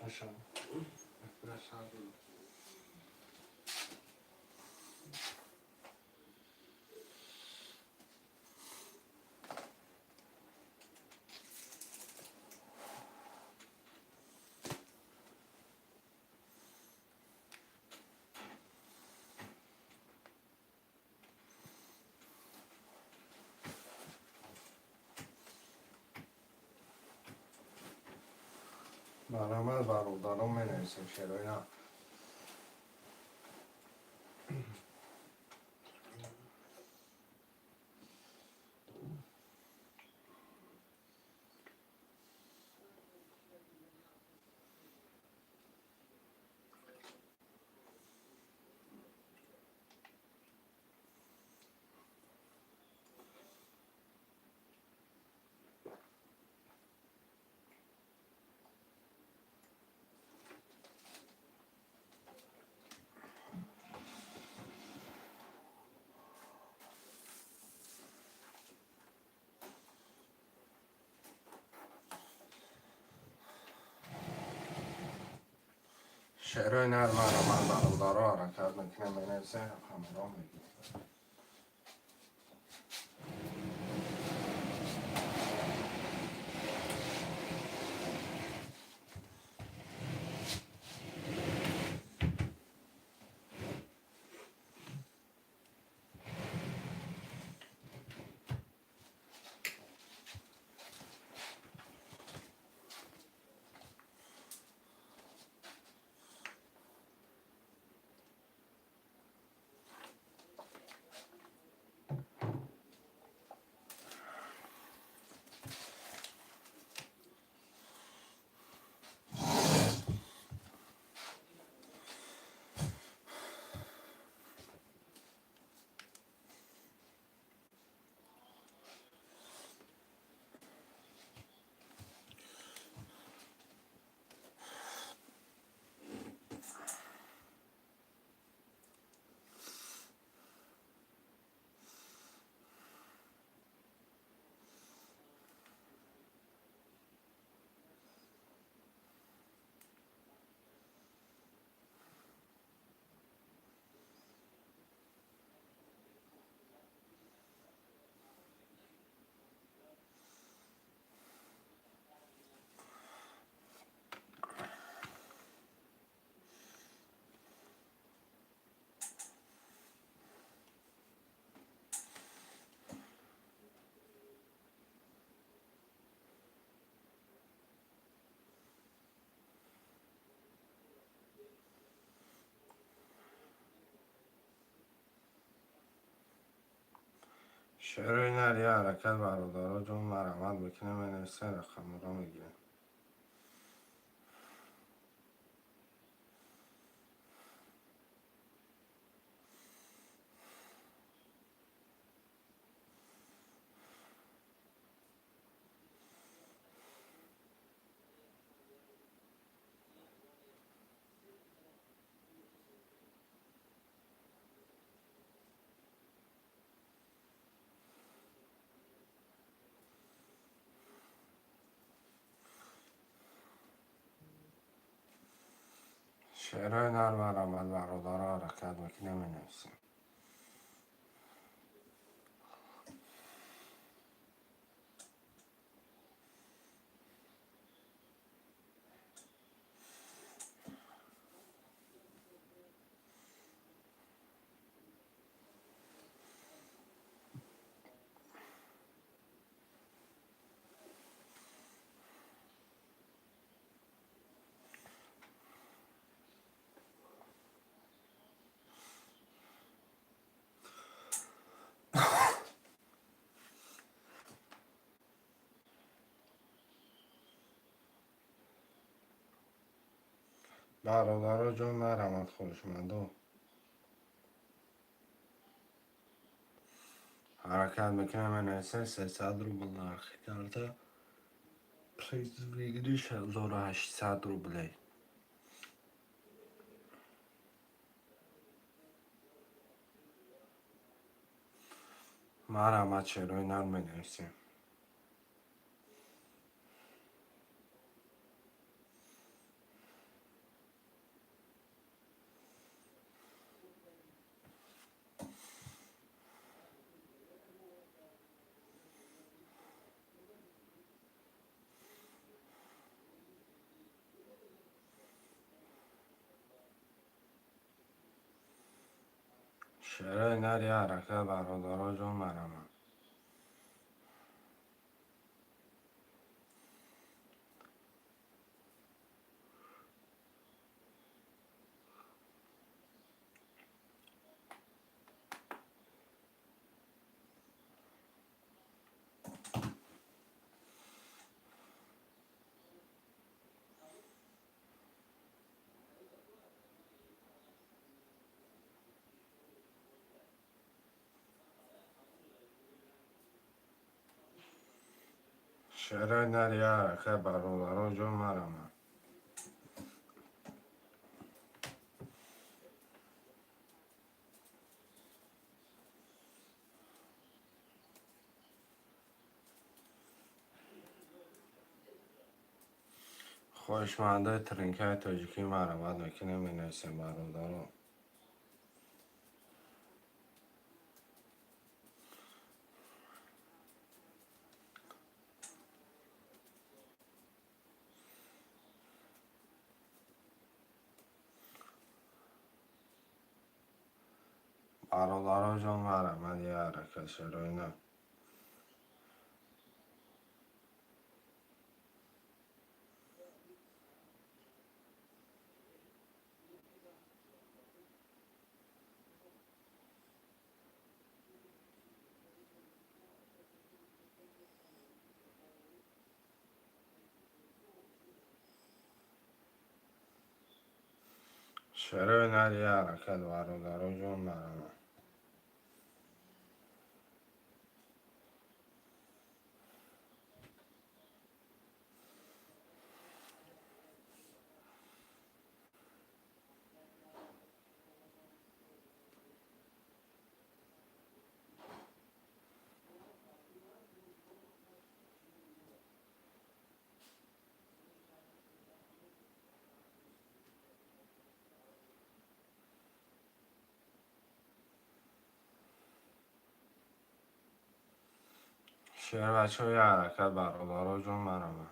Aşağı. Biraz aşağı dur. برنامه برادران می نویسیم شعرهای نه. شعرهای نه برنامه برادران حرکت میکنه می نویسیم رقم می گیریم. شعرهای نه یه حرکت برادران جون مرحمت میکنه می نویسیم رقم را می گیریم. شعرهای نه برادران حرکت میکنه می نویسیم. برادران جون مرحمت خوشمندو حرکت میکنه می نویسیم 300 روبل نرخی کرده. پلیز ویگریش 1800 روبله. مرحمت شعرهای نه می نویسیم. شعرهای نری حرکت برادرها جون مرمه. شعرهای نری حرکت برادرها جون مرمه. خوشمنده ترینکای تاجیکی مرمت میکنه می نویسیم برادرها. برادرها جون مرمت یه حرکت شعرهای نه. شعرهای نری حرکت برادرها جون مرمه. شعر بچه های حرکت برادرها جون مرمه.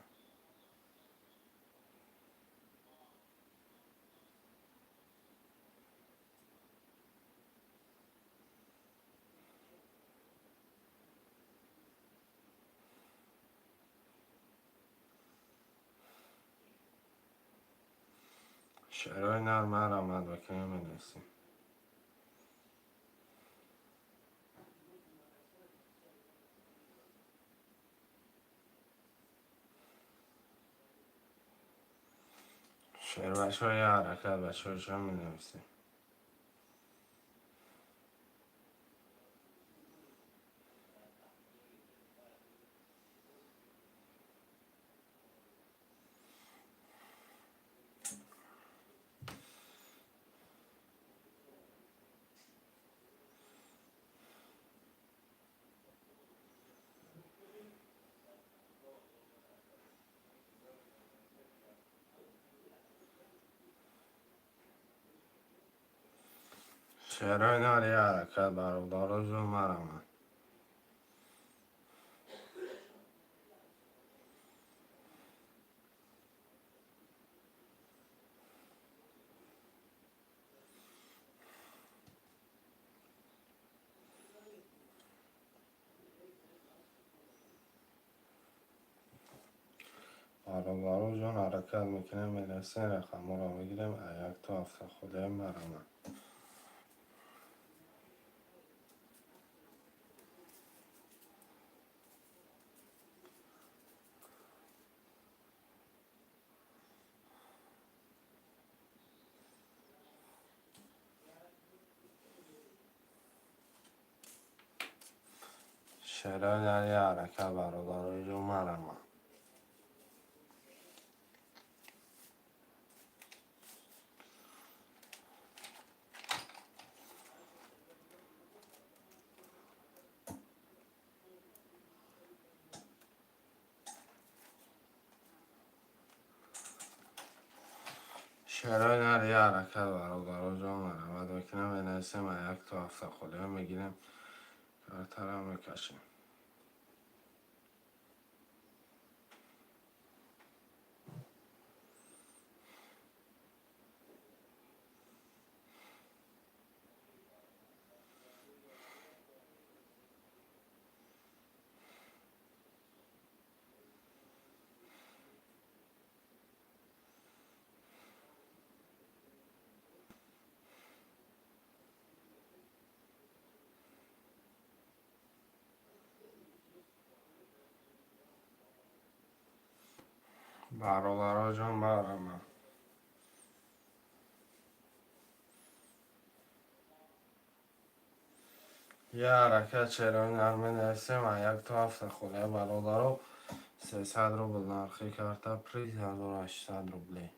شعرهای نر مرمت میکنه می نویسیم. شعر بچه های حرکت بچه های جون می نویسیم. شعرهای نری حرکت برادرها جون مرمه. برادرها جون حرکت میکنه می نویسیم. رقم رو میگیریم. یک تا هفته خوده مرمه. شعرهای نری حرکت برادرها جون مرمه. شعرهای نری حرکت برادرها جون مرمت میکنه می نویسیم. یک تا هفته خوده میگیریم. کارتر هم میکشیم. برادرها جان برم. یه حرکت چرای نرمه نرسیم یک تا هفته خوله برادرها 300 روبل نرخی کرده پریز 1800 روبلی.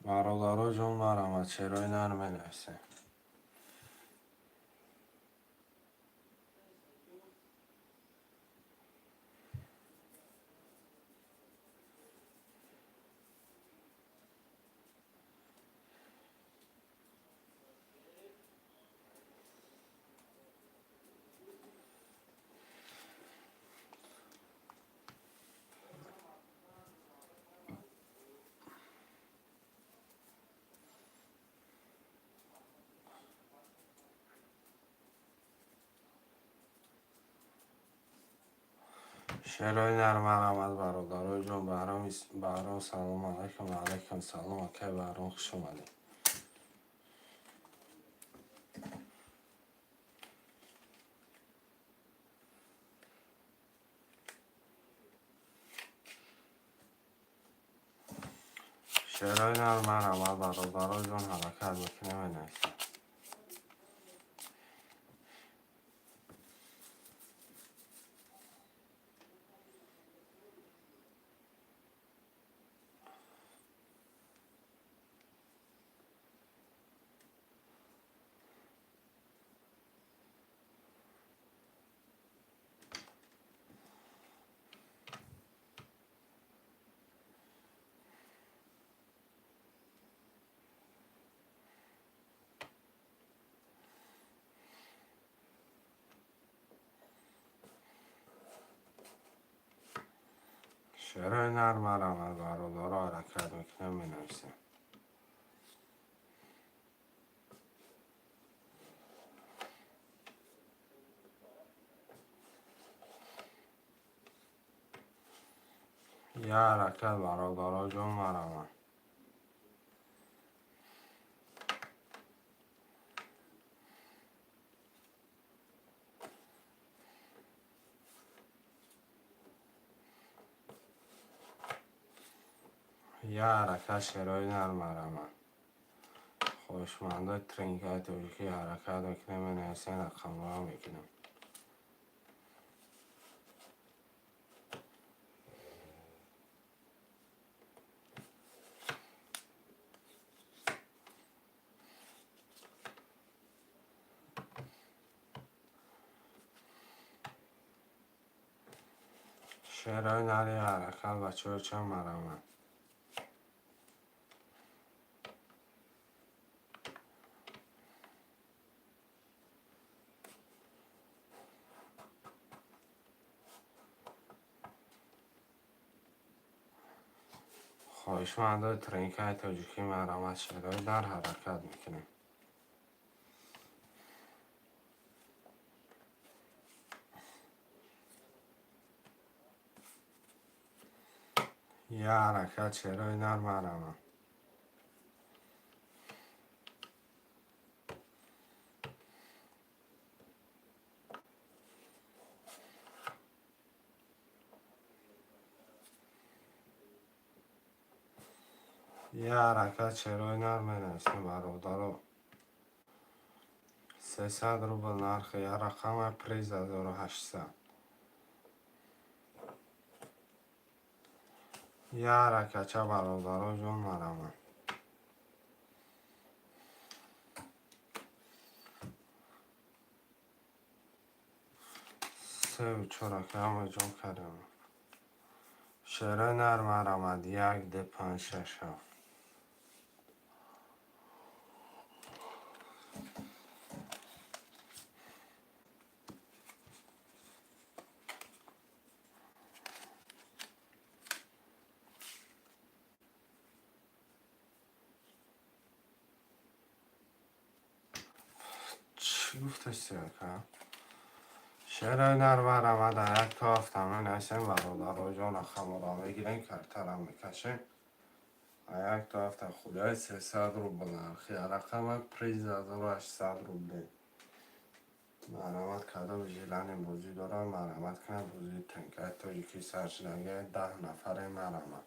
برادرها جان برم چرای نرمه نرسیم. شرای نرمه رحمت برادرها جان برام سلام علیکم سلام که برام خوش اومدی. شرای نرمه رحمت برادرها جان حرکت بکنه و نرسیم. شرای نرمه رحمت برادرها حرکت بکنه و نرسیم. یه حرکت برادرها جان برم. یه حرکت شرای نرمه رحمت خوشمنده ترینکت که حرکت بکنه و نرسیم رقم را میکنم. شرای نری حرکت بچه ها چند برم. خوشمنده ترینکت تاجیکی مرمت شرای در حرکت میکنیم. یه حرکت شرای نر مرمت. یه حرکت شرای نر منرسیم برادرها 300 روبل نرخ یه رقم پریز 1800. یه حرکت چه برادرها جان مرمت. سه و چرکم جان کردم. شرای نر مرمت 1 2 5 6 7. چی گفتش سیاکم؟ شعر نر برآمد یک تا هفتم نسیم برادر و جان خمورا میگیرین کرترم میکشین یک تا هفته خدای 300 روبل خیال رقم پریز 1800 روبل مرحمت کرده به جیلان بوزی دارم مرحمت کنه بوزی تنکه تا یکی سرشنگه 10 نفره مرحمت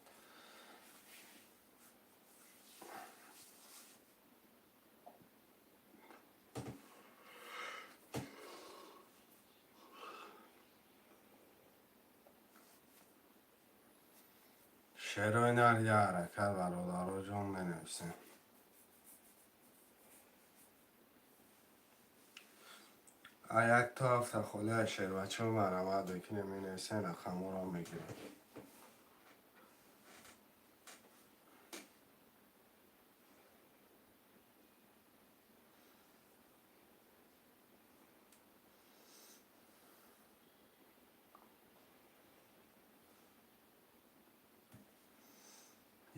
شعر نر یه حرکت برادر و جان بنویسین یک تا هفته خدای شعر بچه و مرحمت بکنه می نویسین خمورا میگیرین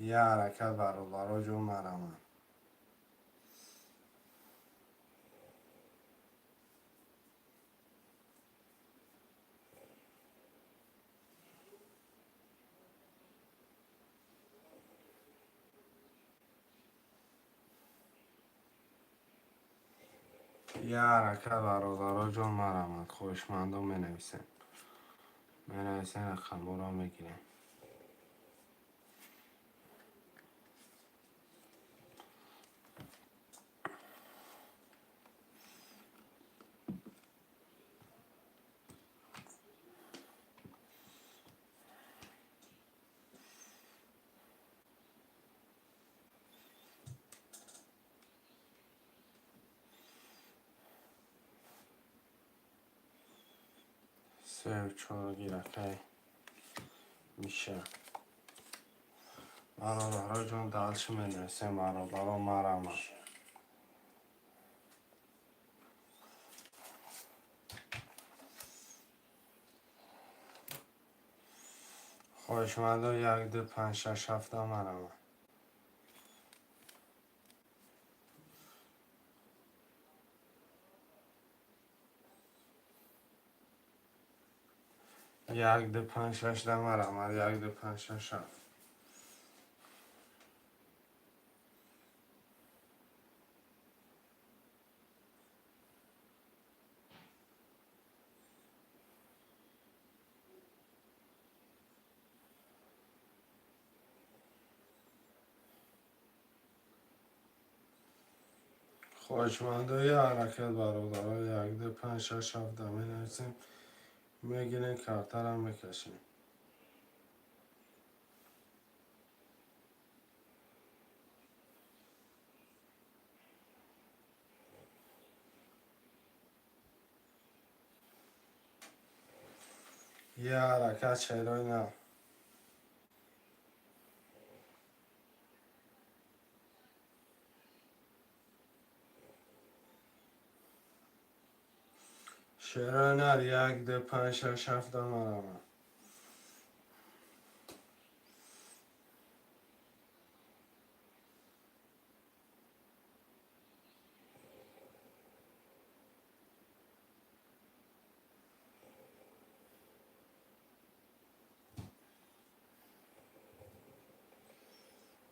یه حرکت برادر و جان مرحمت یه حرکت برادر و جان مرحمت خوشمندم می نویسین می نویسین خمورا میگیرین سه و چهار گیرکه میشه برادر جان دلش می نویسین برادر و مرحمت خوشمند و یک دو پنج شش هفته مرحمت یک دو پنج شش ده مرحمت یک دو پنج شش هفت خوشمند و یه حرکت برادر یک دو پنج شش هفته می نویسین میگیرین کرترم میکشین یه حرکت شعرهای نه شعرهای نر یک دو پنج شش هفته مرحمت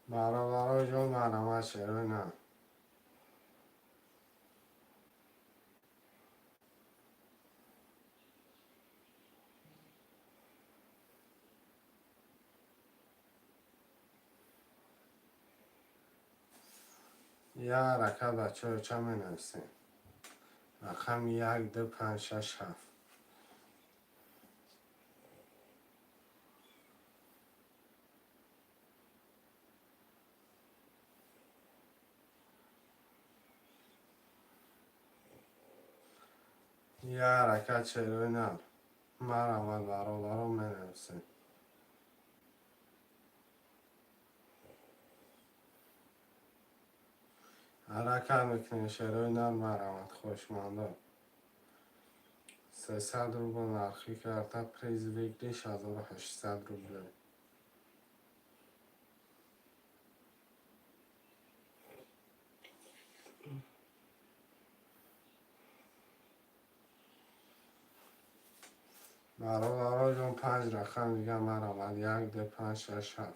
برادر جان مرحمت شعرهای نه یه حرکت بچه چه می نویسین رقم یک دو پنج شش هفت یه حرکت شعرهای نه مرحمت برادر می نویسین حرکت میکنین شعرهای نر مرحمت خوشمنده 300 روبل نرخی کرده پریز ویکلیش 1800 روبل برادرها جون 5 رقم دیگه من آمد. 1 2 5 6 7.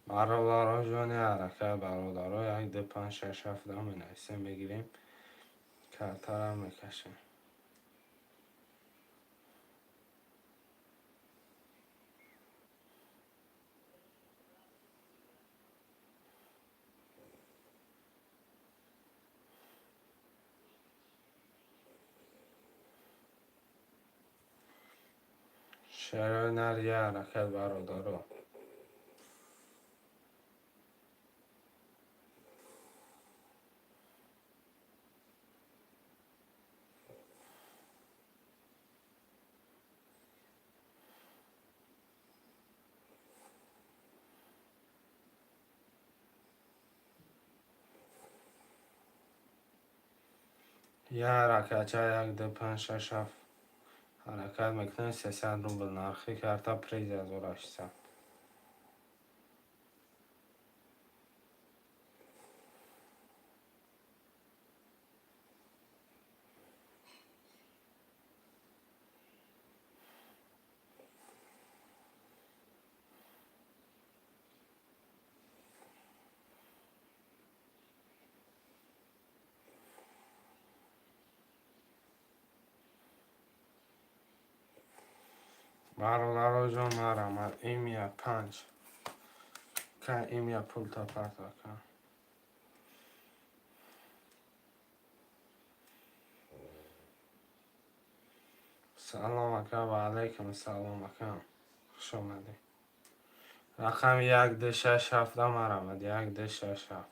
برادرها جون حرکت برادرها 1 2 5 6 7 می نویسیم بگیریم کرتر هم میکشیم. شعر نر یه حرکت برادرها. یه حرکت چه 1 2 5 6 7 حرکت میکنه. 300 روبل نرخی کرتا پریز 1800. برادرها جون مرمد این میاد 5 که این میاد پول تا پرتا کن. سلام اکرم و علیکم سلام اکرم. خوش آمدی. رقم 1 2 6 7 مرمد. 1 2 6 7.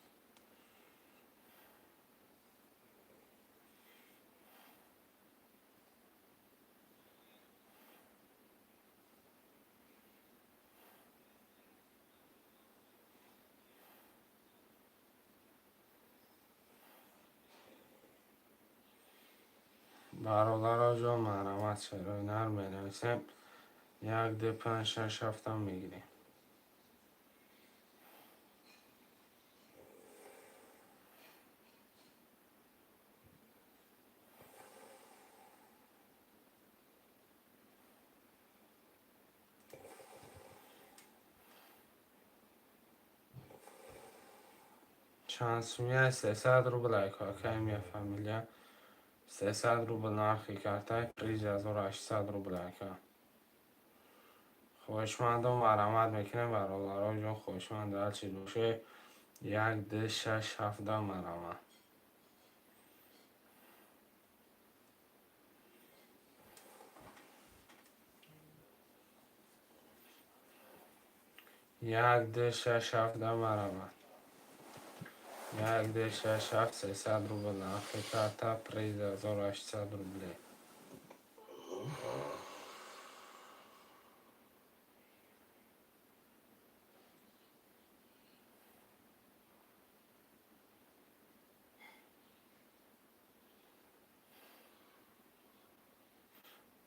برادرها جون مرمد چرا نر می نویسیم 1 2 5 6 7 میگیریم. شانسویه 300 روبل ایکا که میاد فامیلیا 300 روبل نرخی کرتا پریز 1800 روبل ایکا. خوشمندم مرمت میکنه برادرها جون خوشمند هر چی باشه. 1 2 6 7 مرمت. یک دو شش هفت مرمت. 1 2 6 7 300 روبل نرخی کرتا پریز 1800 روبله.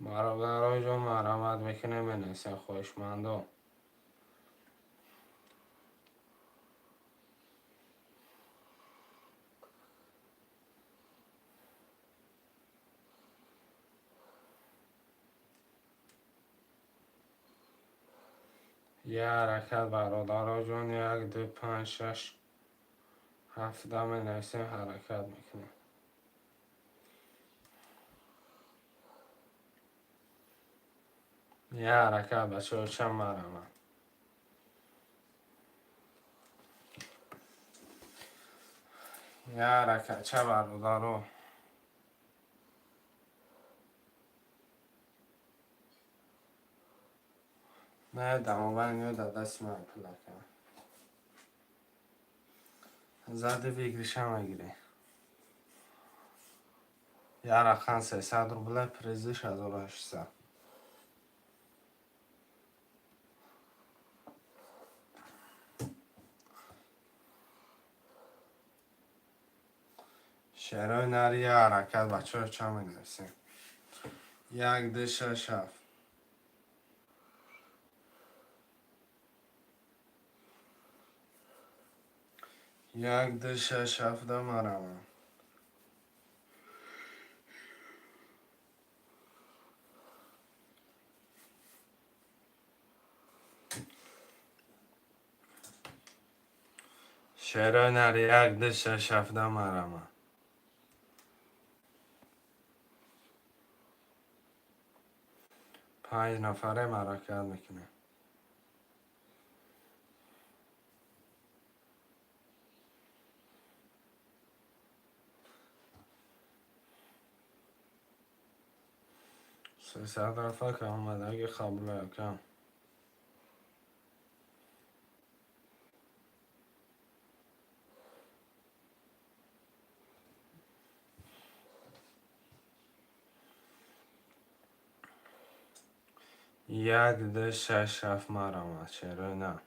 برادرها جون مرمت میکنه بنویسین خوشمندم. یه حرکت برادرها جون 1 2 5 6 7 بنویسین حرکت میکنه. یه حرکت بچه ها چند مرمت. یه حرکت چه برادرها. نه دماغن میاد در دست من پلکم زده بگیرشم اگیره. یه رقم 300 روبله پریزش 1800. شعر هنری حرکت بچه ها چه می نویسیم؟ یک دو شش هفت. یک دو شش هفت مرمه. شعر هنری یک دو شش هفت مرمه. 5 نفره حرکت میکنه. سیصد رفت که آمده اگه قبول کم. یک دو شش هفت مرمه. چرا نه؟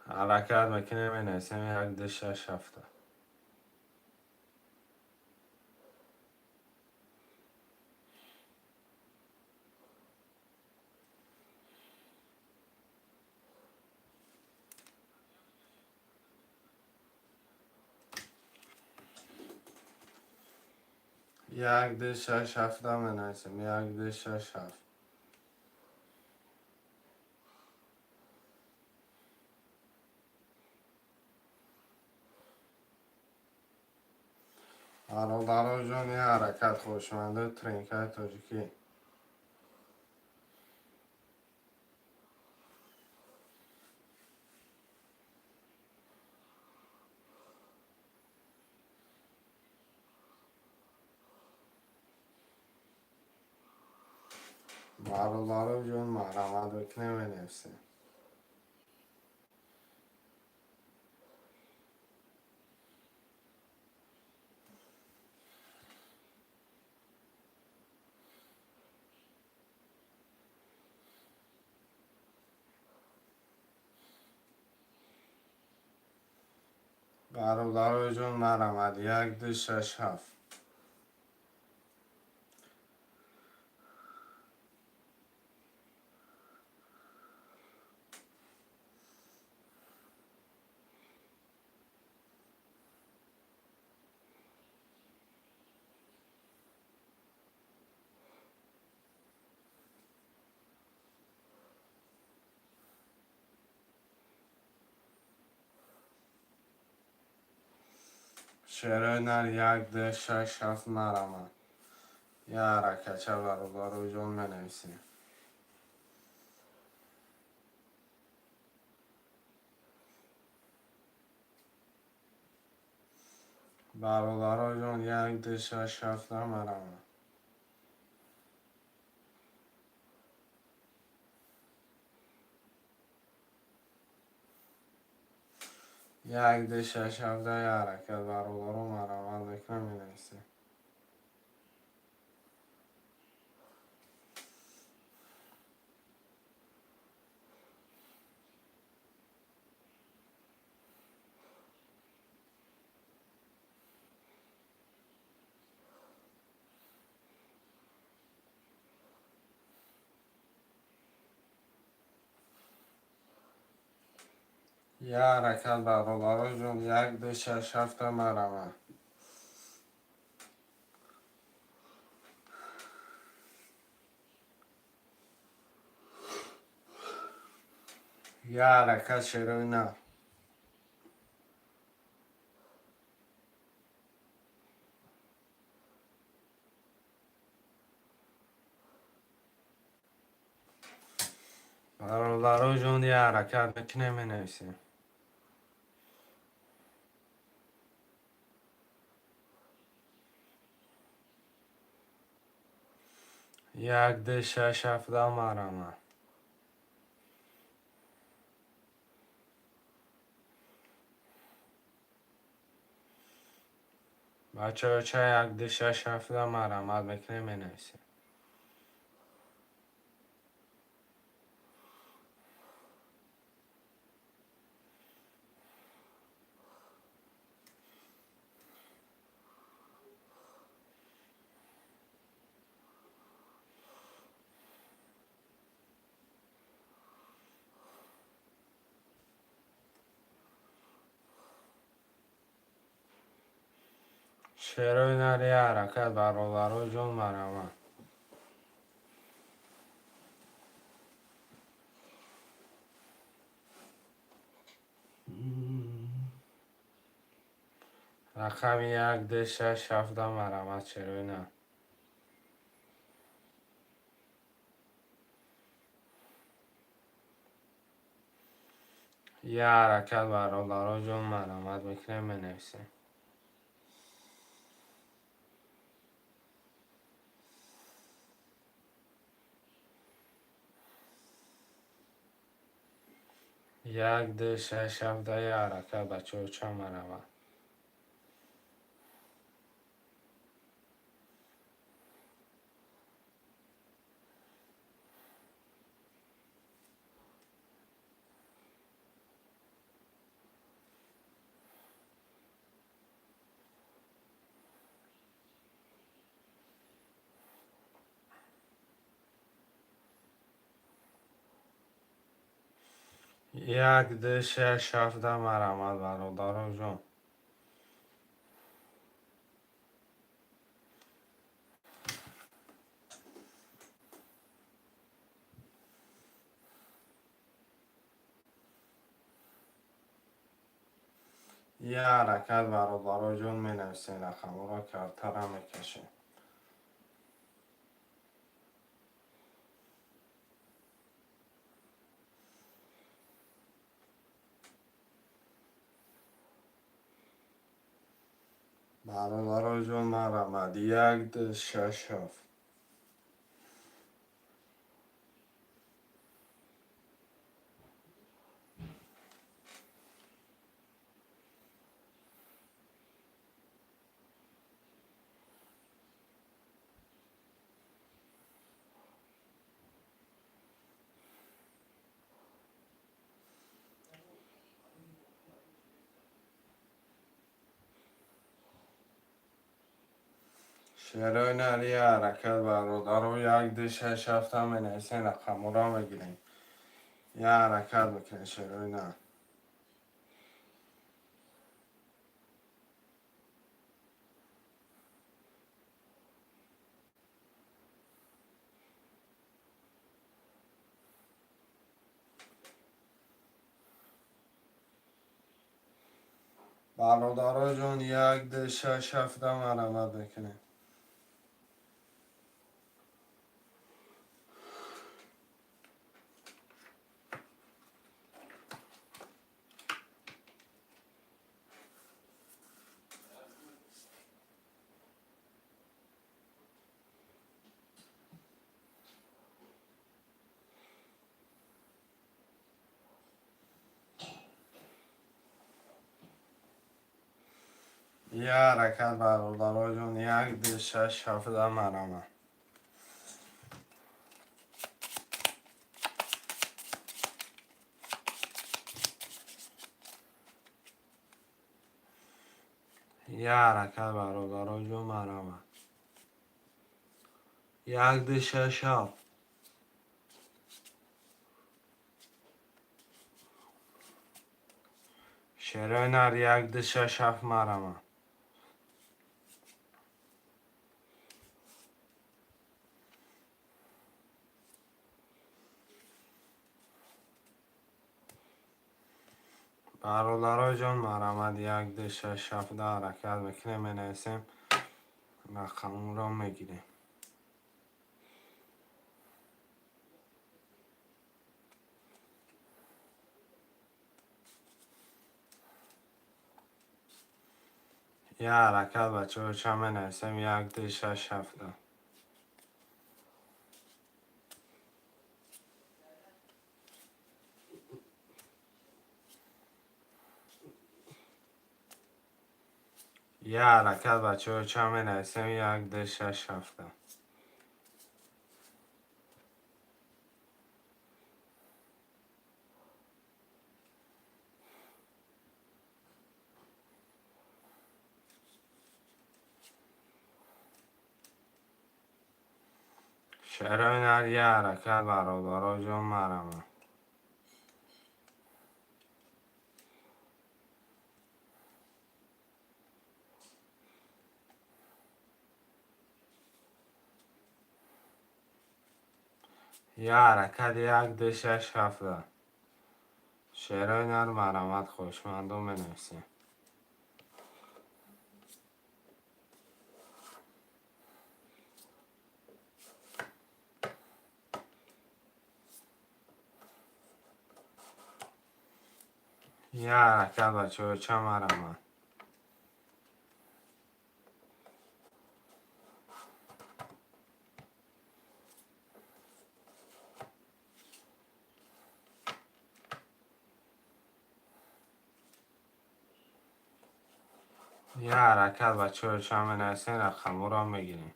حرکت میکنه می نویسیم یک دو شش هفته. یک دو شش هفته می نویسیم یک دو شش هفت. برادر جان یه حرکت خوشمنده ترینکای تاجیکی. برادر جان مرمت بکنه می نویسیم. برادر جان مرمت یک دو شش هفت. شعر هنر یک دو شش هفت مرمت. یه حرکت چه برادر جان می نویسیم. برادر جان یک دو شش هفت مرمت. یک دو شش هفته یه حرکت برادر مرمت بکنه می نویسیم. یه حرکت برادر جان یک دو شش هفت مرمت. یه حرکت شعر نه. برادر جان یه حرکت بکنه می نویسیم. یک دو شش هفت مرمت. بچه چه یک دو شش هفت مرمت بکنه می نویسیم. شعر نری حرکت برادر و جون برامه. رقم 1 2 6 7 مرمت چرا نه. یه حرکت برادر و جون مرمت میکنیم بنویسیم. یک دو شش هفت یه حرکت بچه ها چه مرمت. یک دو شش هفت مرمت برادر و جون. یه حرکت برادر و جون می نویسین. رقم را کرتر هم میکشیم. برادر و جون مرمت یک دو شش هفت. شعر نری حرکت برادر و یک دو شش هفت هم می نویسین. رقم را میگیرین. یه حرکت میکنه شعر نه. برادر جون یک دو شش هفت مرمت میکنه. یه حرکت برادر جون یک دو شش هفت مرمت. یه حرکت برادر جون مرمت. یک دو شش هفت. شعر نر یک دو شش هفت مرمت. برادر جون مرمت یک دو شش هفت حرکت میکنه می نویسیم. رقم را میگیریم. یه حرکت بچه ها چه می نویسیم. یک دو شش هفت. یه حرکت بچه ها چه می نویسیم. یک دو شش هفت. شعر نر یه حرکت برادر جون مرمت. یه حرکت 1 2 6 7 شعرهای نرم مرامت خوشمندم بنویسیم. یه حرکت بچه ها چه مرامت. یه حرکت بچه ها چه بنویسیم رقم رو هم بگیریم.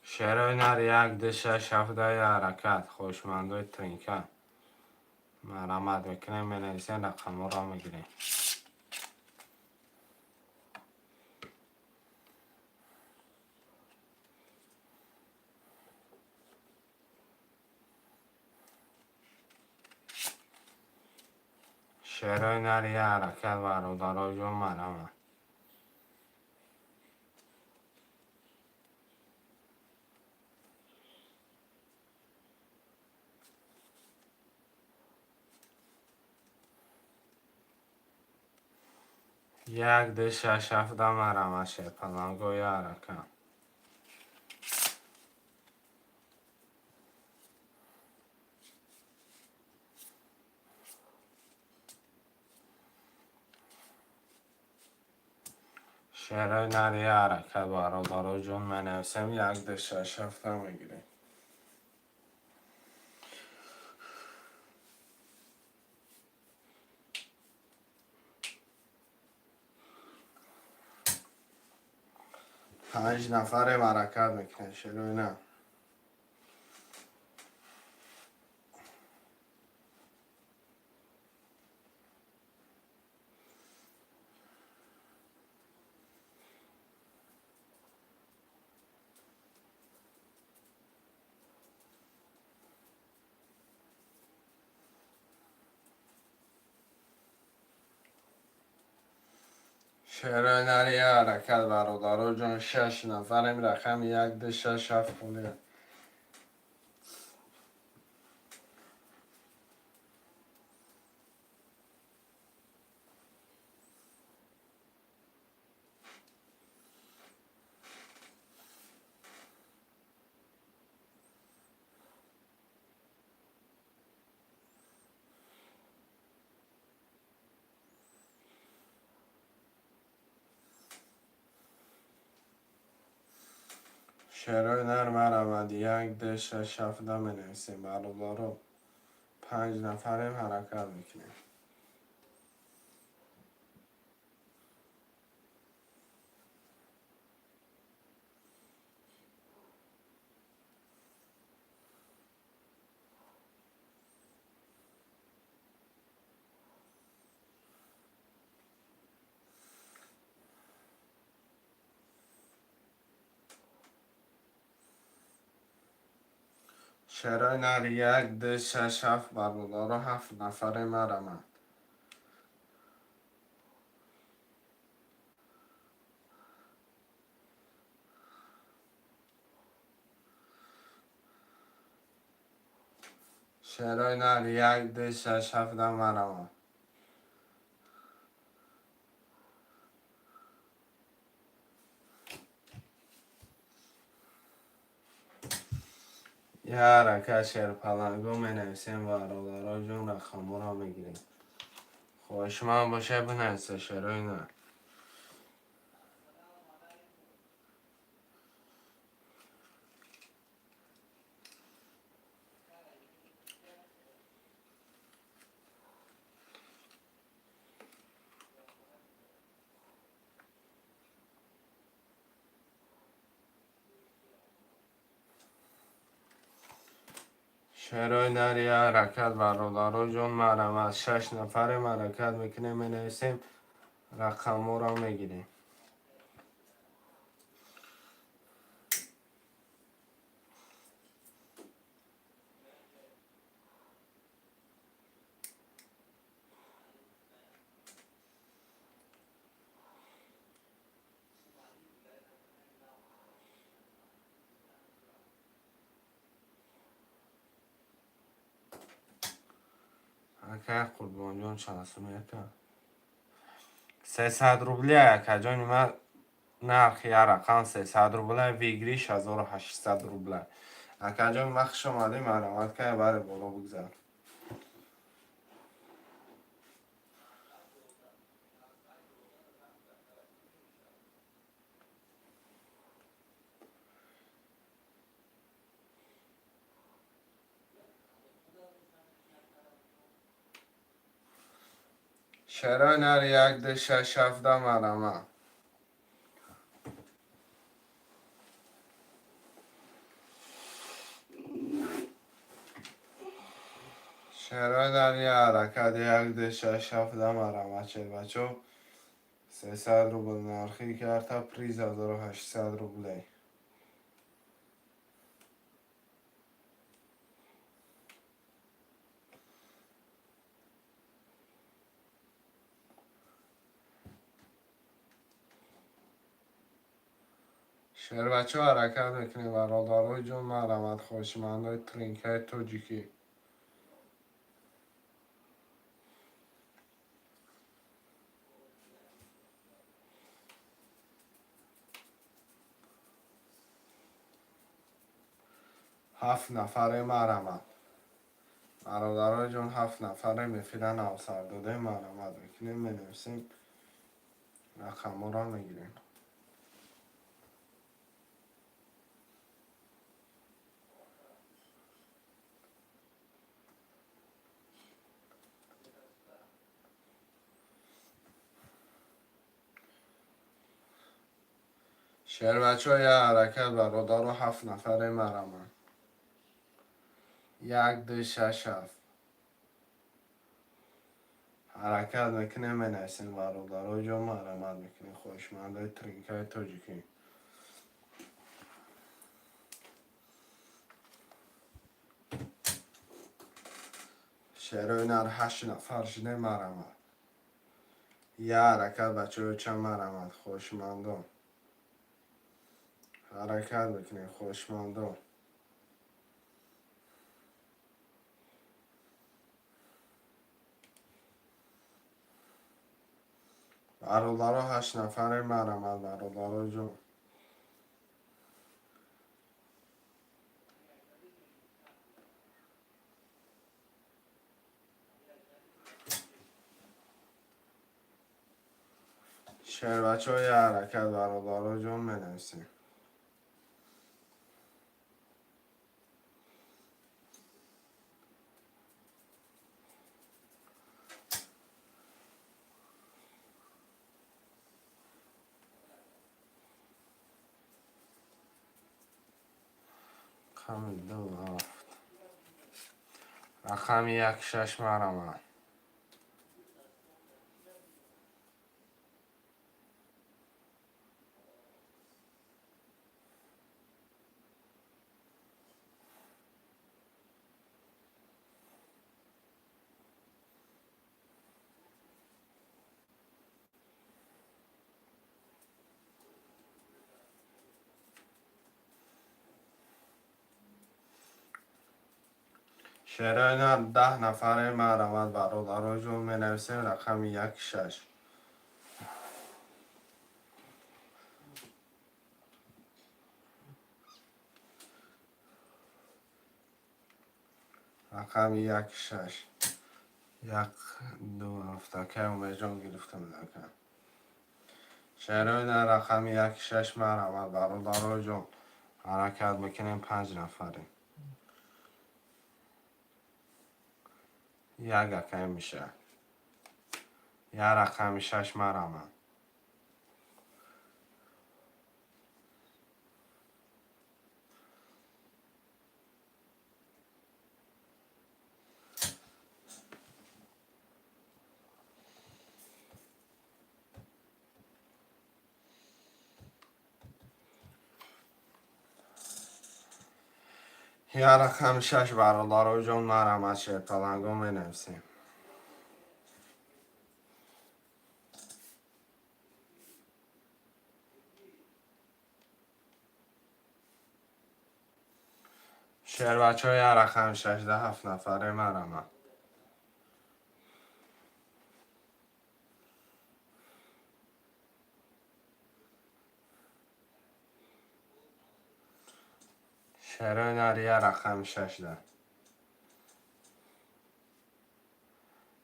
شعرهای نر 1 2 6 7 یه حرکت خوشمندوی ترینکه مرامت بکنیم بنویسیم رقم رو هم بگیریم. شعرهای نر یه حرکت برادرها جون مرامت. یک دو شش هفت مرامت شد پلنگو یه حرکت. شعرهای نر یه حرکت برادرها جون منوسم 1 2 6 7 میگیریم. پنج نفر حرکت میکنه شعرهای نر. شعرهای نر یه حرکت برادرها جون 6 نفریم رقم 1 2 6 7 خونه. شعرهای نر مرامت 1 2 6 7 منویسیم برادرها 5 نفریم حرکت میکنیم. شعرهای نر 1 2 6 7 برادرها 7 نفریم مرامت. شعرهای نر 1 2 6 7 مرامت. یه حرکت شعر پلنگو منویسیم برادرها جون رقم رو میگیریم. خوشمند باشه بنویسه شعرهای نر. شعرهای نر یه حرکت برادرها جون مرامت 6 نفریم حرکت میکنیم منویسیم رقم رو میگیریم. اکه قربان جان شناسونه یکه 300 روبله اکه جانی من نرخ یه رقم 300 روبله ویگریش 1800 روبله اکه جان وقت آمده مرامت که بره بالا بگذار شرای نر یک ده شش هفته مرامت شرای در یه حرکت یک ده شش هفته مرامت چه بچه 300 روبل نرخی کرده پریز 1800 روبله شهر بچه ها حرکت میکنه برادرای جون مرامت خوشمندای ترینکای توجیکی هفت نفره مرامت برادرای جون 7 نفره میفیدن اوسر داده مرامت میکنیم منویسیم رقم را میگیریم شهر بچه ها یه حرکت برادر و 7 نفره مرامت 1 2 6 7 حرکت میکنه منویسیم برادرای جون مرامت میکنیم خوشمندای ترینکای توجیکی شهرهای نر 8 نفر شده مرامت یه حرکت بچه های چند مرامت خوشمندان حرکت بکنید خوشمندان برادرها 8 نفره مرامت برادرها جون شهر بچه های حرکت برادرها جون منویسیم رقم 2 7 رقم 1 6 مرامت شهرهای نر 10 نفره مرامت برادرها جون منویسیم رقم 1 6 رقم 1 6 1 2 7 که اومه جان گرفتم نکن شهرهای نر رقم 1 6 مرامت برادرها جون حرکت میکنیم 5 نفره یک اکه میشه یه رقم 6 مرامت یه رقم 6 برادرها جون مرامت شهر پلنگو منویسیم شهر بچه های رقم 6 ده 7 نفره مرامت شعر هنری رقم 16.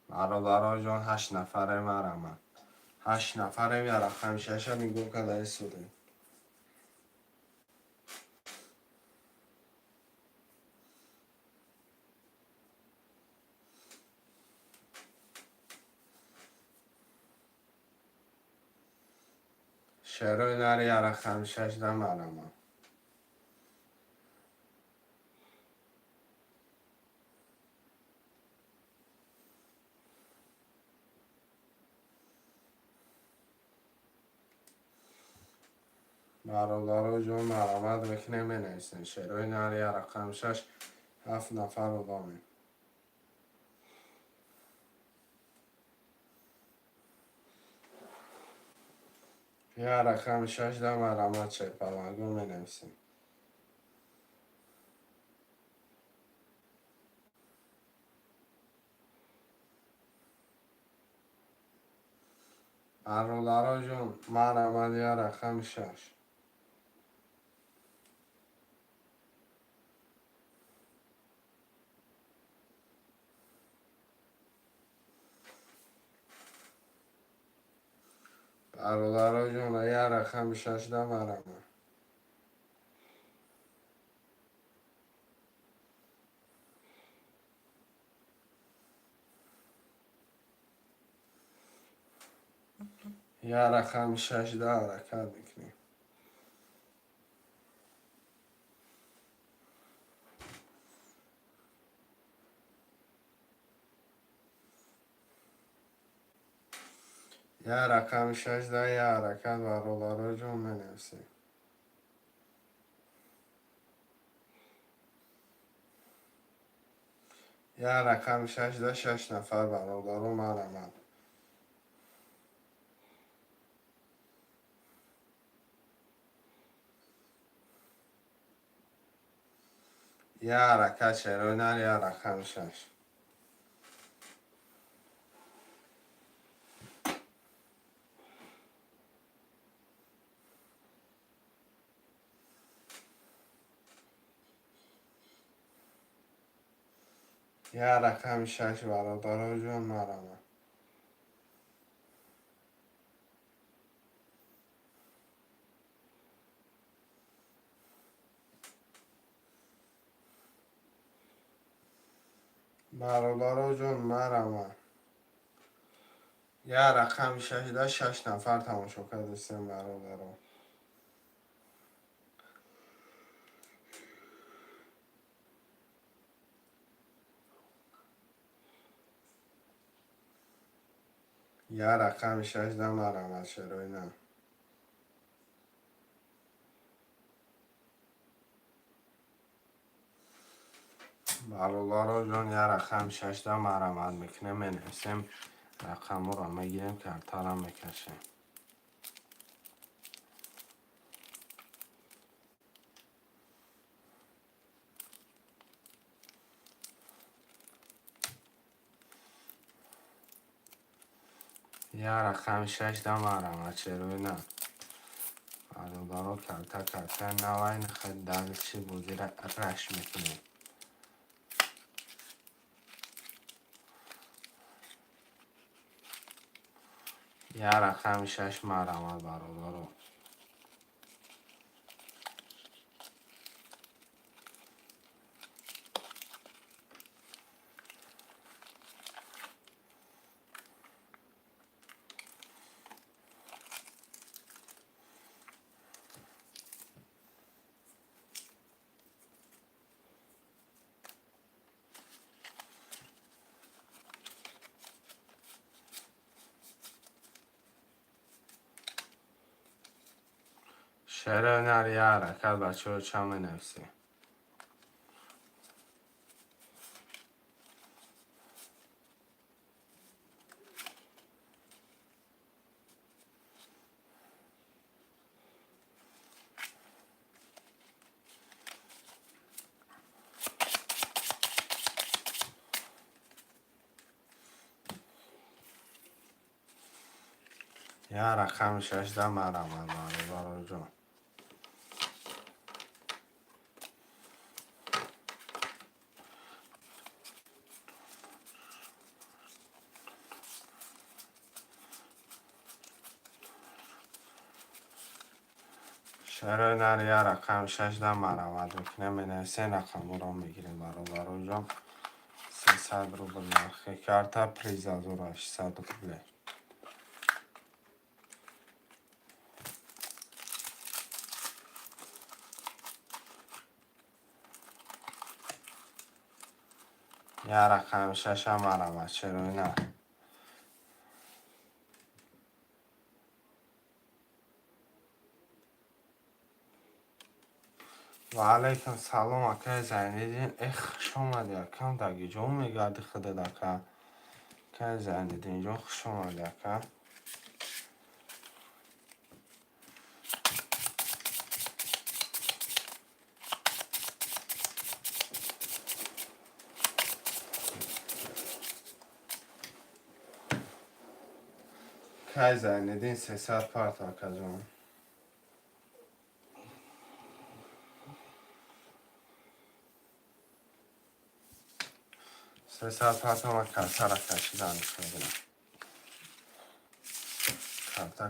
برادرها جان 8 نفره مرمه 8 نفره یا رقم 6 میگو که در سوده. شعر هنری رقم 16 مرمه برادرها جان مرمت بکنه بنویسین. شعر هنری رقم 6 7 نفر رو دامین. یا رقم 16 مرمت چه پلنگون بنویسین. برادرها جان مرمت یا رقم 6. برادرها جان یا رقم 16 مرمت. یا رقم 16 حرکت میکنیم. یا رقم 16 یا حرکت برادرها جان بنویسیم. یا رقم 16 6 نفر برادرها مرمت. یا حرکت شعر هنری یا رقم 6. یا رقم 6 برادرها جان مرمت. برادرها جان مرمت. یا رقم 16 6 نفر تماشا کردستیم برادرها. یا رقم 16 مرمت شروع نه. برادرها جان یا رقم 16 مرمت میکنه منویسیم. رقم رو میگیریم کرترم میکشیم. یا رقم 16 مرمت شروع نه. برادرها کرتر نوین خیلی در چی بودی رش میکنیم. یا رقم 6 مرمت برادرها. شعر هنری یا حرکت بچه ها چه منویسیم. یا رقم 16 مرمت برادرها جان. شعر نر یا رقم 6 دم مرامد میکنه منویسین رقم را میگیریم برادر جان 300 روبل نرخی کرده پریز از او را 800 روبله یا رقم 6 هم مرامد چرا نه و علیکم سلام اکای زنیدین خوش آمدی اکام داگی جون میگردی خدا دکا اکای زنیدین جون خوش آمدی اکا اکای زنیدین 300 پارت اکا جون 300 پارت ما کرتا را کشیدن میکنم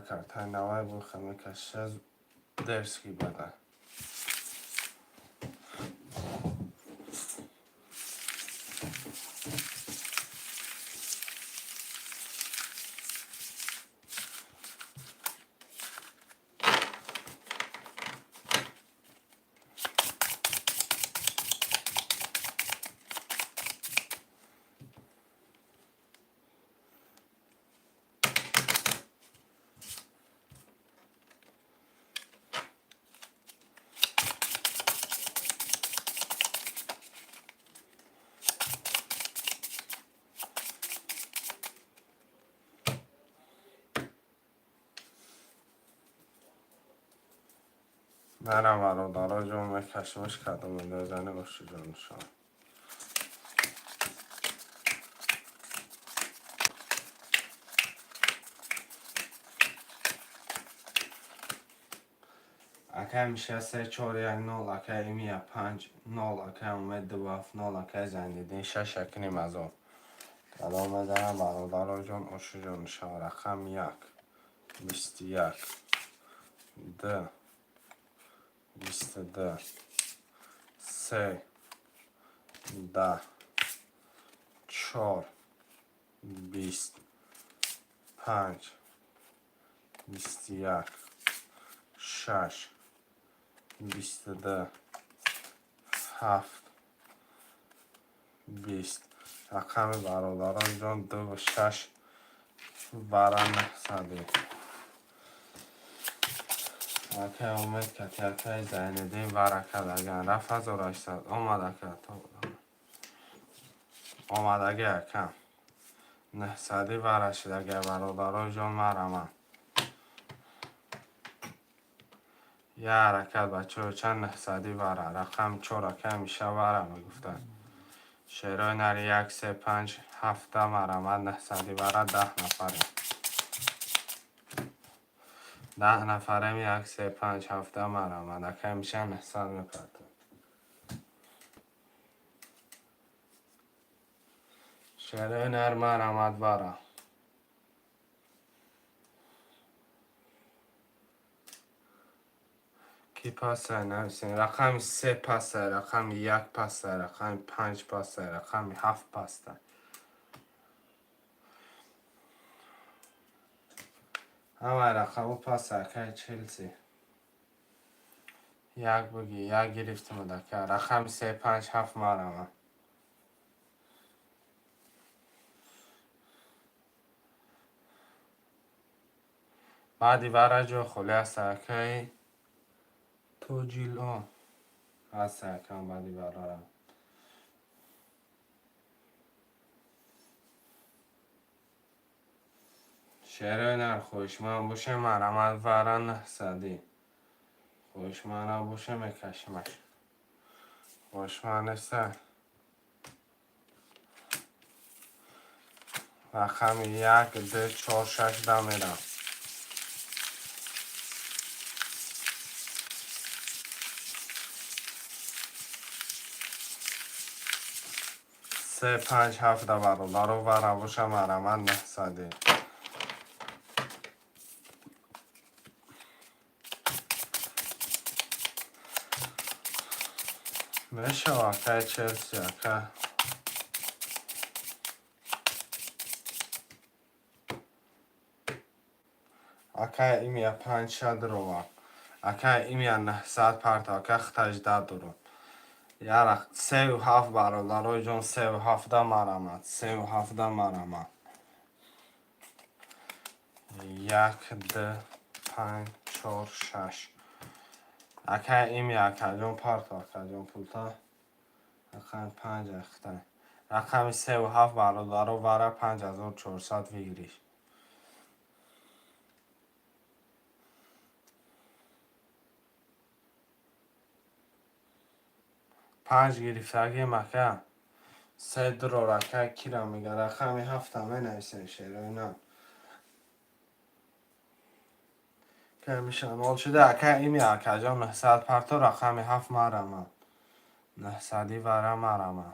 کرتا نوای بو خمه کشه درس کی بده منم برادرها جون میکشمش کردم اندازنه باشه جون شما اکه میشه 3 4 1 0 اکه ایمیه 5 0 اکه اومد دواف 0 اکه زندیدین 6 اکنیم از اون کدام بزنم برادرها جون اوشو جون شما رقم 1 21 2 22 3 10 4 20 5 21 6 22 7 20 رقم برادران جان 2 و 6 برن نحسدی اکه اومد که اکه زیندین برکت اگه رفت از و راشتد آمد اکه آمد اگه اکه نحسدی برشد اگه برادران جان مرمه یه حرکت بچه چند نحسدی بره رقم 4 اکه میشه بره میگفتن شعرهای نری 1 3 5 7 مرمد نحسدی بره 10 نفره 10 نفره می 1 3 5 7 مرمد اکه میشه نحسد میکرد شعرهای نر مرمد بره کی پاسه نویسین رقم 3 پاسه رقم 1 پاسه رقم 5 پاسه رقم 7 پاسه همه رقم پاسه که چلسی یک بگی یک گرفتم دکه رقم 3 5 7 مرمه بعدی برای جو خلی هست که تو جیل آن هست که بعدی برای شعر نر خوشمن باشه مرمد ورن نحسدی خوشمن باشه میکشمش خوشمن است رقم 1 2 4 6 میرم 3 5 7 برادر و روش مرمد نحسدی میشه واقعا چلسی که اکا ایمیا 5 درو اکا ایمیا 900 پارت اکا 18 درو یارا 3.7 برادر جون 3.7 مرامت 3.7 مرامت 1 2 5 4 6 اکا ایمیا اکا جون پارت اکا جون پولتا اکا 5 اخته رقم 3.7 برادر رو واره 5400 ویگریش 5 گرفتگی مکه 3 درو رکه کیرا میگه رقمی 7 همه نویسه شیره اینا که میشه مال شده اکه ایمی اکه جا 900 پرتا رقمی 7 مرمه 900 وره مرمه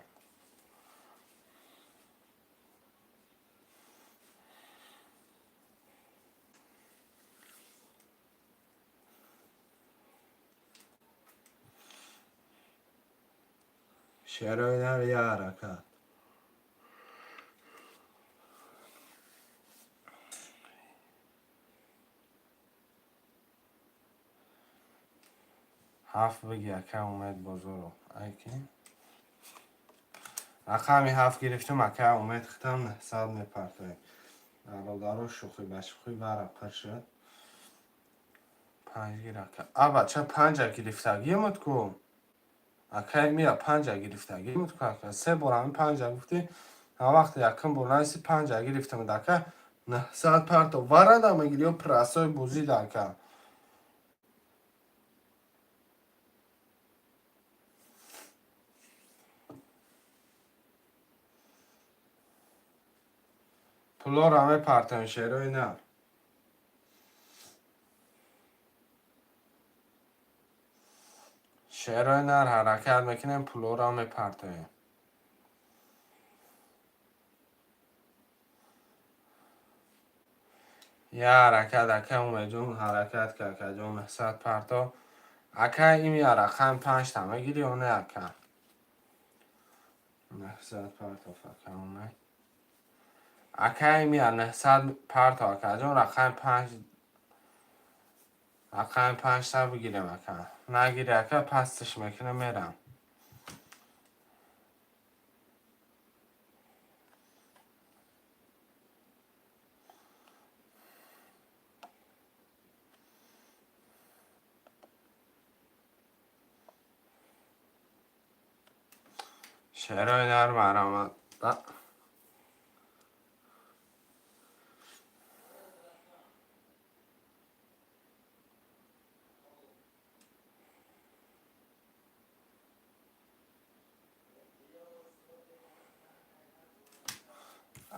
شیره اینا یه رکه 7 بگی اکه اومد بزرگ ایکی رقمی 7 گرفتم اکه اومد ختم 900 میپرتای دارو شوخی بشوخی وره پر شد 5 گرفته آبا چه 5 گرفتگی مد کو اکه میا 5 گرفتگی مد کو اکه 3 بار همین 5 گفتی ها وقت یکم بونایسی 5 گرفتم دکه 900 پرتو وره دا میگیری و پرسای بوزی دکه پلور همه پرتون شیروی نه شیروی نر حرکت میکنیم پلور همه پرتون یه حرکت اکه اومه جون حرکت که اکه جون 900 پرتو اکه ایمی رقم 5 تمه گیری اونه اکه 900 پرتو فکر اومه اکه میاد 900 پرت اکه جون رقم 5 تا بگیریم اکه نگیری اکه پستش میکنه میرم شعرهای نرم آمد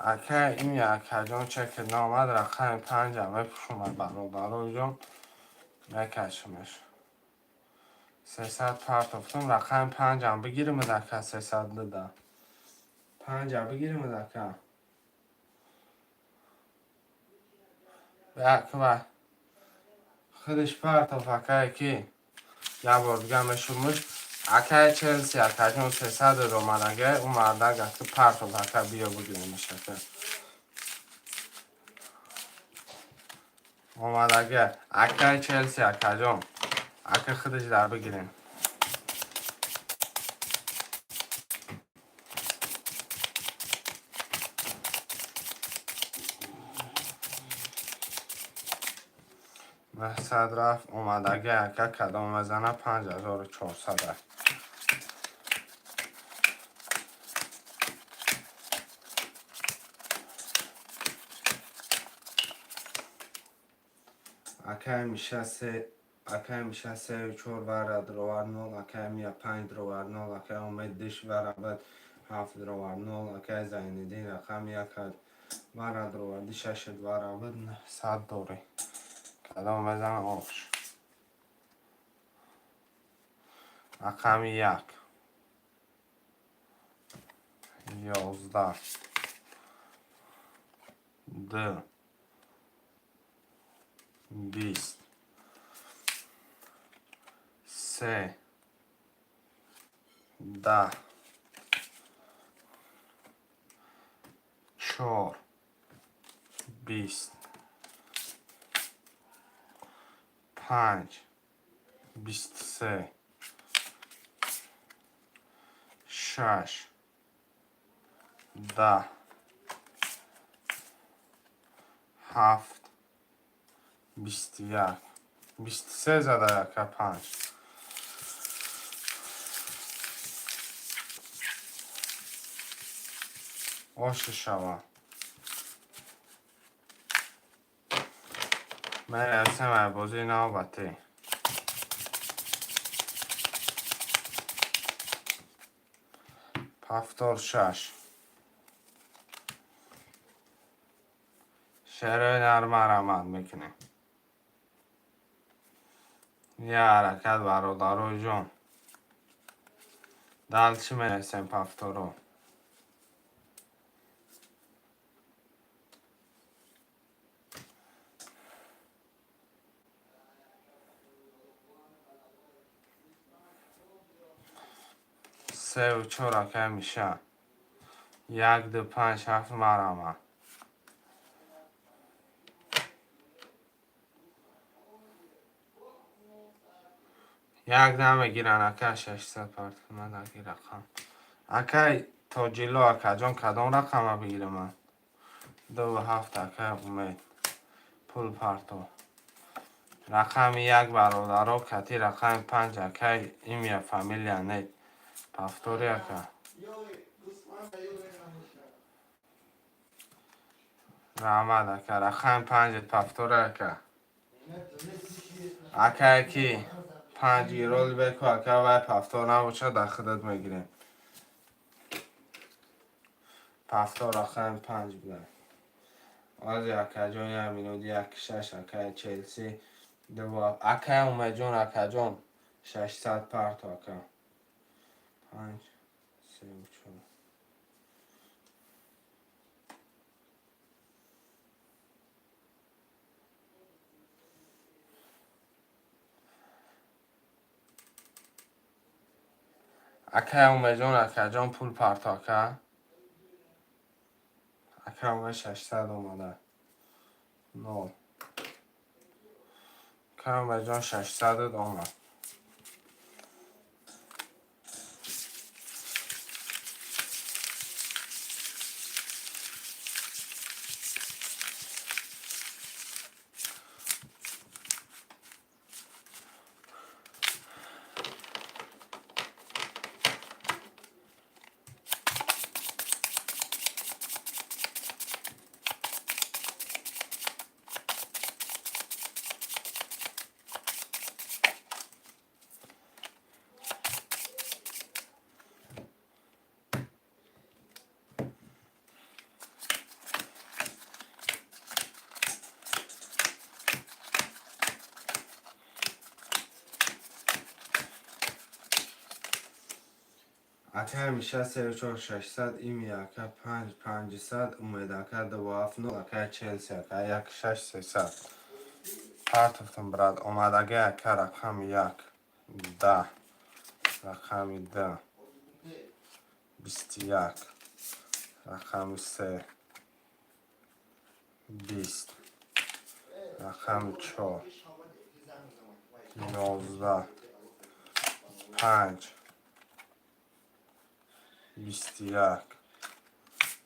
اکه این اکه جون چک نامد رقم 5 همه پشومد برادر جون نکشمش 300 پرت افتم رقم 5 هم بگیریم دکه 300 داده 5 هم بگیریم دکه به اکه خودش پرت افکه کی یه بار دیگه مشومش اکه چلسی اکه جون 300 رو مدگه اون مردگه که پرت افکه بیا بگیریم میشه که اومدگه اکه چلسی اکه جون اکه خودش در بگیریم محصد رفت اومدگه اکه کدام مزنه 5400 رفت اکه میشه سه و چور ورد روار نول اکه میه 5 روار نول اکه اومد دیش ورد 7 روار نول اکه زیندی رقم یک ورد روار دی 6 ورد 100 دوری کدام مزنه آفش رقم 1 11 2 20 3 10 4 20 5 23 6 10 7 21 23 زده یکه 5 آش شوا من اسم بازی نوبتی هفتاد شش شعر نرم عمل میکنه یه حرکت برادرو جون دل چی میرسیم پفتارو سه و چورا که میشه 1 2 5 7 مرمه یک نمیگیرن اکه 600 پارت من اگه رقم اکه تا جلو اکه جان کدام رقم بگیرم من 2 و 7 اکه امید پول پارتو رقم 1 برادرو کتی رقم 5 اکه این یه فامیلیا نه پفتوری اکه رحمت اکه رقم 5 پفتوری اکه اکه کی 5 گیرول بکو اکه وای پفتور نباشه در خودت میگیریم پفتور رقم 5 بیار از اکه جون یه مینودی 1 6 اکه چلسی دو اکه اومه جون اکه جون 600 پارت اکه 5 3 و 4 اکه اومه جون اکه جون پول پارت اکه اکه اومه 600 اومده 9 اکه اومه جون 600 اومد اکه میشه 3 و 4 600 این اکه 5 500 اومد اکه 2 و 7 9 اکه چلسی اکه 1 6 300 پارتفتون براد اومدگه اکه رقم 1 10 رقم 2 21 رقم 3 20 رقم 4 11 5 21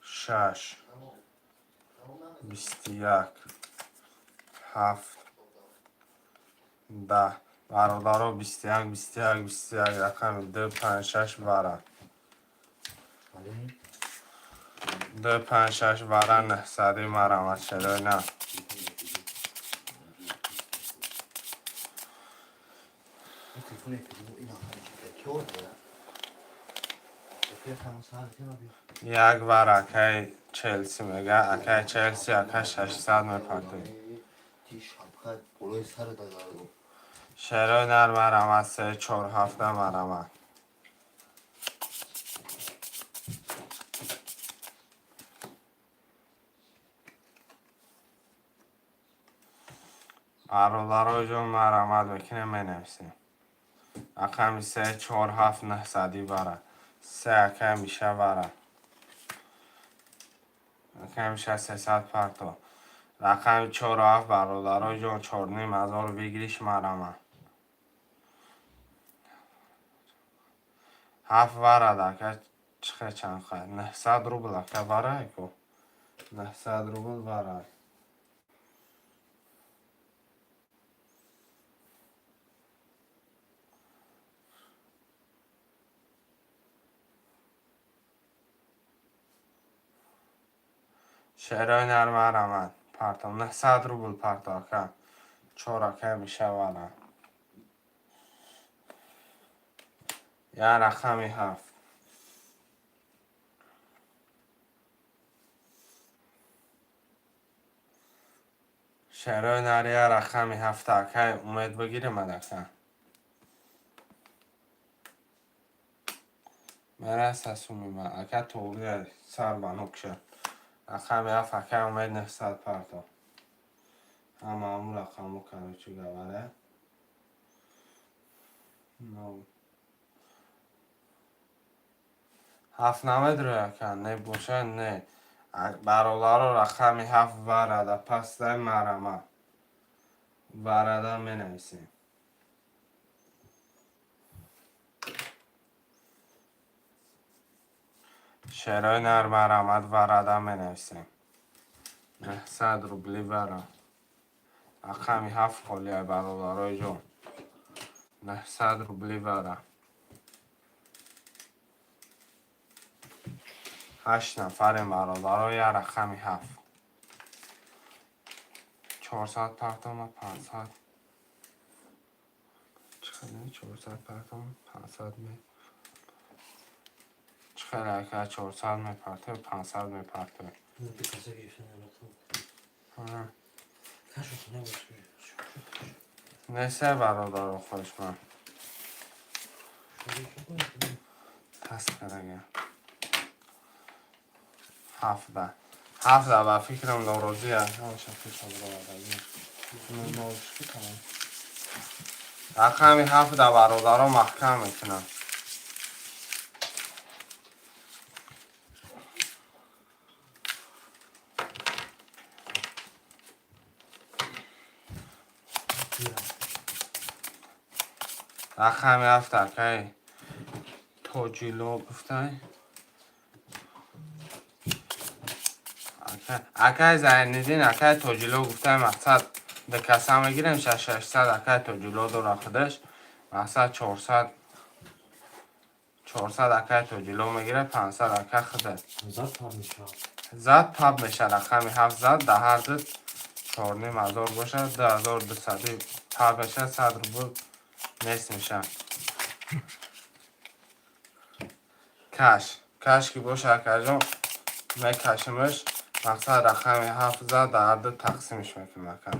6 21 7 10 برادرها 21 21 21 رقم 2 5 6 بره 2 5 6 بره 900 مرمت شده نه یک بر اکه چلسی میگه اکه چلسی اکه 600 میپرده شروع نر مرمت 3 4 7 مرمت برادرها جون مرمت میکنه می نویسیم رقم 3 4 7 900 بره سه اکه میشه وره. اکه میشه 300 پرتو. رقم 4 و 7 برادرای جان 4,500 بگیریش مرمه. 7 وره که چخه چند خواهد 900 روبل که وره اکو 900 روبل وره. شعرهای نرم مرمه پرتو 900 روبل پرتو که 4 اکه میشه وره. یه رقمی 7 شعرهای نری یه رقمی 7 اکه اومد بگیره مدکه مرس هستونی من اکه تولی سر بانوک شد. رقمی 7 اکه اومد 900 پرتو همه همون رقمو کنه چی گواره نو 7 نمید رو یکن نه بوشه نه برادر رقمی 7 ورده پس ده مرمه ورده می نویسیم. شعرهای نرم مرمت ورده می نویسیم. 900 روبلی وره رقمی 7 خالیه برادرای جون 900 روبلی وره 8 نفر برادرای رقمی 7 400 پرتم 500 چقدر 400 پرتم 500 می چقدر که 400 می پرته 500 می پرته نسه برادر خوش من تست کرده 17 و فکرم نوروزیه رقمی 17 برادر محکم میکنم. رقمی 7 که توجیلو گفتن اکه زیندین اکه توجیلو گفتن مقصد ده کسا میگیرم 600 اکه توجیلو دو را خودش مقصد 400 اکه توجیلو میگیره 500 اکه خودش زد پاب میشه رقمی 7 زد ده هر زد 4,500 باشه 2200 پاب میشه 100 روبل نیست میشه. کش که باشه اکه جان میکشمش مقصد رقمی 7 زد در دو تقسیمش میکنم اکه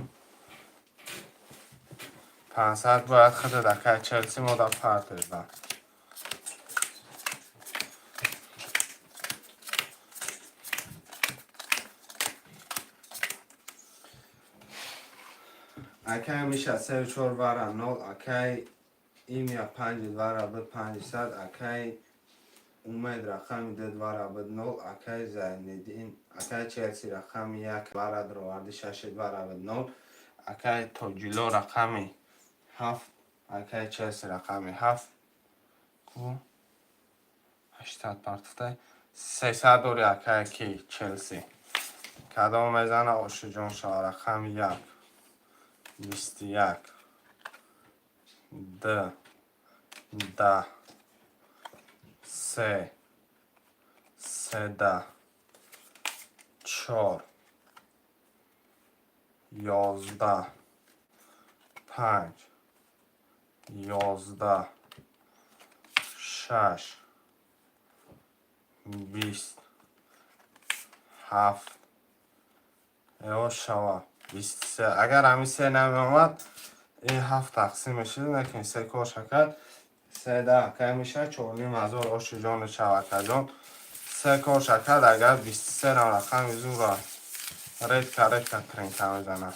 500 باید خود اکه چلسی مدار پرت بزن. اکه میشه 3 و 4 وره 0 اکه این یا 5 وره بود 500 اکه اومد رقمی داد وره بود 0 اکه زیندین اکه چلسی رقمی 1 وره در وردی 6 وره بود 0 اکه توجیلو رقمی 7 اکه چلسی رقمی 7 کو 80 پرتفته 300 دوری اکه کی چلسی کدام میزنه آشو جان شا رقمی 1 21 2 10 3 10 4 11 5 11 6 20 7 یا شوا 23 اگر همی 3 نمی آمد این 7 تقسیم شده نکنی 3 کار شکر 3 ده که میشه 4,500 آشو جان شوکه جان 3 کار شکر اگر 23 رقم زور رید که ترین که میزنه.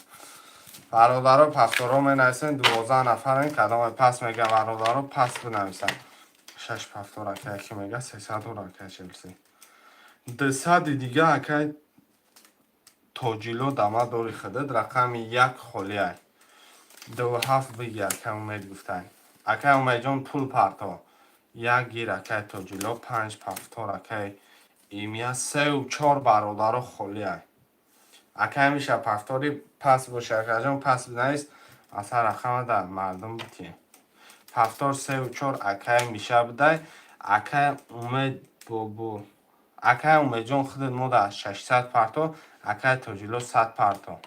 برادر پفتارا می نویسن 12 نفر این کدام پس میگه برادر پس بنویسن 6 پفتور اکای که میگه 300 اکای چلسی 200 دیگه اکای توجیلو دامه دوری خدد رقم 1 خولیه 27 بگی اکای امید گفتن اکای امید جان پول پرتا 1 گیر اکای توجیلو 5 پفتور اکای ایمیا 3 و 4 برادر خولیه اکای میشه پفتوری پس باشه اکای جان پس نیست اصلا رقم در مردم بتیم پفتور 3 و 4 اکای میشه بده اکای امید بو اکای امید جان خود موده 600 پرتو اکای توجیلو 100 پرتو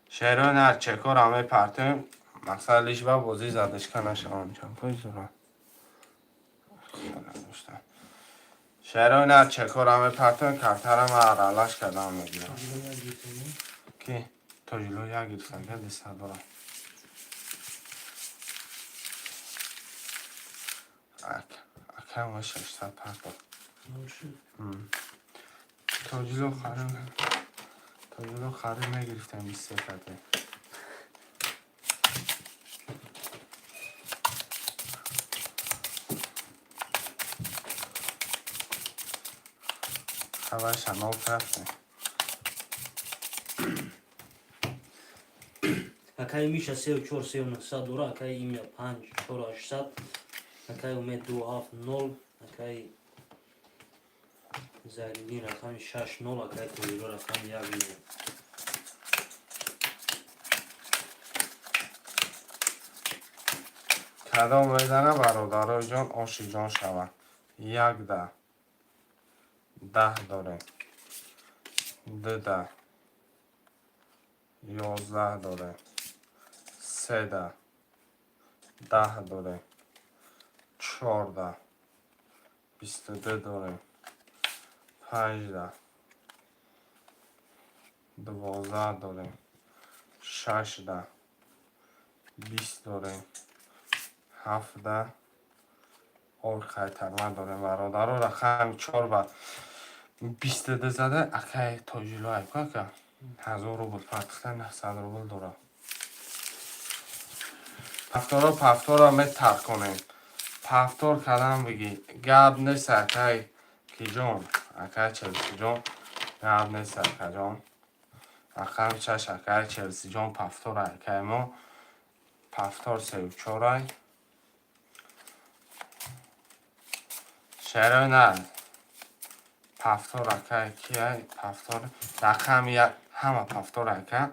شهران هر چکار همه پرتو مقصد لیش با بازی زدش کنه شما چند پای زورا شهران هر چکار همه پرتو کارتر همه عرالاش کردم میگیرم کی؟ توجیلو یک گیرسن که 200 دارم اکای امید 600 پرتو توجیلو خرید نگرفتم 20 کرده خواهش همه کرده اکای میشه 3 و 4 3 و 900 دوره اکای ایمیا 5 4 800 اکای امید 2 7 0 اکای زنگی رقم 6 0 اکای توجیلو رقم 1 0 کدام میزنه برادرای جان آشی جان شود 1 10 10 داره 2 10 11 داره 3 10 10 داره 14 22 داره 15 12 داره 16 20 داره 17 اور خیترمه داره برادر رقم 4 و 22 زده اکای توجیلو ایکا که 1000 روبل پرتخته 900 روبل داره پفتورا می ترک کنیم پفتور کدام بگی گب نیست اکای کی جان اکای چلسی جان گب نیست اکای جان رقم 6 اکای چلسی جان پفتور اکای ما پفتور 3 و 4 شهرهای نه پفتور اکای کیه پفتور رقم 1 همه پفتور اکای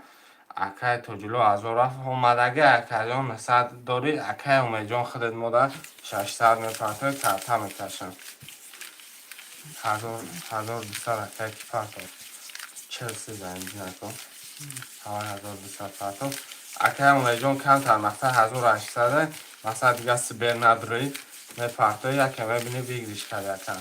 اکای توجیلو از او رفت اومدگه اکای جان 900 داری اکای امید جان خودت موده 600 میپرتوی کرتا میکشم 1200 اکای کی پرتو چلسی زنجی نکن همه 1200 پرتو اکای امید جان کم تر مقصد 1800 مقصد دیگه سبیر نداری میپرتوی یکی میبینی بگیریش کرد اکای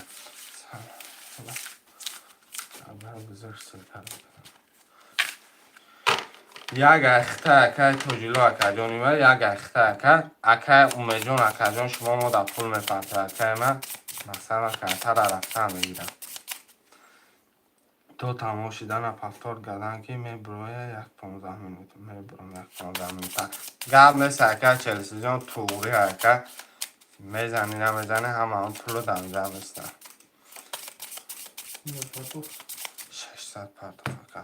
یک اخته اکای توجیلو اکای جان میبره یک اخته اکای امید جان اکای جان شما ما در پول میپرتوی اکای من مثلا کرتا را رفتن میگیرم تو تماشیدن پفتور گردن که میبروی 15 منوت میبروم 15 منوت گرد نیست اکای چلسی جان توری اکای میزنی نمیزنی همه هم پولو دنجا میستن 600 پرتو فکر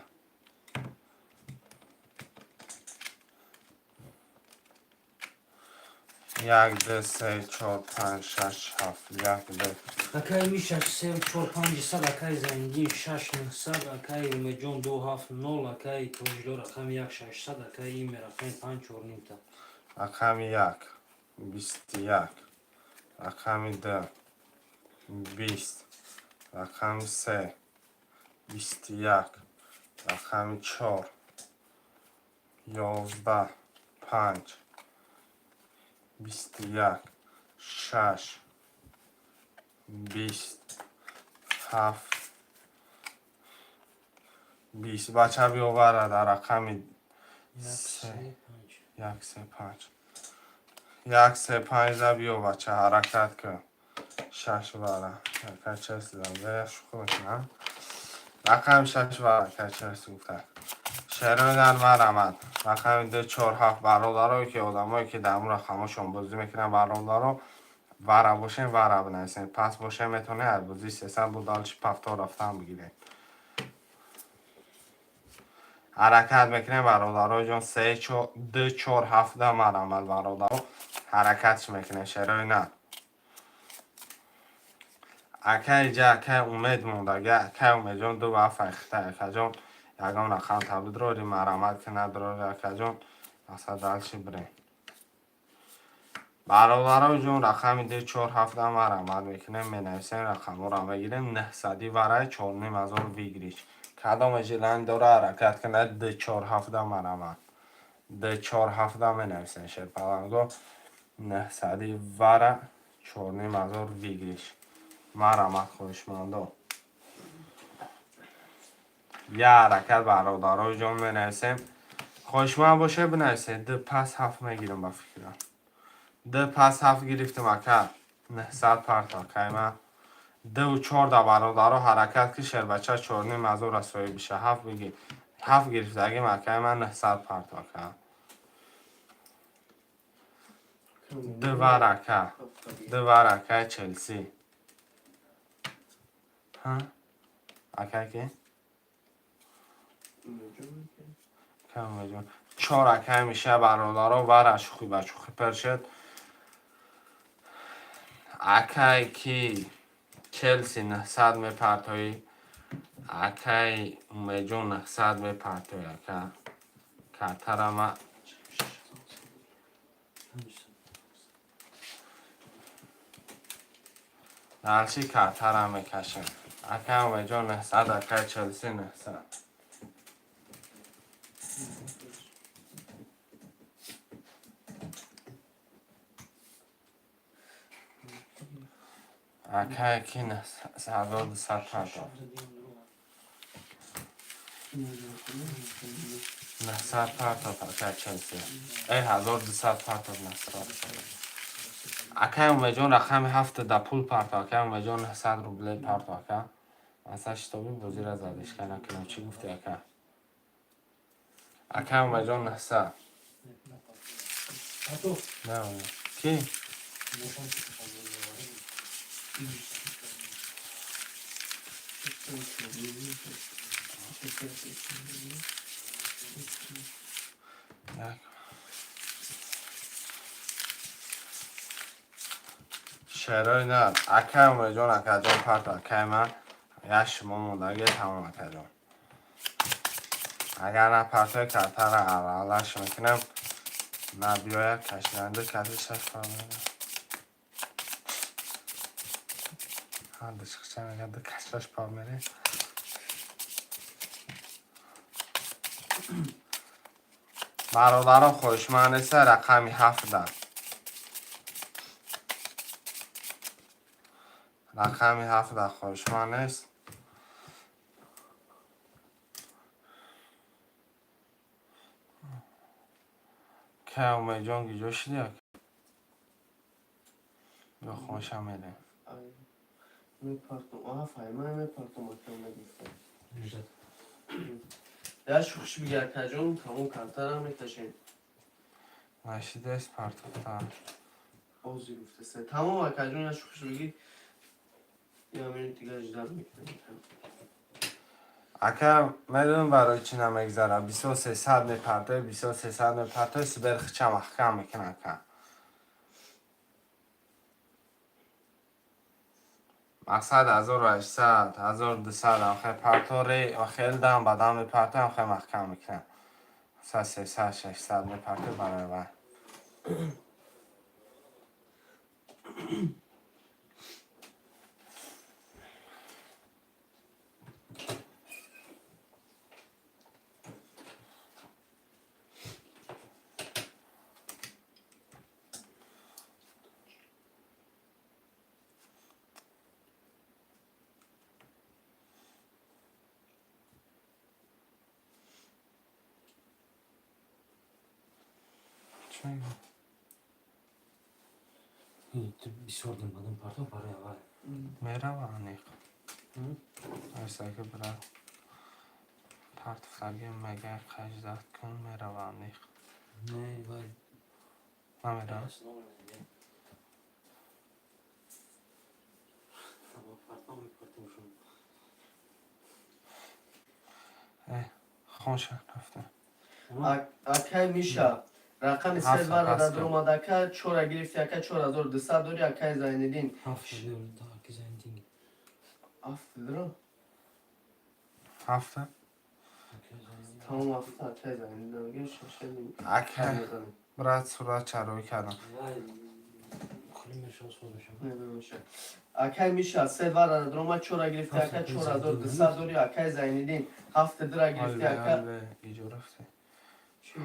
1 2 3 4 5 6 7 1 2 اکای میشه 3 و 4 500 اکای زنگی 6 900 اکای امید جان 2 7 0 اکای توجیلو رقم 1 600 اکای ایمیا رقم 5 4 نیمتا رقم 1 21 رقم 2 20 رقم 3 21 رقم 4 11 5 21 6 20 7 20 بچه بیاوره در رقم 1 3 5 1 3 5 ده بیا بچه حرکت کن 6 بره حرکت چرسی دارم بیش خوش نه رقم 6 بره حرکت چرسی گفته شرایدن مرمد رقم 247 برادرایی که آدمایی که در مورد رقمشون بازی میکنن برادرها وره باشین وره بنویسین پس باشه میتونه هر بازی 300 بود دالش پفتار رفتن بگیرین حرکت میکنین برادرها جان 2 4 7 مرمد برادرها حرکتش میکنین شرای نه اکای جا اکای امید مونده اگه اکای امید جان دو وفت اخته اکا جان یکم رقم تبدید رو دی مرمد که نداره اکا جان اصلا دلشی برین برادرای جون رقم 2 4 7 مرمد میکنیم می نویسین رقم رو بگیریم 900 برای 4 نیم هزار ویگریش کدام جلند داره حرکت کنه 2 4 7 مرمد 2 4 7 می نویسین شد پلنگو 900 برای 4 نیم هزار ویگریش مرمد خوشمانده یه حرکت برادرای جون می نویسیم خوشمند باشه بنویسید 2 پس 7 میگیرم با فکرم 2 پس 7 گرفتم اکر 900 پرتا کیمه 2 و 4 دا برادرها حرکت که شر بچه 4 نیم از او رسوایی بشه 7 بگیر 7 گرفته اگه مکه من 900 پرتا که 2 ورکه 2 ورکه چلسی ها اکه که کم جون 4 اکه میشه برادرها ورش خوی بچه خوی پرشد اکه کی چلسی 900 میپرتایی اکای میجون 900 میپرتایی اکا کترم دلشی کترم میکشم اکا میجون 900 اکای چلسی 900 اکای کی 1200 پرتا 900 پرتا اکای چلسی ای 1200 پرتا 900 اکا میجون رقم 7 دا پول پرتا اکا میجون 900 روبلی پرتا اکا اصلا شتابی بازی را زدش که نکنم چی گفتی اکا اکا میجون 900 نه کی شعرهای نه اکا میجون اکا جان پرت اکا من یش ما مونده تمام اکا جان اگر نه پرتای کتر اولش میکنم نه بیاید کشیدنده کسی شش پرمونه ها دشخشن اگر دو کشش پرمونه برادران خوشمند سه رقمی 7 رقمی 7 خوشمند است که اومه جان گیجو شدی یا خوشم میده میپرتم فهمه میپرتم اکنون نگفتم در شوخش بگر کجان تمام کمتر هم میکشیم نشیده است پرتفتن بازی گفته سه تمام کجان یا شوخش بگی یا همین دیگه اجدر میکنیم اکا میدونم برای چی نمیگذاره 2300 میپرته 2300 میپرته سبرخ چه محکم میکنه اکا مقصد 1800 1200 آخه پرتوری آخه دم بدم میپرته آخه محکم میکنه مثلا 300 600 میپرته برای من چون بسیار دنبالم پرتو برای اول میره و انیق ایسا که برای پرتفتگی مگه 18 کن میروم نیخ نه وای نمیرم خوش رفته اکی میشه رقم سه هفت دوار پس در دروم دکه چورا گرفتی اکی 4200 داری اکی زایندین 7 دور دا که زندگی هفت درم هفته تمام هفته اکی زایندین نمیگه ششدیم اکه برات صورت چروی کردم وای کلی مرشاس بودشم نمیشه اکی میشه سه دوار در دروم چورا گرفتی اکی 4200 داری اکی زایندین هفت درا گرفتی اکی آلبه ایجو رفته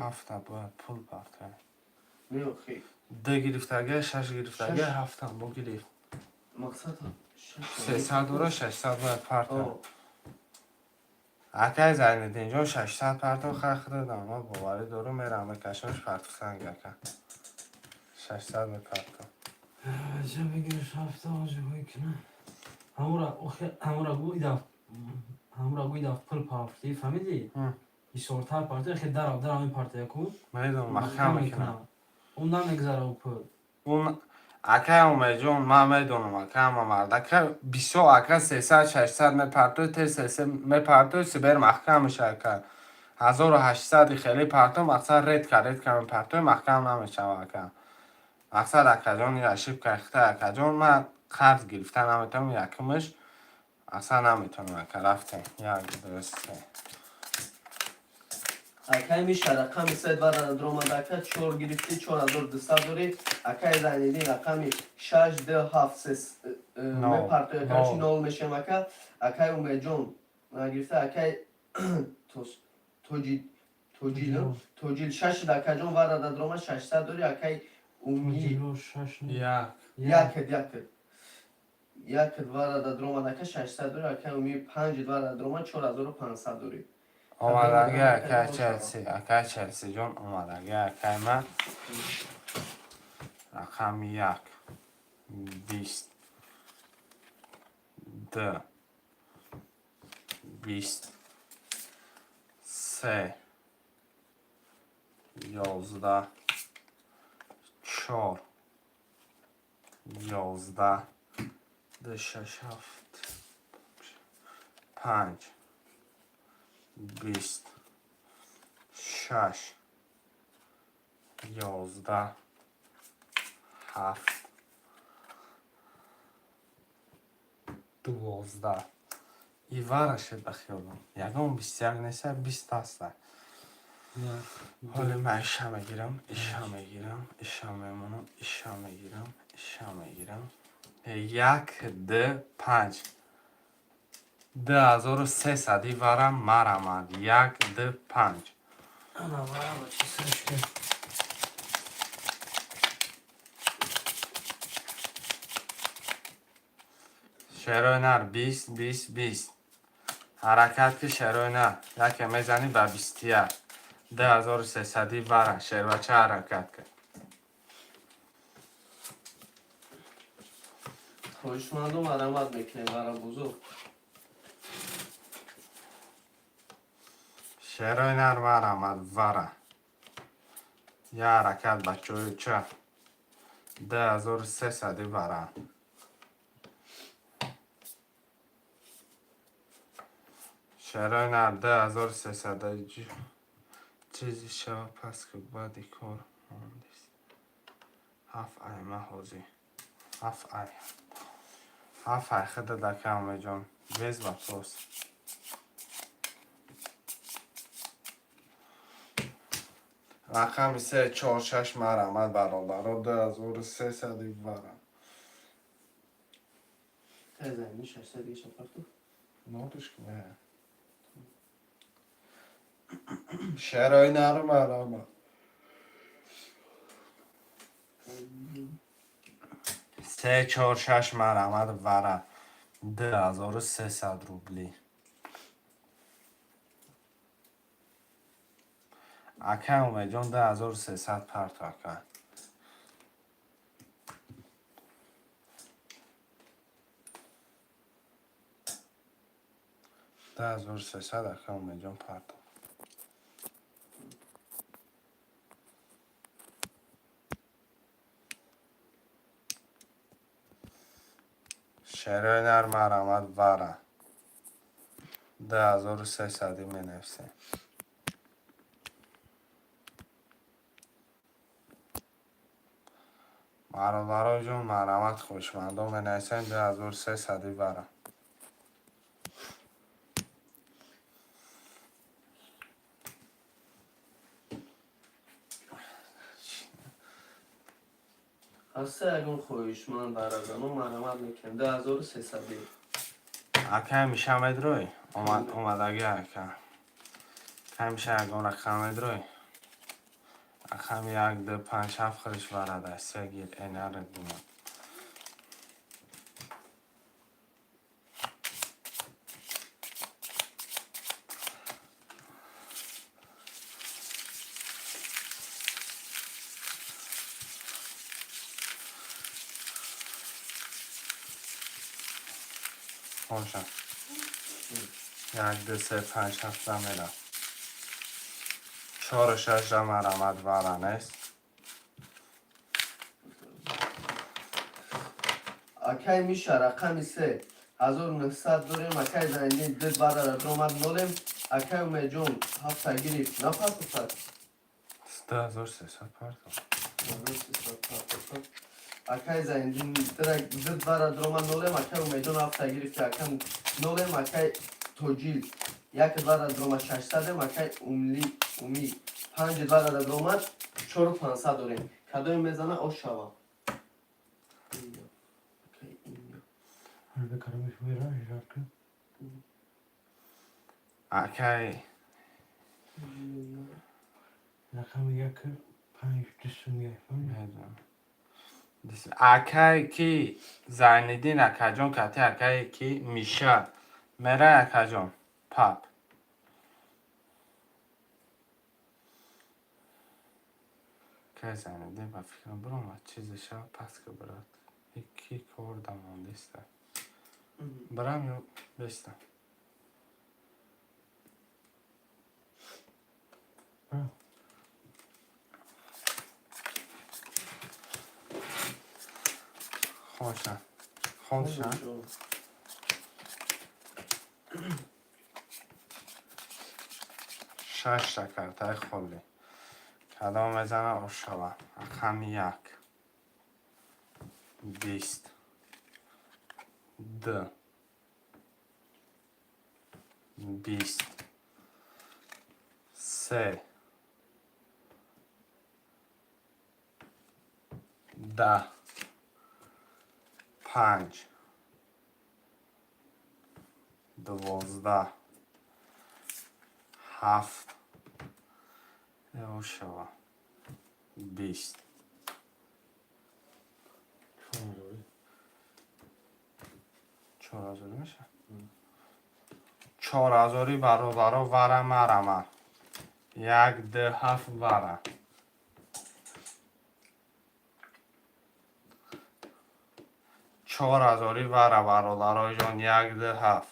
هفته باید پول پرته میوخی ده گرفتگه شش گرفتگه شش. هفته با گرفت مقصد 300 و 600 باید پرته آه اکه زنید اینجا 600 پرتو خرخ دادم اما باوری دارو میرم بکشمش پرتو سنگ اکه 600 به پرتو چه بگیرش هفته آجه بایی کنه همورا گوی داف پل پافتی فهمیدی؟ ای سورتر پارتی خیلی در همین پارتی اکو میدونم مخم میکنم اونdan نگذره او پل اون اکه اومه جون من میدونم اکه همه مرد اکه 20 اکه 300 600 میپرتو تی 300 میپرتو سبیر محکم میشه اکه 1800 خیلی پرتو مقصد رید که میپرتو محکم نمیشه اکه مقصد اکه جون یا شیب که اخته اکه جون من قرض گرفته نمیتونم یکمش اصلا نمیتونم اکه رفته یک درسته اکی میشه رقم سه دوار در دروم دکه چور گرفتی 4200 داری اکی زایندین رقم 6 ده 7 میپرتو اکی چی نول میشه مکه اکی اومه جون گرفته اکی توجیل 6 دکه جون وار در دروم 600 داری اکی اومی یک دوار در دروم دکه 600 داری اکی اومی 5 دوار در دروم 4500 داری اومدگی اکه چلسی جون اومدگی اکه من رقم 1 20 2 20 3 11 4 11 2 6 7 5 20 6 11 7 12 ای وارشه بخیالم یکم 21 نیسته 20 هسته حالا من ایشا میگیرم ایشا میمونم ایشا میگیرم 1 2 5 2300 ای وارم مرمد 1 2 5 انا وارا با چی سرش کرد شروع نر 20 20 20 حرکت که شروع نر یکی میزنی به 21 2300 ای وارم شروع چه حرکت کرد خوش مردم مرمت میکنه برای بزرگ شروع نر مرمد وارم یه حرکت بچه چه 2300 ای وارم شروع نر 2300 چیزی شو پس که بادی کار مهندس هفت ای محوزی هفت ای خدا دکمه جان ویز با پوست رقم 3 4 6 مرمد برابر 2300 ای برم زایندین 600 دیگه شپرتو نوتش که نه شرای نرم مرمد 3 4 6 مرمد وره 2300 روبلی اکه اومه جان 2300 پرت اکه 10,300 اکام جان پرتو. شعرهای نر مرامت وره 10,300 می نفسه. مرادارای جون مرامت خوشمندم می نفسه 10,300 وره. هسته اگون خویش من برادرم مرامت میکنم 10,300 اکه میشه مدروی اومدگی اکه میشه اگون رقم مدروی اکه یک دو پنج هفت خرش ورده سگیر اینه رو بومد خوشم یک دو سه پنج هفت میره 4 و 6 مرامت وره نیست. اکی میشه رقم 3,900 داریم اکی زنگی دید برادر درآمد نولیم اکی اومه جون هفته گریف نپرد 10,300 پرتو. اکی زنگی دید برادر درآمد نولیم اکی اومه جون هفته گریف اکی نولیم اکی توجیل یک برادر درآمد 600 اکی اومی 5 برادر درآمد 4,500 داریم کدوم میزنه او شوا اکی اکی کی زیندین اکی جان کتی اکی کی میشه میره اکی جان پاپ که زیندین با فکرم برام چیزش پس که برات یکی کار دماندیسته برام یا بسته خوشم خوشم 6 شکرتای خلی کدام میزنه آشوا رقم 1 20 2 20 3 10 5 12 7 آشوا 20 4,000 میشه 4,000 برابر وره مرمه 1 2 7 وره 4,000 وره برادرای جان 1 2 7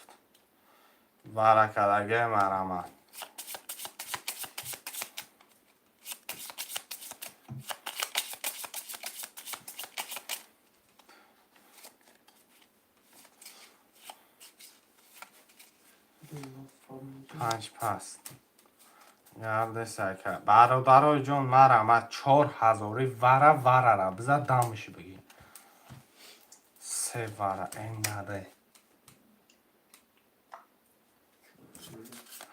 وره کدگه مرمه پنج پس گرده سکه برادرای جان مرمه 4,000 وره را بذار دمشی بگی 3 وره این نده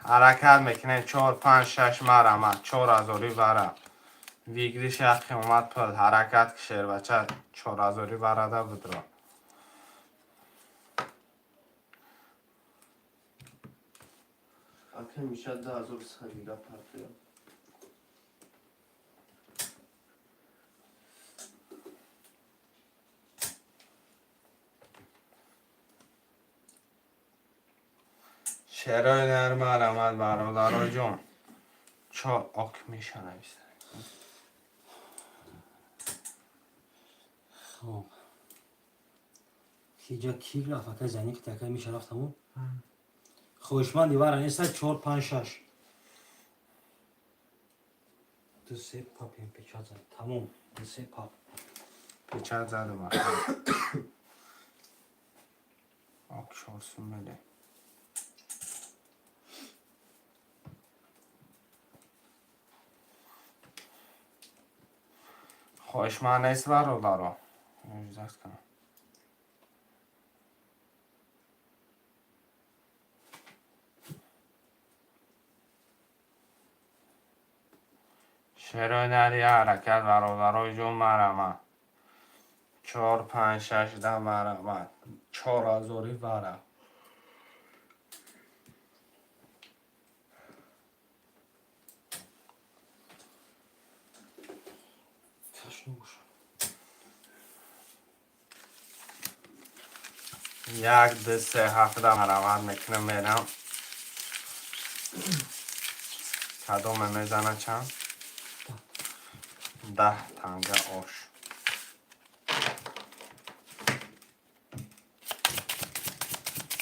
حرکت میکنه 4 5 6 مرمه 4,000 وره ویگریش یخی اومد پل حرکت کشیر بچه 4,000 وره ده بدرا اکی میشه 10,300 پرتو شعرهای نرمه علمت برادرای جان 4 آک میشه نویسته خب اینجا کیل رفت اکی زنی که تکه میشه رفتمون خوشمندی وارن ایسا 4 5 6 دو سه پاپ این پیچا زد تمام دو سه پاپ پیچت زدم اخم آکشارسون بده خوشمند نیست برادرها اجازت کنم شرایطی حرکت برادرای جون مرمه 4 5 6 10 مرمه 4 آزوری وره تشنو بوش 1 2 3 7 مرمه میکنم میرم کدوم میزنه چند 10 تنگه آش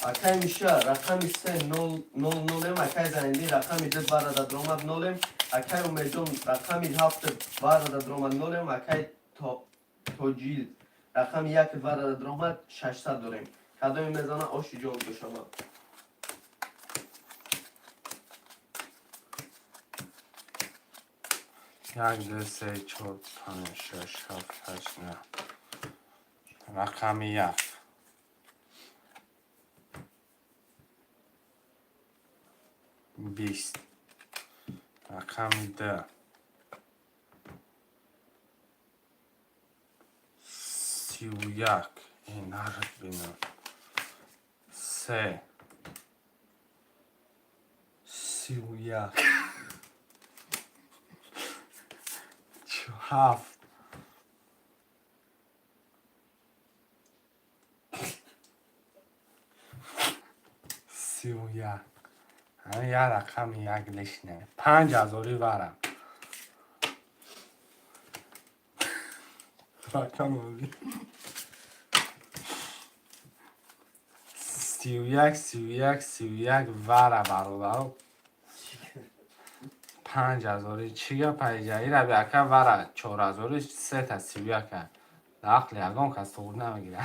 اکای میشه رقم 3 0 0 0 اکای زنندی رقم 2 وارد درآمد 0 اکای امیدون رقم 7 وارد درآمد 0 اکای توجیل رقم 1 وارد درآمد 600 داریم کدوم میزنه آش جون دو شما 1 2 3 4 5 6 7 8 9 رقم 1 20 رقم 2 31 این نرد بینم 3 31 7 31 همه یه رقم یک لشنه 5 هزاری ورم رقم بودی 31 31 31 وره برادر 5 هزاری چیه پیجایی را بیاکه وره 4 هزاری 3 تا 31 داخل یکم کس تو بود نمیگیره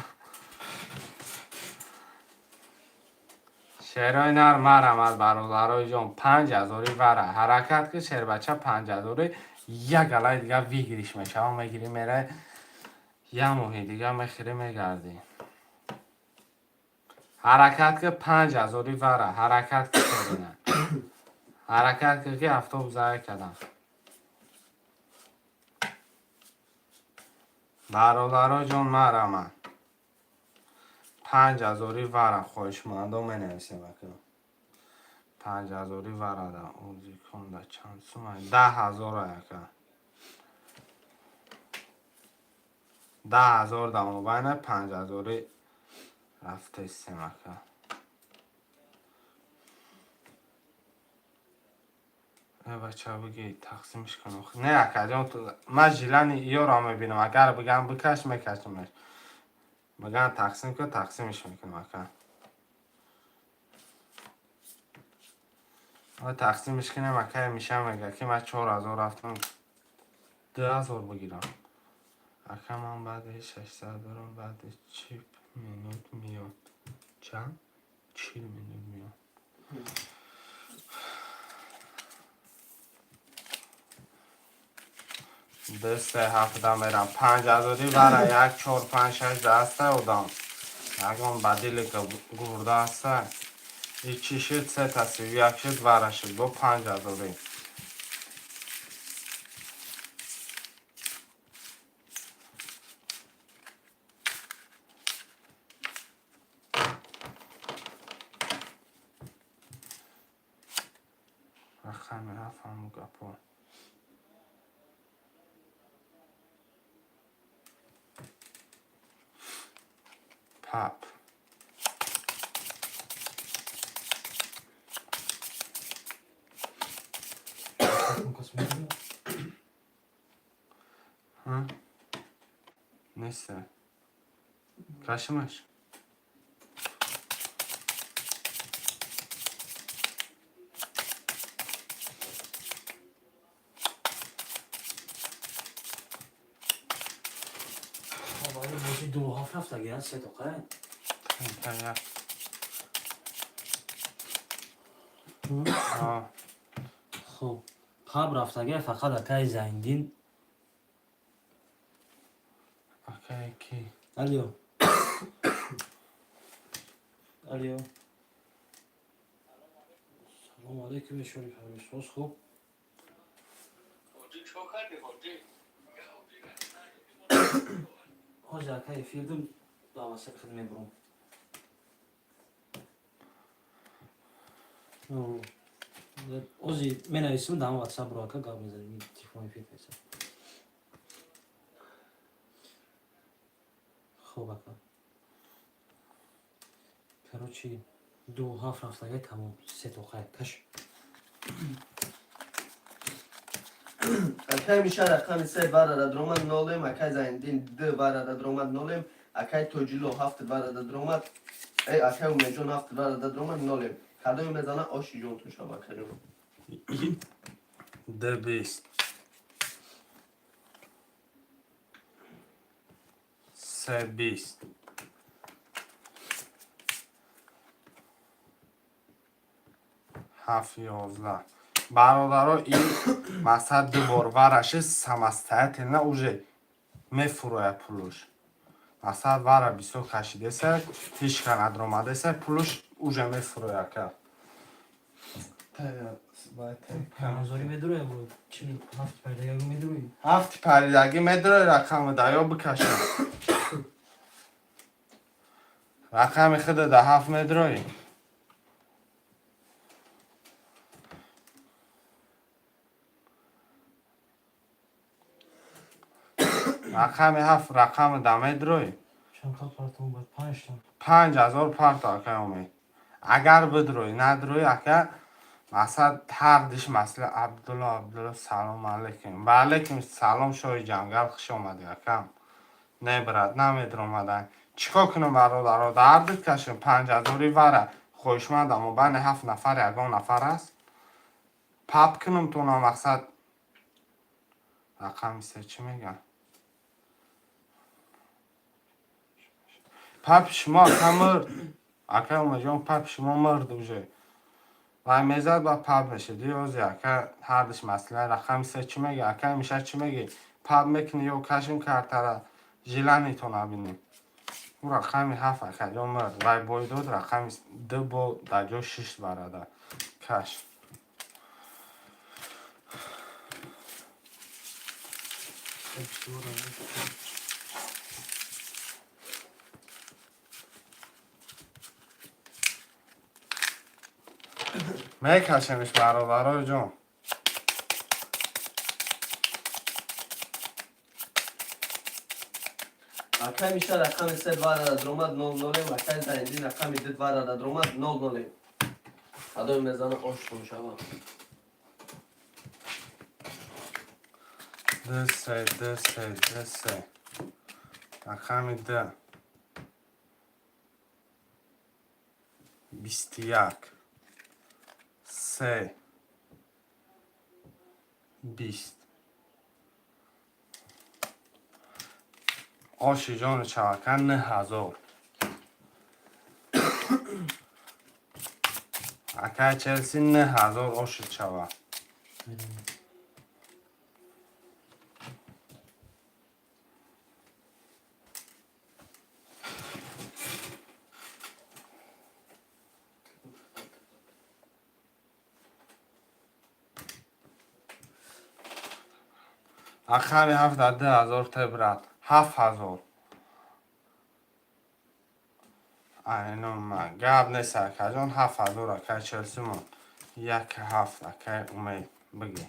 شعرهای نر مرم از برادرای جان 5 هزاری وره حرکت که شعر بچه 5 هزاری یک علای دیگه ویگیریش میشه و میگیری میره یه موهی دیگه میخیری میگردی حرکت که 5 هزاری وره حرکت که شدینه حرکت که افتاب زای کدن برادرای جان مرم 5 هزاری وره خوشمندم می نویسیم بکنم 5 هزاری وره ده اوزی کنده چند سومه 10 هزار یکه 10 هزار ده مبینه 5 هزاری رفته سیمکه ای بچه بگی تقسیمش کنم نه اکا جان تو من جیلن ایو را میبینم اگر بگم بکش میکشمش بگم تقسیم کن تقسیمش میکنم اکا تقسیمش کنم اکا میشه میگه که من 4 هزار رفتم 2 هزار بگیرم اکا من بعد 600 برم بعد چیپ مینوت میاد چند؟ 40 مینوت میاد دسته 7 میرم 5 هزاری برای 1 4 5 6 دسته بودم یکم بدیلی که گرده هسته این چی شد 3 تا 31 شد وره شد با 5 هزاری رقم رفم گپا پاپ ها نیسته کشمش دو هفت رفت اگه سه تا قای خب قبل رفت اگه فقط اکای زنگین اکای کی؟ الیو الیو سلام علیکم شریف همیشوز خوب حاجی اکای فیلدم دامسه خدمه برون اوزی من اسم دام واتساپ رو اکا قبل میزنیم تلفن فیت میشه خوب اکا کروچی دو هفت رفت اگه تمام سه تا قای کش اکای میشه رقم سه برادر درومد نولیم اکای زایندین ده برادر درومد نولیم اکای توجیلو هفت برادر درومد ای اکای اومیجون هفت برادر درومد نولیم کدوم میزنه آشی جون تو شما کریم ده 20 سه 20 7 11 برادرها این مثلا دوبار ورش самостоятельно уже мефурояд пулуш مثلا вара бисёр кашидеса ҳичка надромадеса пулуш уже мефурояд кард Назори медрує було, чи нафт передаю медрує. ҳафти паридаги медорад рақами даё бикашам рақами худа да ҳафт медроӣ рақами ҳафт рақами да медроӣ چند تا پارتون بود؟ 5 تا. 5000 парта ака умед агар бидроӣ надроӣ ака масад ҳардиш масла абдулло салом алейкум ва алейкум салом шоҳи ҷангал хуш омадӣ акам не брат намедромадан чӣ кор кунам бародаро дардид кашем 5000 вара хоҳишмандам байни 7 нафар ягон нафар аст пап кунам то намақсад рақами се чӣ мегӯям папи шумо ака мурд ака умаҷон папи шумо мурд уже вай мезад ба пап мешид ёзи ака ҳардиш масъала рақами се чӣ мегӯ ака миша чӣ мегӣ пап мекунӣ ё кашин картара жиланито набинем ӯ рақами 7 акаҷон мурд вай бойдод рақами 2 бо даҷо 6 барада каш мекашемиш бародарои ҷон اکای میشه رقم سه برادر درومد نول نولیم اکای زایندین رقمی ده برادر درومد نول نولیم کدوم میزنه آش کن شما دسه рақами д 21 се 20 оши ҷони чавакан 9000 акай челси 9000 оши чава рақами 7 тебрат 7000 айнума гап нест акаҷон 7000 акай челси монд 1-7 акай умед бигӣ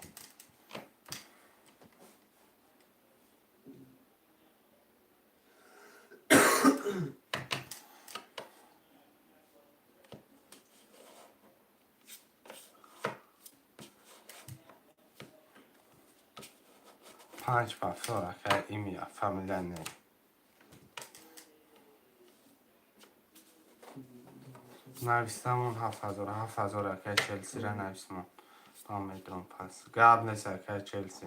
پنج پفور اکای ایمی فامیلیا نه نویستمون 7000 اکای چلسی را نویستمون با میدرون پس گاب نیست اکای چلسی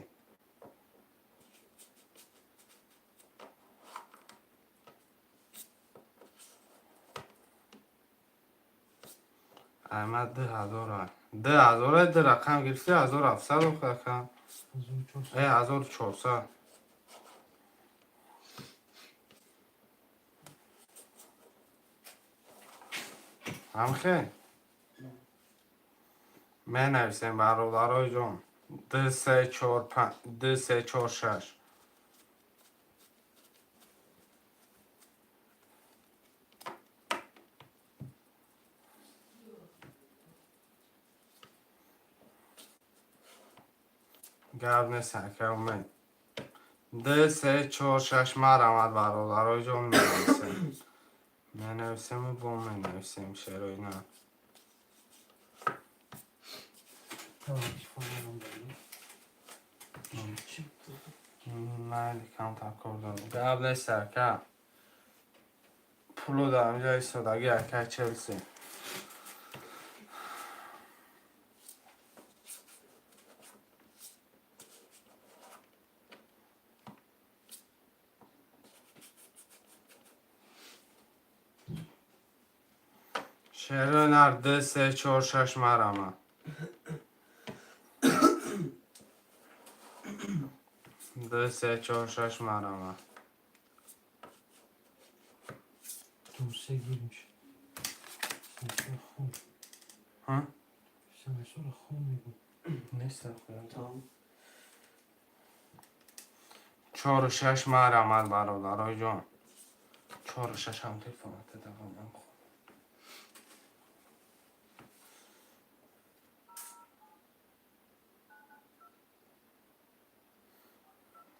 احمد 2000 2000 ده رقم گرفتی 1700 رو کن 1400 هم خیلی من نویسیم برادرای جون 2 3 4 5 2 3 4 6 گرد نیستن که اومد 2 3 4 6 مرمت برادرای جون می نویسیم من نویسیم و با من نویسیم چرا اینا نه کم تکردم گرد نیستن که پولو دارم جای سوداگی اکه چلسی شهر نر 2 3 4 6 مرمت 2 3 4 6 مرمت Doğrusu girmiş. Sen sonra xon. ها؟ Sen sonra xon میگم. نیست Tamam. 4 و 6 مرمت برادرای جان 4 و 6 هم تفاوت دوام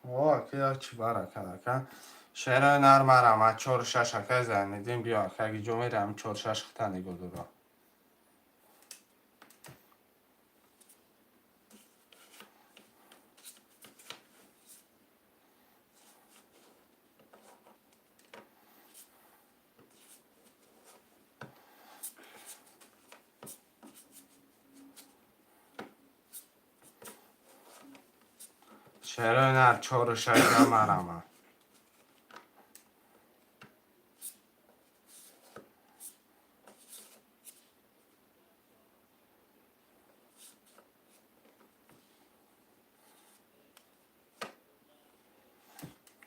واه که چی برکه که شهر نر مرمت 4 و 6 که زنیدیم بیا که اگه جو میرم 4 و 6 خطا نگو دورا شهر نر 4 و 6 مرمت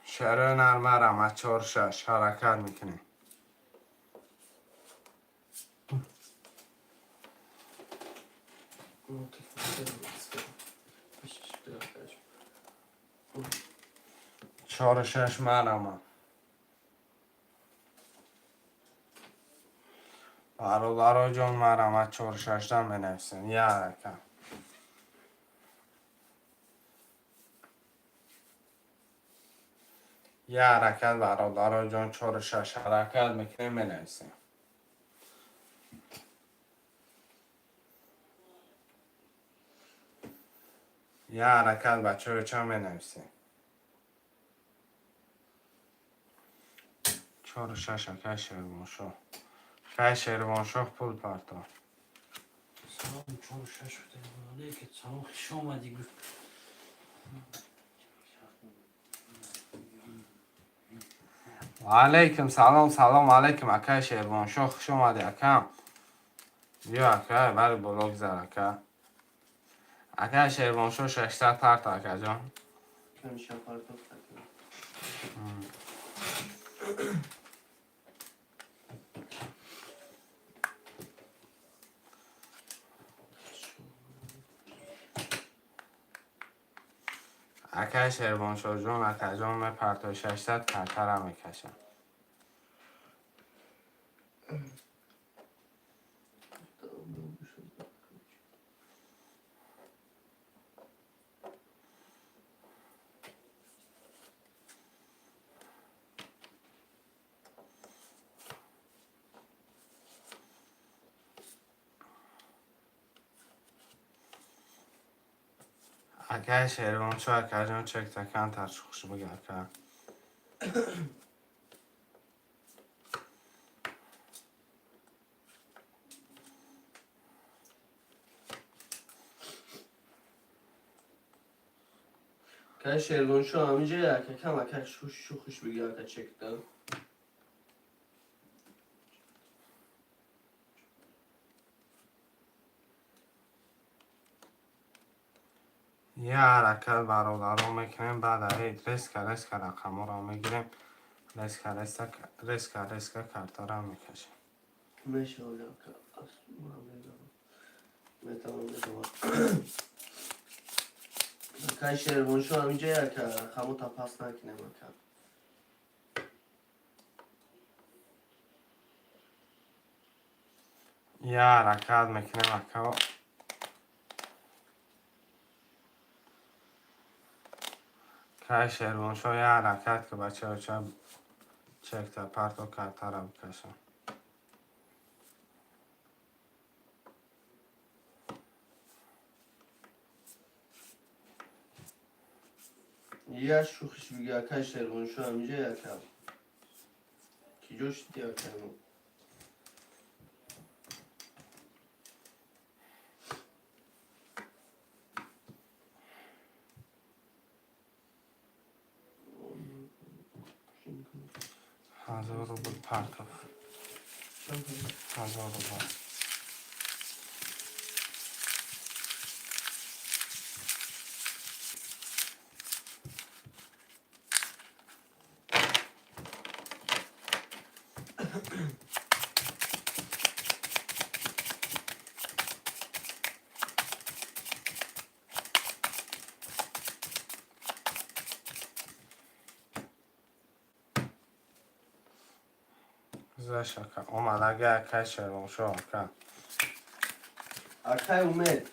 شهر نر مرمت 4 و 6 حرکت میکنیم چهار و 6 مرمت برادرای جان مرمت 4 و 6 دم بنویسیم یه حرکت یه حرکت برادرای جان 4 و 6 حرکت میکنیم بنویسیم یه حرکت بچه رو چند بنویسیم 4 و 6 که شیروانشاه که شیروانشاه پول پرتا Salam çok şaşırdım. Aleyküm salam. Hoş olmadı. و علیکم سلام سلام علیکم اکه شیروانشاه خوش اومدی اکم بیا اکه بری بلوگ زر اکه اکه شیروانشاه 600 پرتا اکه جان Kami şapartok takıyorum. اکه شیروانشاه جان اکه جان من پرتا 600 پرتر هم میکشم Tamam, bulmuşum. اکه شیروانشاه اکه جان چک تکن ترش خوش بگه اکه Ka şervan şu amca ya ka kama ka şu kuş bir ya ka çekti. یه حرکت برادر رو میکنیم بعد ریسک رقم رو میگیریم ریسک کارتا رو میکشیم میشه آقا که میتونم که شیروان شو همینجا که خمو تا پاس نکنیم که یه حرکت میکنیم اکا که شیروان شو یه حرکت که بچه ها چک تا پرت و کارتا رو بکشم یه شوخش بگه که شیروان شو همینجا که کی جوش دیا کنم هزار رو بود پرت و 1000 روبل زشت که اومد اگه که شیروان شو که اکای اومد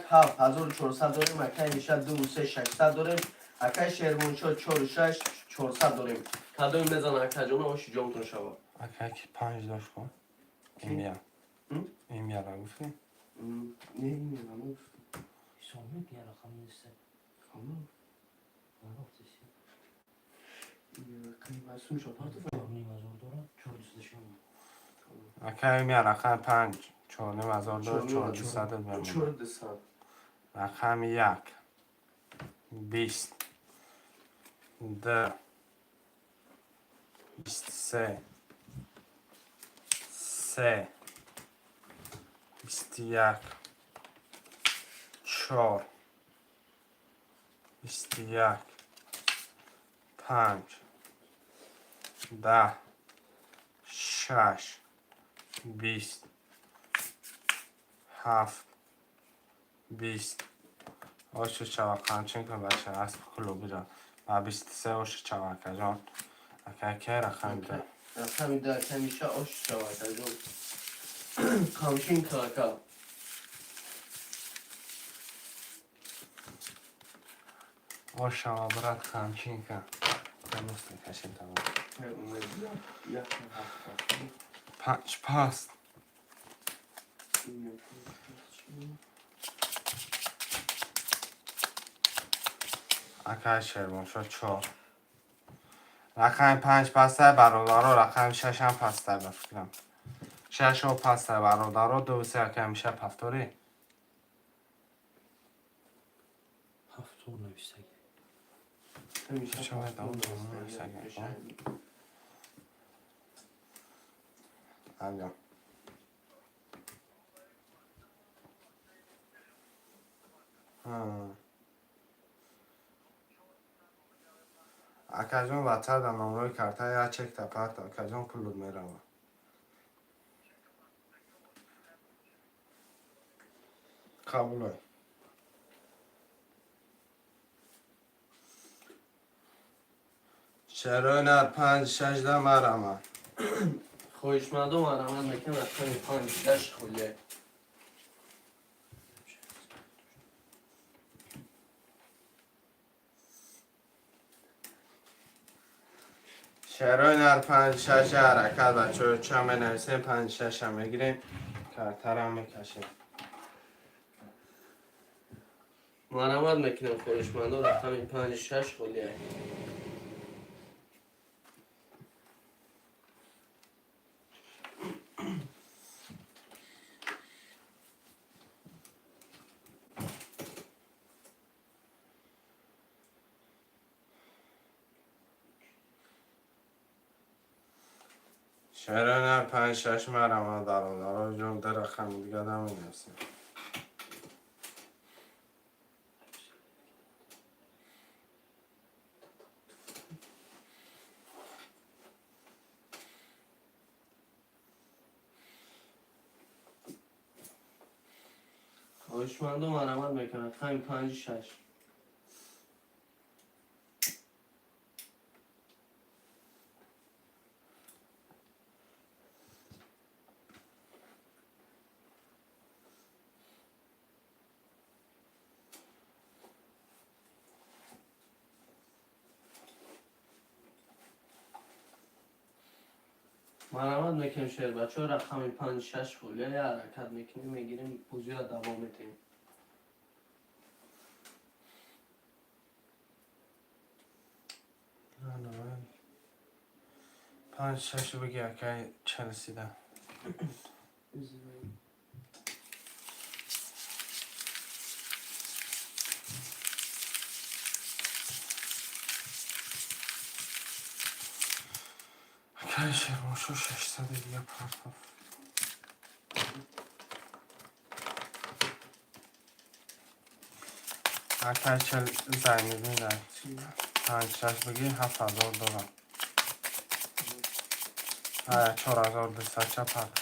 1400 داریم اکای میشه 2600 داریم اکای شیروان شو 46 400 داریم کدوم بزن اکای جون آشی جامتون شوا اگه که 5 داشت کن این میاره گفتی؟ نه Sonraki ya rakam neyse. Tamam. Anlatışı. Kıymasın şu partı falan. Çornayım az oldu oran. Çordusu dışı mı? اگه میاره رقم 5 چهارنیم هزار داشت 400 میاره Çor desan. رقم 1 20 2 23 3 21 4 21 5 10 6 20 7 20 آشو چواک همچین کن بچه اسب کلوبی جان و 23 آشو چواک جان اکه که رقم ده Raqami da hamisha osh şavaka jon. Kamshin kaka. آشو برات همچین کن درست میکشیم تمام Ya hafta. 5 پاست اکه شیروان شد 4 رقم 5 پسته برادر رقم 6 هم پسته بفکرم 6 و پسته برادر دو سه که میشه پفتوری Hafta onu bir şey. Hamisha شاید hafta. انجام اکجون وطر در نمروی کرده یا چک تپرد اکجون کلود میرم قبول های چرا نه 5 6 ده مرمه Xo'ishmadi maraman mekan raqami 5 xulye. شعرهای نر 5 6 حرکت بچه چه همه نویسیم 5 6 هم میگیریم کرتر هم میکشیم Maraman mekan xo'ishmadi raqami 5 6 xulye. شعرهای نر 5 6 مرمه در جون در رقم دیگه هم می‌نویسیم دانشمندان مرمت میکنن رقم 5 6 مرمت میکنیم شیر بچه ها رقم 5 6 فولیه یا حرکت میکنیم میگیریم بوزی را دوام میتیم پنج شش بگی اکای چلسی ده اکای شرموشو 600 دیگه پرتاف اکای چل زنیدی ده پنج شش بگی 7000 دلار 4200 چه پرتاف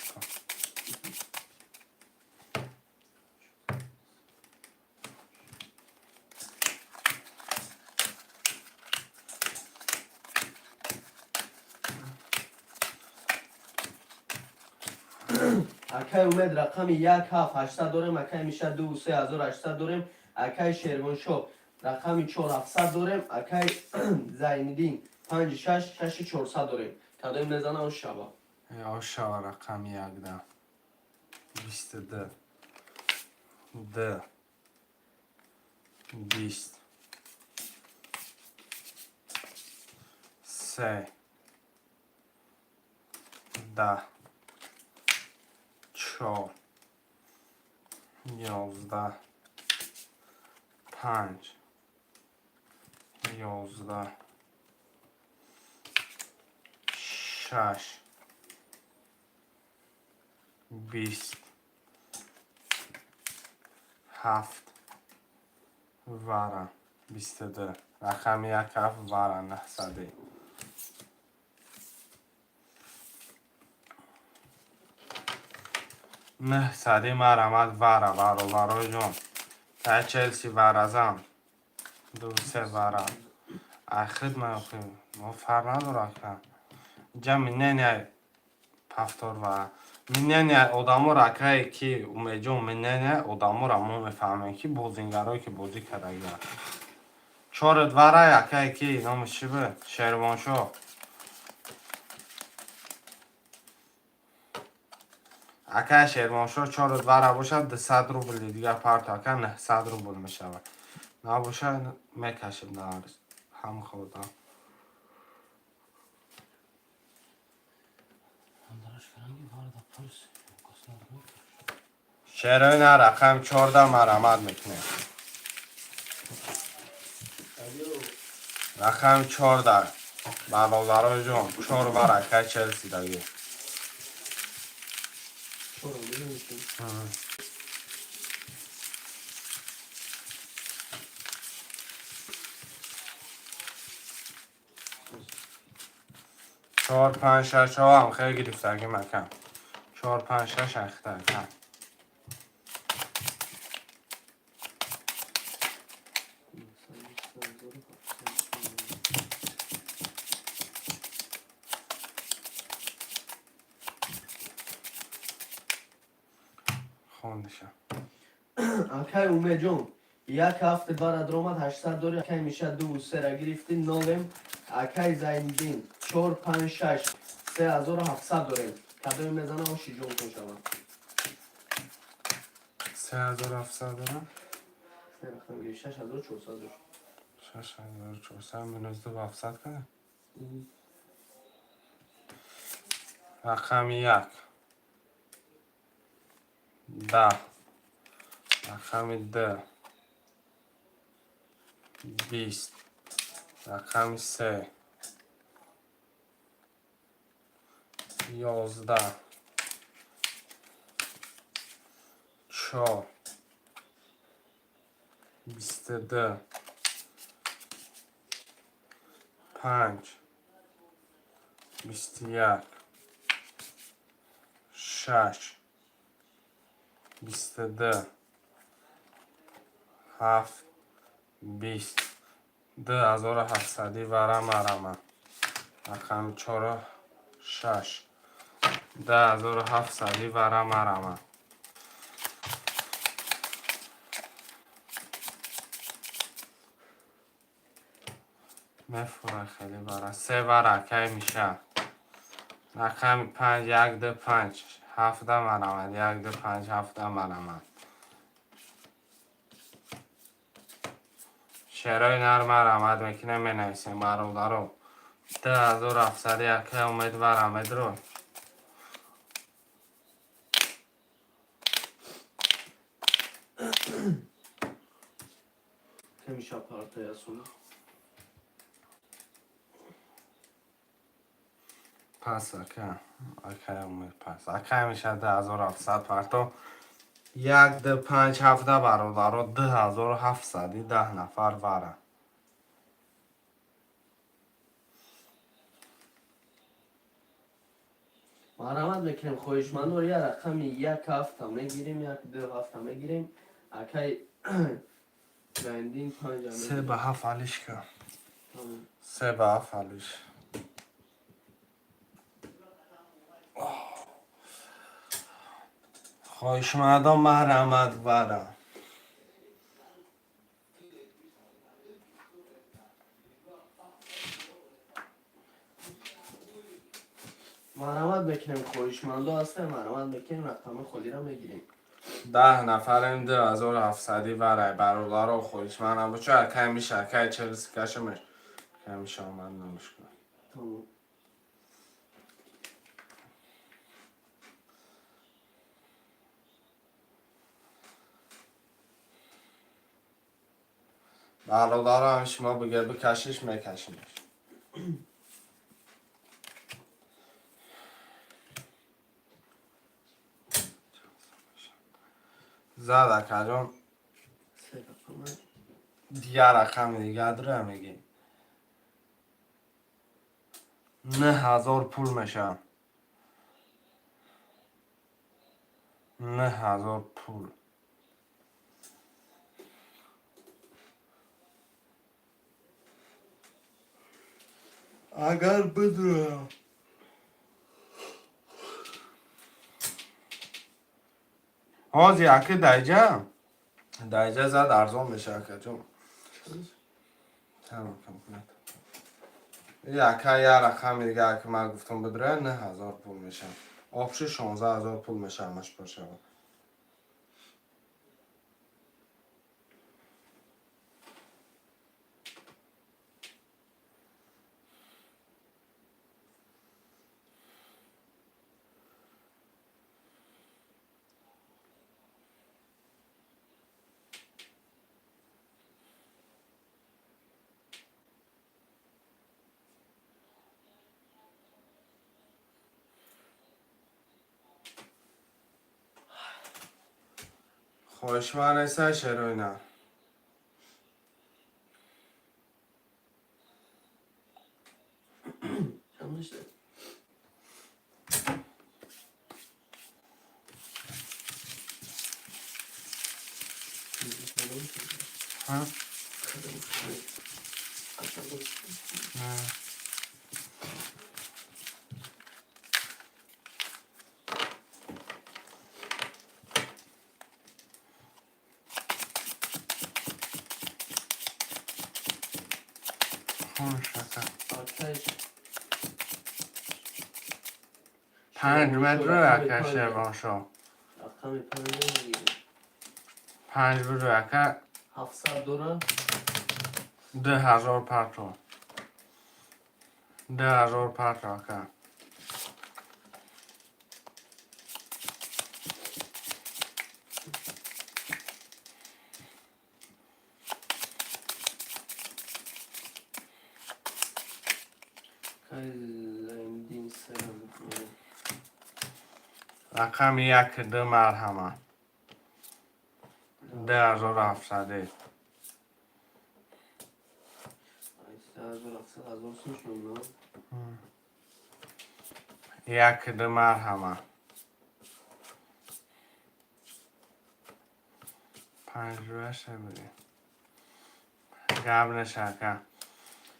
اکای اومد رقم 1 7 800 داریم اکای میشه 2 3800 داریم اکای شیروان شو رقم 4 700 داریم اکای زینیدین 5 6 6 400 داریم کدام میزنه اون شبا یا شا رقم یک ده 22 ده 20 3 10 4 11 5 11 6 20 7 وارا 22 رقم یک هفت وارا 900 900 مرمت وارا جون تا چلسی وارزم 2 وارا اخید ما فرق نداره که جمع نه پفتار و مننه آدمو رکایی که اومجون مننه آدمو را ما میفهمیم که بازینگرایی که بازی کرده 4 دوره یکی که نامش چی به شیروانشو اکه شیروانشو 4 دوره باشد 200 روبل دیگه پارت اکه 900 روبل میشود نباشه میکشیم دارست هم خودم شیروان رقم 14 مرمت میکنه رقم 14 برادرای جون 4 برکه چلسی دیگه چهار پنج شش ها هم خیلی گرفتگی مکم 4 5 6 اختر کم خوندشم اکای اومد جون یک هفته بعد درآمد 800 داری اکای میشه 2 3 را گرفتی نولم اکای زیندین 4 5 6 3700 داریم کدام میزنه اون شیجون کن شما 3700 دارم 6400 داریم 6400 منوز 2700 کنه رقم 1 10 رقم 2 20 رقم 3 11 4 22 5 21 6 22 7 20 2700 ورم رقم 4 6 2700 ورم مفوره خیلی برای 3 ورقه میشه رقم 5 1 2 5 7 ورم 1 2 5 7 ورم شعرهای نرم رمد میکنه می نویسیم برادرو 2700 امیدوارم ادرو همیشه پارتای سونا پس اکه امید پس اکه میشه 2700 پرتو 1 2 5 7 برادرو 2700 10 نفر وره مرحمت میکنیم خواهشمند یه رقم 1 هفته میگیریم 1 2 هفته میگیریم اکای بندین 5 3 به 7 علیش که میگیریم 3 به 7 علیش خواهشمندان مرحمت وره مرحمت میکنیم خواهشمندا هستن مرحمت میکنیم رقم خودی را میگیریم 10 نفریم 2700 وره برادر و خواهشمندم بچه اکه میشه اکه 40 کشمش که میشه آمد نمشکن تمام برادر هم شما بگه بکشیش میکشیمش زد اکه جان 3 رقم دیگه رقم دیگه داره میگی 9000 پول میشه 9000 پول اگر بدونم هازی اکه دایجه زد ارزان میشه اکه جون تمام کمپلیت اکه یه رقم دیگه اکه من گفتم بدره 9000 پول میشه آبش 16000 پول میشه همش باشه خوشمن ایسا شروع نه چند شد ها؟ نه خون شکر آتش 5 متر اکه شروع شو رقم 5 میگیریم 5 برو اکه 700 دوره 2000 پرتو 2000 پرتو اکه لندین سرم میکنیم رقم 1 2 مرحمت 2700 1000 سوشون 1 2 مرحمت 5 روشه بودی قبل شکر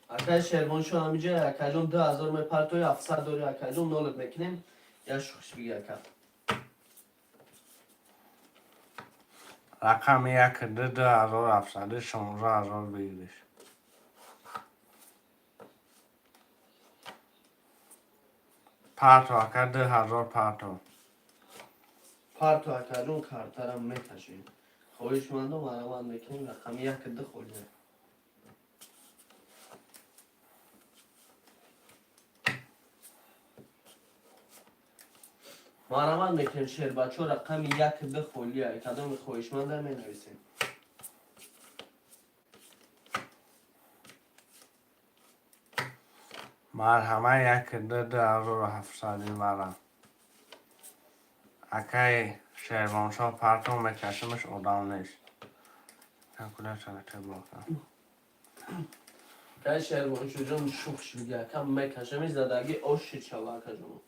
اکای شیروان شو همیجه اکای جون 2000 می پرتوی 700 دوری اکای جون نولت میکنیم یا شخص بگی اکا رقم یک ده هزار افصده 16,000 بگیریش پرتو اکا 10,000 پرتو پرتو اکای جون کارترم میکشیم خویش مندم مرمان میکنیم رقم یک ده خولیه مرمان میکنیم شیر بچه رقم یک ده خولیه کدام خویش منده می نویسیم مرحمه یک ده هزار هفتصدی برم اکای شیروانشاه پرتو میکشمش ادام نیست کلکولیتر چه باکن اکای شیروان شو جون شخص بگی اکا میکشمش زدگی اوشی چوا اکا جون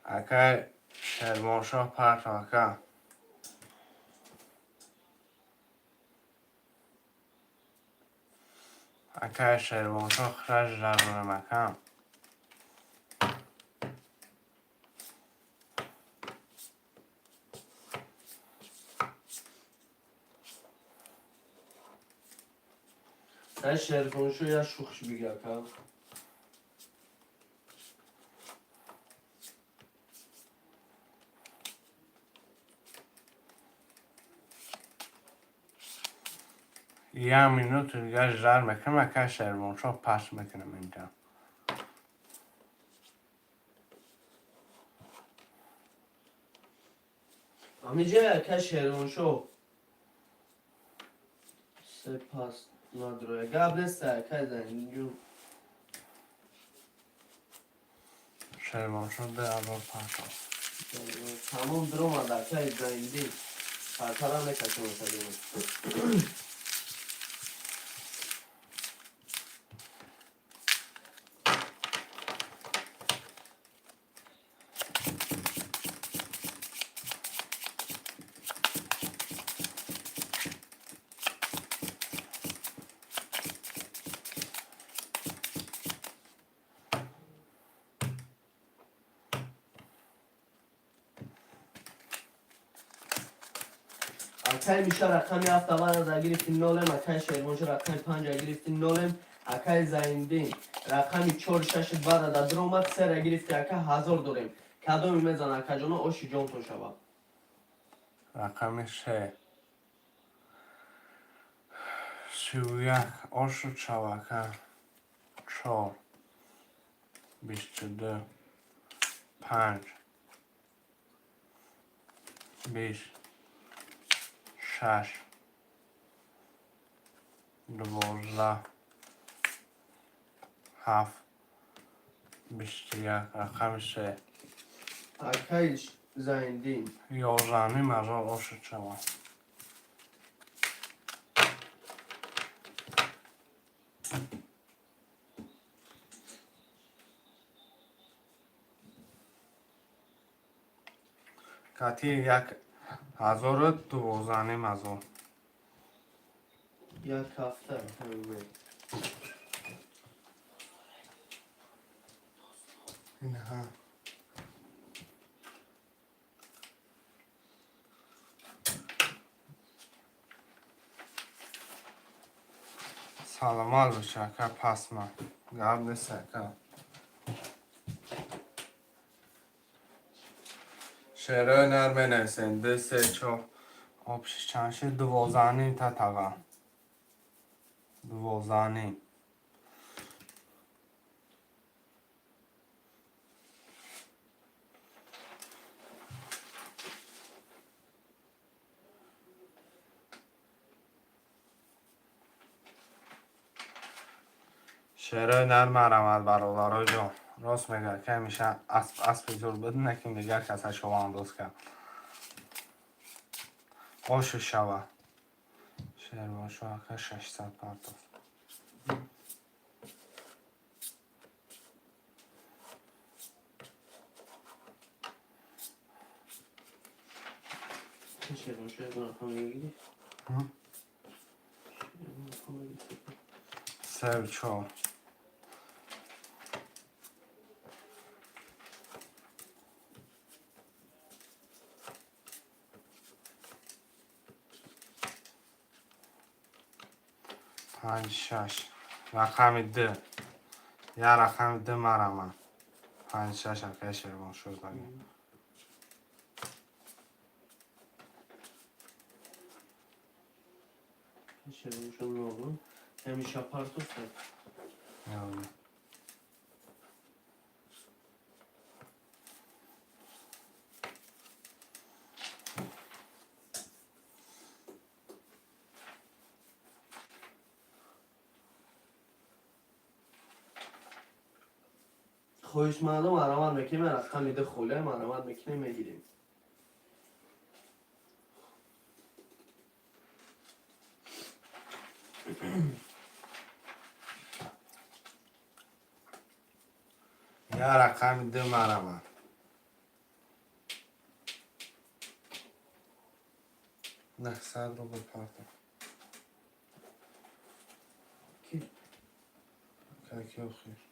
اکای شیروانشاه پرتو اکا اکای شیروانشاه خرج در مکان اکای شیروان شو یا شخص بگی اکا یه مینوت دیگه جر میکنم اکای شیروانشاه پس میکنم اینجا همیجه اکای شیروان شو سپاس ندروه قبل است اکای زنگی جون شیروانشاه 10,000 پرتو تمام درو ما اکای زنگی پرترم نکشم اکا اکای میشه رقم هفت اول از گرفتی نولم اکای شیروان شو رقم 5 گرفتی نولم اکای زایندین رقمی 4 6 بعد در درومت سر گرفتی اکا 1000 داریم کدومی میزن اکا جانو اوشی جان تو شوا رقم 3 31 آشو چواکه 4 22 5 20 6 12 7 21 رقم 3 اکای زایندین 11,000 آشو چوا کاتی 1,012,000 یک هفته همین این ها سلامال بشه که پس من قبل سکه شعرهای نرمه نویسین 2 3 4 آبشش چند شد 12 تا تقا 12 شعرهای نرمه رمد برادرها جان راست میگه که میشه اسب زور بدونه که دیگر کسی شما انداز کرد آشو شوه شهر باشو که 600 پرتاف سه و چهار پنج شش رقم ده یه رقم ده مرمه پنج شش که شیرون شد بگیم همیشه پارتوس یعنی خویش معلوم مرامت میکنیم رقم میده خوله مرامت میکنیم میگیریم یه رقم ده مرمه نه 100 روبل پرتاف کی؟ که خیر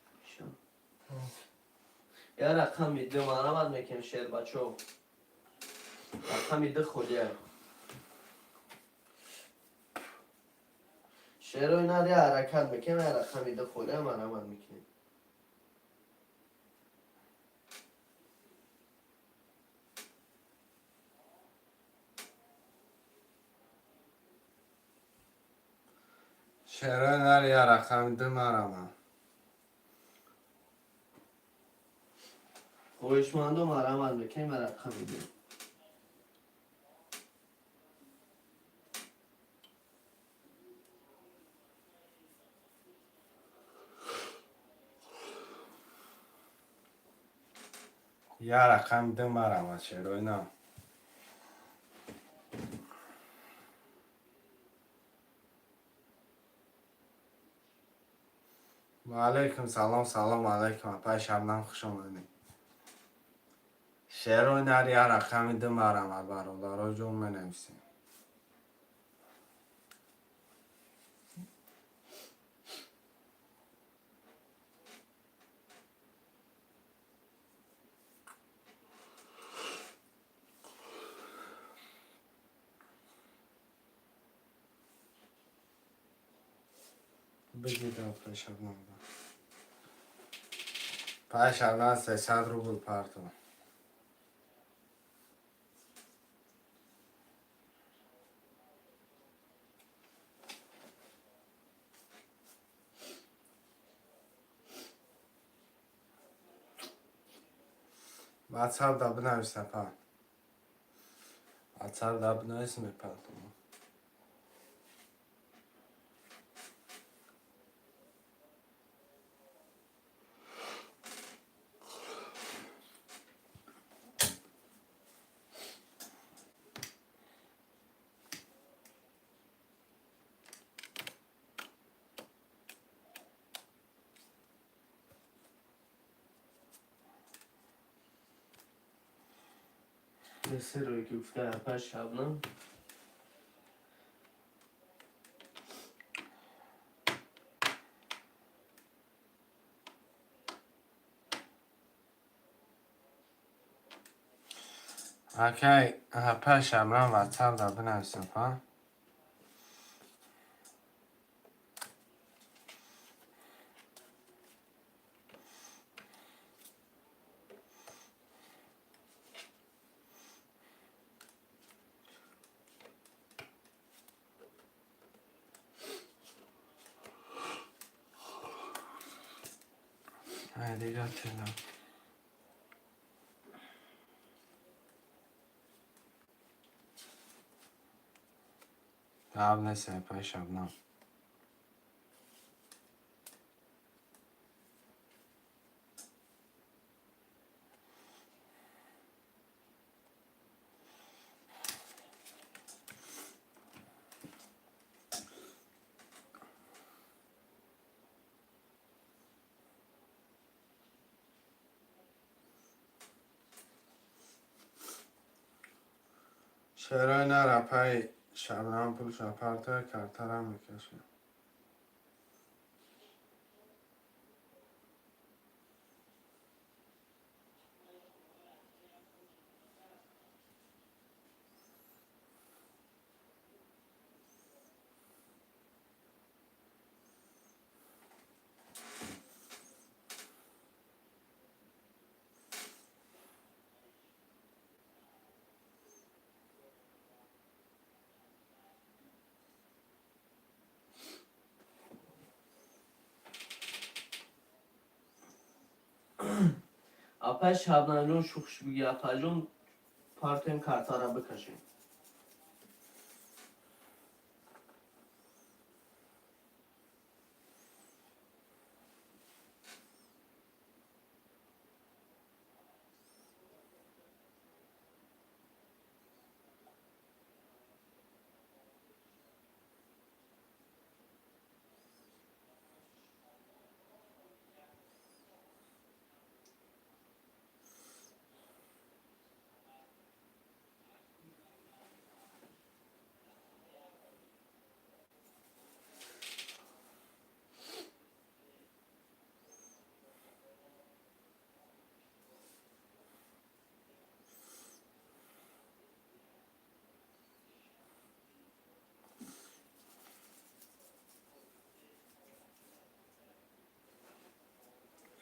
یه رقم میده مرامت میکنیم شیر بچه رقم میده خوله شیر و اینا یه حرکت میکنیم یه رقم میده خوله مرامت میکنیم شهره نر یه رقم ده مرمه خویش مندو مرامت میکنیم یه رقم میده یه رقم ده مرمه شهره نه و علیکم سلام علیکم اپای شبنم خوش آمدید شعر و نر یه رقم ده مرمه برادرها جون می نویسیم بگید اپای شبنم پای شبنم 300 روبل پرتو واتساپ دا بنویس اپا واتساپ دا بنویس می پرتو سه روی که گفته اپای شبنم اوکی اپای شبنم واتساپ دا بنویس اپا دیگه تیلا جواب نیست اپای شبنم چرا نرپای شبنم پول شپرته کرترم میکشه. اپای شبنم جون شوخش بگی اپای جون پارتیم کارتا را بکشیم.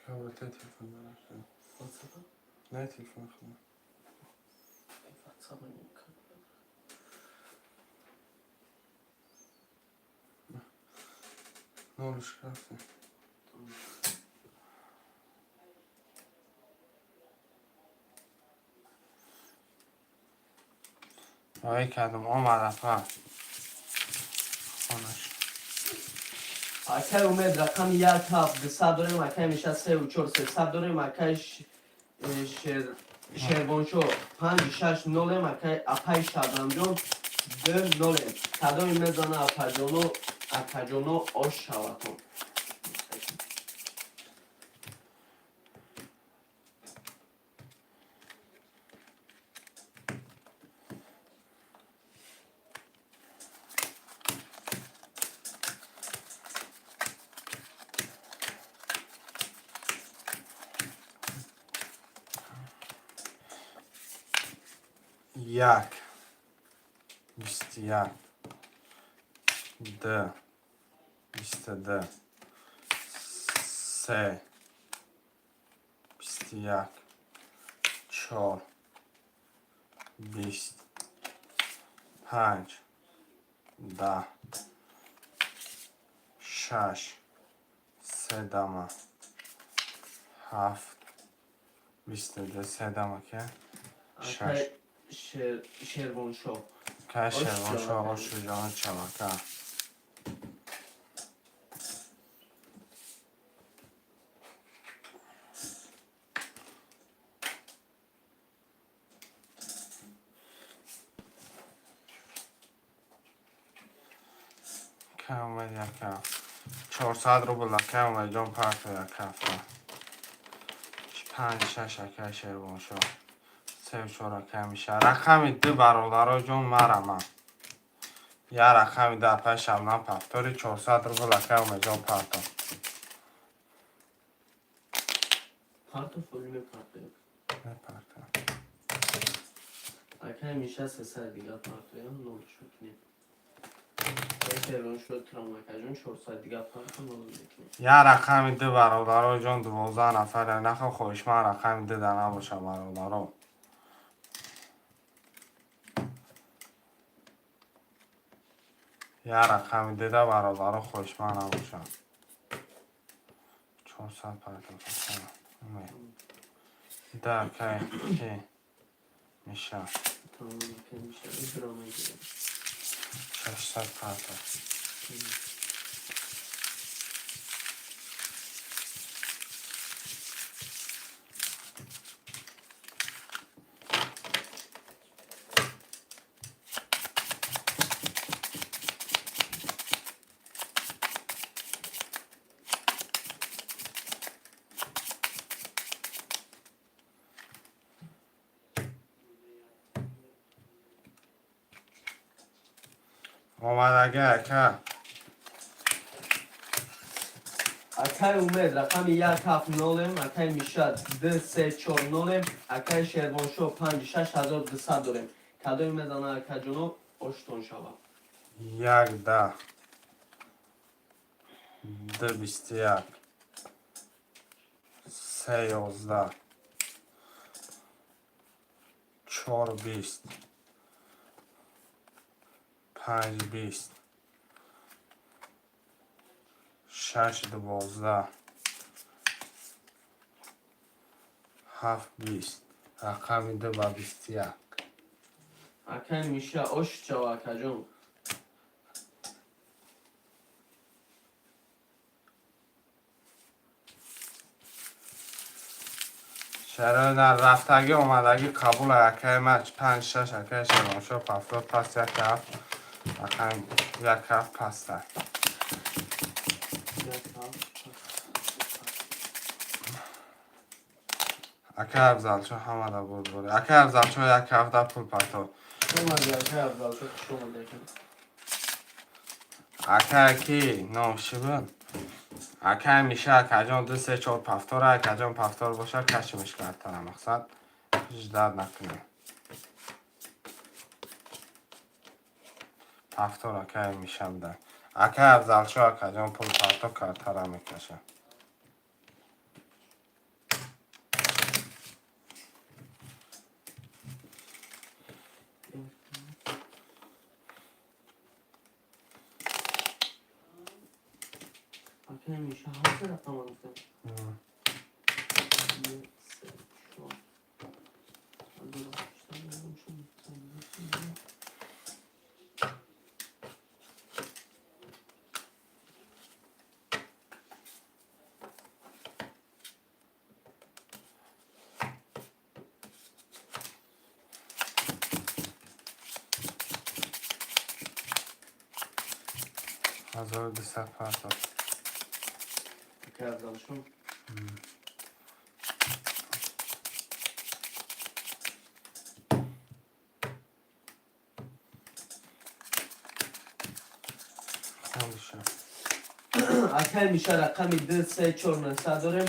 کابل تلفن دارم. نه تلفن خونه. نورش رفته. آقای کدوم آمد اپا خونش. اکای اومد رقم یک هفت 200 داریم اکای میشه 3 و 4 300 داریم اکای شیروانشو 5 6 نولیم اکای اپای شبنم جون 2 نولیم کدومی میزنه اپا جونو آش شواتون. یک 21 2 22 3 21 4 20 5 10 6 3 dama 7 22 3 dama که اکای شیروانشو که شیروان شو آقا شجاعان چمکه که اومد یک هفت 400 روبل که اومد جان پرت و یک هفته 5 6 که شیروان شو 3 و 4 که میشه رقمی دو برادرها جان مرمه یه رقمی در پای شبنم پفتاری 400 روبل که اومد جان پرت پارتو فولی می پارتو نه پرت اکای میشه 300 دیگه پارتو یا نول شد کنیم شیروانشو ترام اکای جون 400 دیگه پارتو نول میکنیم. یه رقمی دو برادرها جان 12 نفره نخوا خوش من رقمی دو در نباشه برادرها یه رقمی دو در برادرها خوش من نباشه 400 پرت در که میشه تمام که میشه اجرا میگیرم 600 پرت آمدگی اکا اکای اومد رقم 170 اکای میشه 2340 اکای شیروانشو 56200 داریم کدوی میزنه اکا جونو اشتون شوه 1 10 2 21 3 11 4 20 5 20 6 12 7 20 رقم 2 و 21 اکای میشه اشت شوه اکا جون شرای در رفتگی اومدگی قبول اکای مچ 5 6 اکای شیروانشو 70 پس 1 7 رقم 1 7 پسته اکای افضل چو همه بود بوده اکای افضل چو 1 7 پول پتو شما اکای افضل شد شما دیگه اکای کی نو شبن اکای میشه اکا جان 2 3 4 پفتار اکا جان پفتار باشه کشی مشکلت تره مقصد هیچ درد نکنه پفتار اکای میشه بده اکای افضل چو اکا جان پول پتو کرتره میکشه اکای میشه هست رقم گفتم هزار و 200 پتو اکای افضل شد خونشه اکای میشه رقم 2 3 4 900 داریم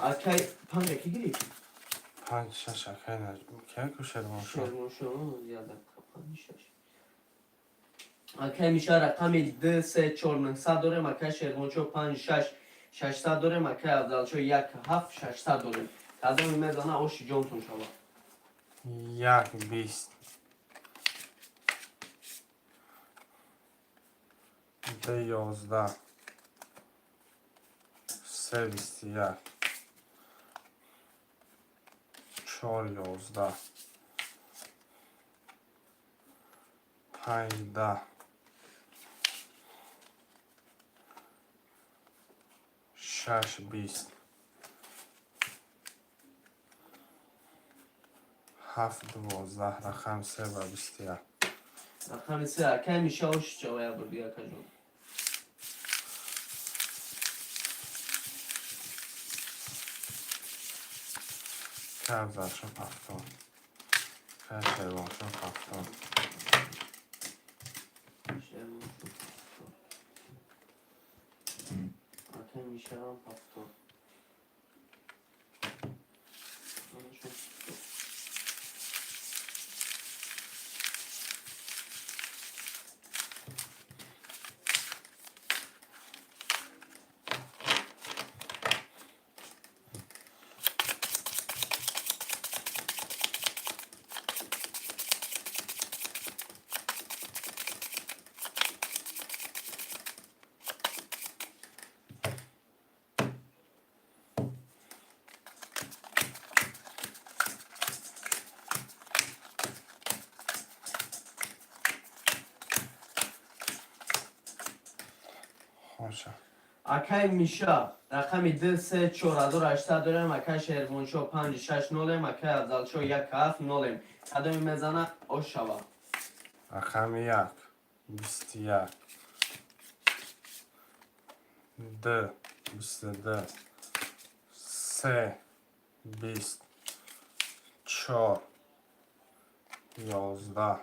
اکای پنج کی گیری 5 6 اکای نجم که کشه رو شو شیروانشو زیاده پنج شش اکای میشه رقم 2 3 4 900 داریم اکای شیروانشو 5 6 600 داریم اکای افضلشو 1 7 600 داریم کدوم میزنه اوش جونتون شوه 1 20 2 11 3 21 4 11 5 10 6 20 7 12 رقم 3 و 21 رقم 3 اکای میشه اوش شوه یا بردی اکا جون که افضل شو پفتون که شیروان شو پفتون اکای میشه هم پفتون خوشه اکای میشه رقم 2 3 4 800 داریم اکای شیروانشو 5 6 0 اکای افضلشو 1 7 0 کدوم میزنه اوش شوه رقم 1 21 2 22 3 20 4 11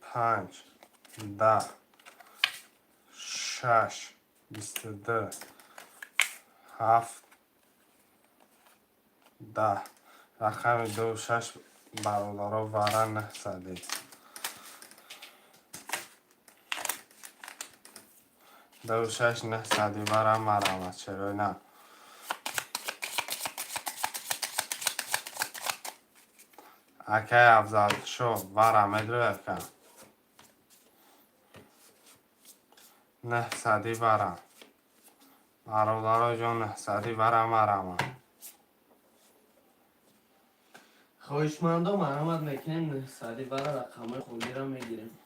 5 10 6 22 7 10 رقم 26 برادرها وره 900 26 900 وره مرامت چرا نه اکه افضل شو وره مدرو اکه 900 وره برادرها جان 900 وره مرامت خواهشمندم مرحمت میکنیم سادی برای رقم خودی را میگیریم.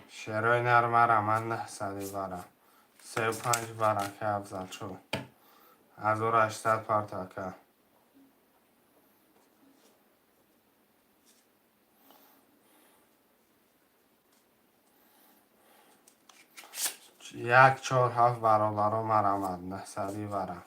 شیرای نرمه را من 900 وره 35 وره که افضل شو 1800 پارتاکه یک 4 7 برادرها مرامت 900 وره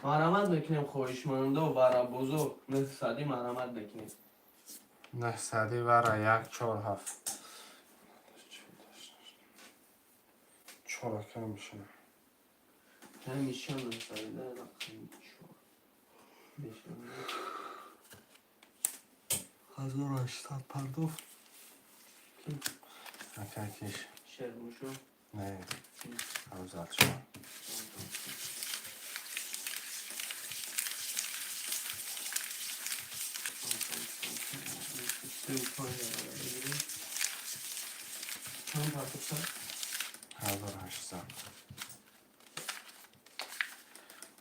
مرحمت میکنیم خواهشمنده و برای بزرگ سادی مرحمت میکنیم. 900 وره یک 4 7 چرا که میشه همیشه سادی در رقم 1800 پرداخت اکه کش شرموشو نه افضل شو چند پرتب سر؟ 1800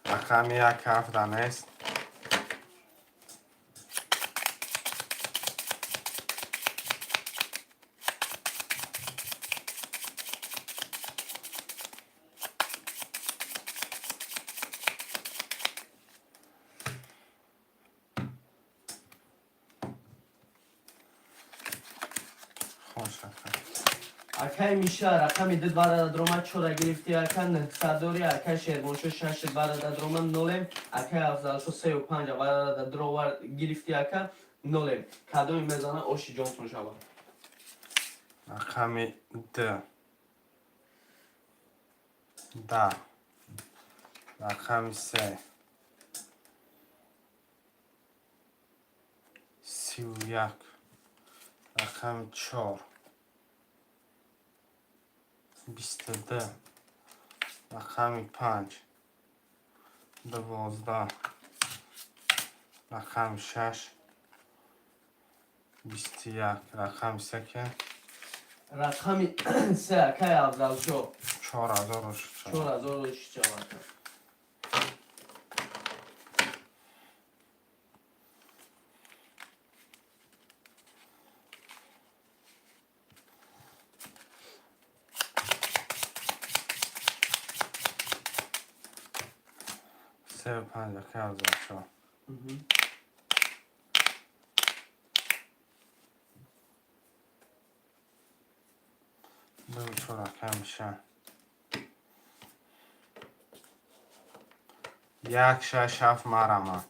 رقم یک هفته نیست خوش اکای میشه رقمی دید برای درومت چورا گرفتی اکن صدوری اکای شیرمونشو 6 برای درومت نولیم اکای افضل شو 35 برای درور گرفتی اکن نولیم کدومی میزنه اوشی جانسون شود رقم 10 10 رقم 3 31 رقم 4 22 رقم 5 12 رقم 6 21 رقم 3 که رقمی 3 اکای افضل شو 4000 شود سه و پنج که افضل شو دو چورا که میشه 1 6 7 مرمه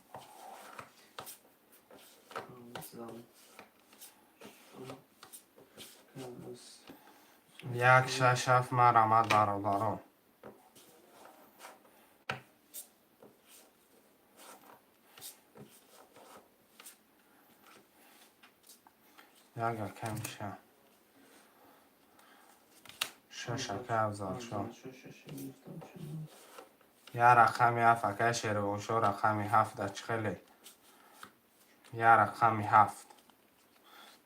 1 6 7 مرمه برادران یک که میشه 6 که افضل شو یه رقمی 7 که شیر و شو رقمی 7 در چخلی یه رقمی 7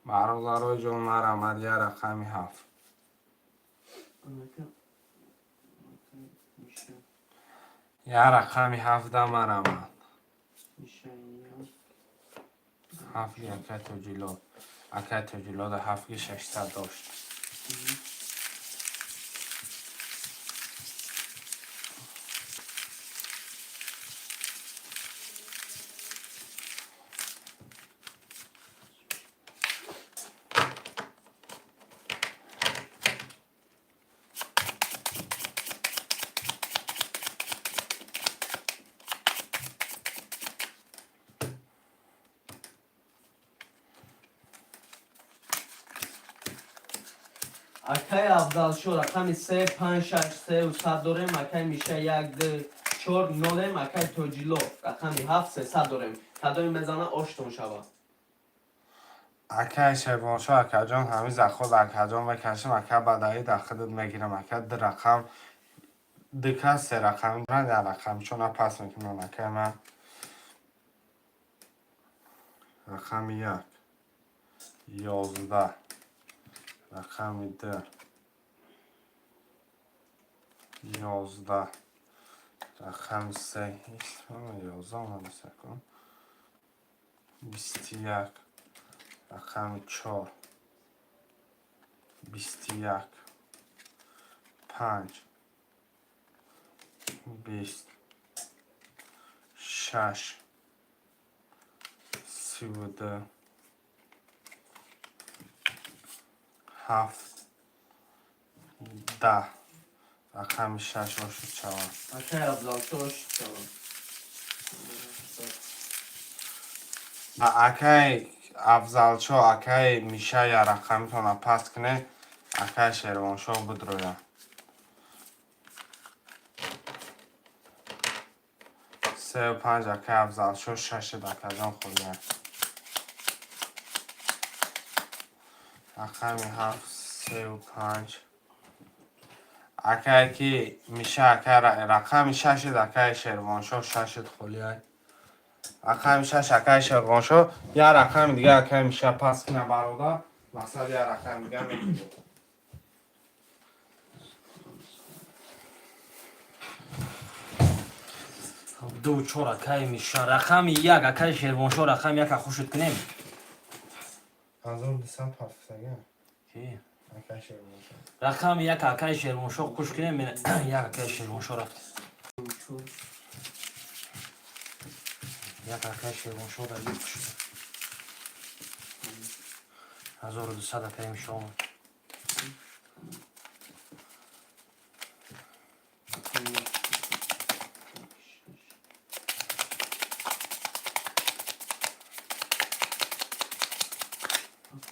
برادرای جون مرمد یه رقمی 7 یه رقمی 17 مرمد 7 یک تجلو اکه تجلو ده 7 600 داشت акай афзалшо рақами 3 5 6 3 و 100 дорем акай миша 1 2 4 0 акай тоҷило рақами 7 300 дорем кадои мезана оштон шава اکه شیوانشو اکه جان همی زخود اکه جان بکشم اکه بدایی دخدت میگیرم اکه در رقم دکه 3 رقم دارن یا رقم چون پس میکنم اکه من رقم 1 11 رقم 2 11 رقم 3 11 آمده سکن 21 رقم 4 21 5 20 6 32 7 10 رقم 6 باشه چهار акай афзалшо ошт шава اکه افضلچو اکه میشه یا رقمتون پس کنه اکه شیروانشو بدرویا 3 و 5 اکه افضلچو 6 اکه جان خوریه رقمی 7 3 و 5 اکه که میشه اکه رقم 6 اکه شیروانشو 6 خوریه رقم 6 اکه شیروانشو یا رقم دیگه اکه میشه پس کنه برادر مثلا یا رقم دیگه میگیره دو چور اکای میشه رقم 1 اکای شیروانشو رقم 1 خوشت کنیم از اون دیسان پرفسگه کی اکه شیروانشو رقم 1 اکای شیروانشو خوش کنیم 1 اکای شیروانشو رفت 1 اکای شیروانشو را یک شد 1200 اکای میشه آمد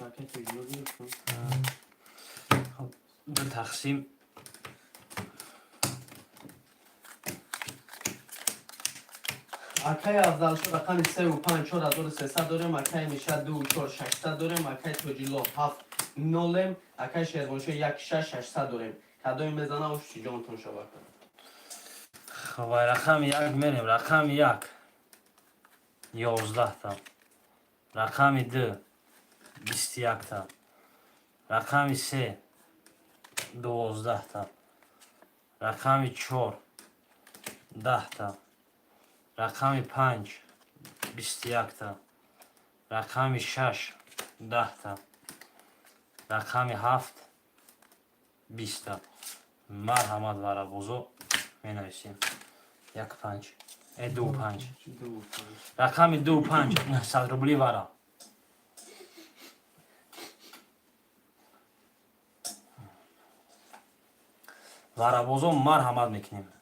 акай тоҷило гирифтам به تقسیم акай афзалшо рақами 3 و 5 4300 дорем акай миша 2 و 4 600 дорем акай тоҷило 7 0 акай шервоншо 1 6 600 дорем кадои мезана ошти ҷонтон шава خب رقم 1 میریم رقم 1 11 تا رقم 2 21 تا رقم 3 12 تا رقم 4 10 تا رقم 5 21 تا رقم 6 10 تا رقم 7 20 تا مرحمت وارا بوزو می نویسیم 1 5 2 5 رقم 2 5 100 روبلی وارا وارا بوزو مرحمت میکنیم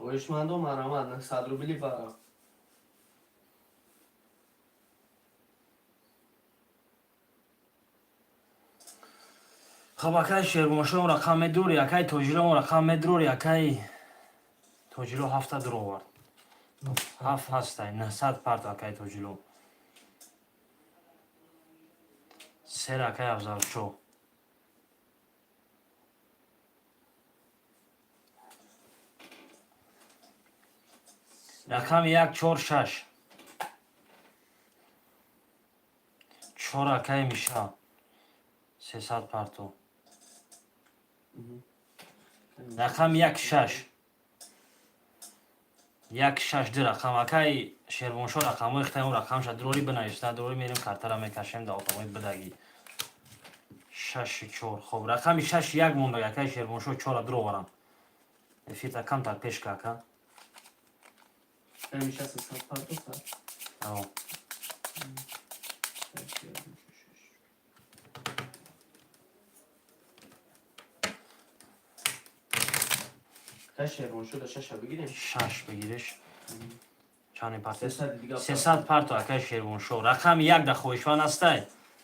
хоҳишмандо марҳамат 900 рубли бара خب اکای شیروانشو رقم دوری اکای توجیلو رقم دوری اکای توجیلو 7 درو ورد 7 هستای 900 پرت اکای توجیلو سر اکای افضلچو رقم 1 4 6 4 اکای میشه 300 پرتو رقم 1 6 1 6 دی رقم اکای شیروانشو رقم اختیام رقم شد دروری بنویسته دروری میریم کارتر میکشیم در اتومات بدگی 6 4 خب رقم 6 1 مونده اکای شیروانشو 4 درو ورم افیتا کم تا پیش کاکا ҳамиша 300 парто сар آه акай шервоншо да шаша бигирем 6 بگیرش چند پارت 300 دیگه 300 پارت اکای شیروانشو رقم یک در خویشوان است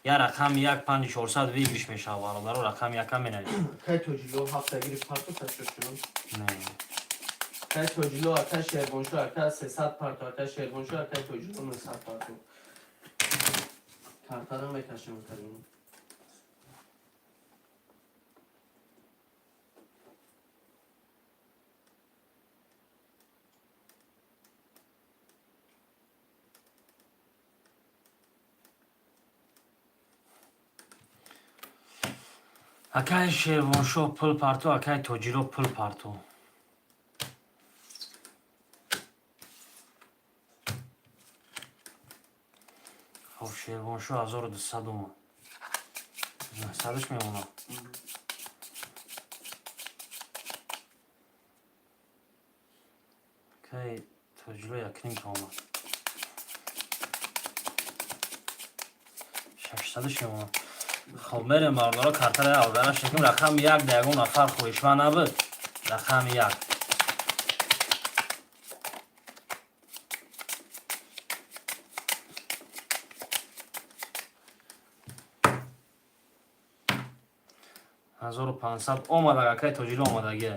یا رقم یک 5400 وی بیش میشه برادر رقم یک هم مینویسم اکای توجیلو هفته گرفت پارتو تشکر شدم نه اکای توجیلو اکای شیروانشو اکای 300 پارتو اکای شیروانشو اکای توجیلو 900 پارتو کارتارم میکشم کنیم اکای شیروانشو پل پارتو اکای توجیلو پل پارتو خب شیروانشو 1200 اومد 900ش میمونه اکای توجیلو یک نیم تا اومد 600ش میمونه خب میریم باردارا کارتر اولش شکم رقم یک دیگون نفر خویشمن نبود رقم یک هزار و پانصد اومد اگه توجیلو اومدگی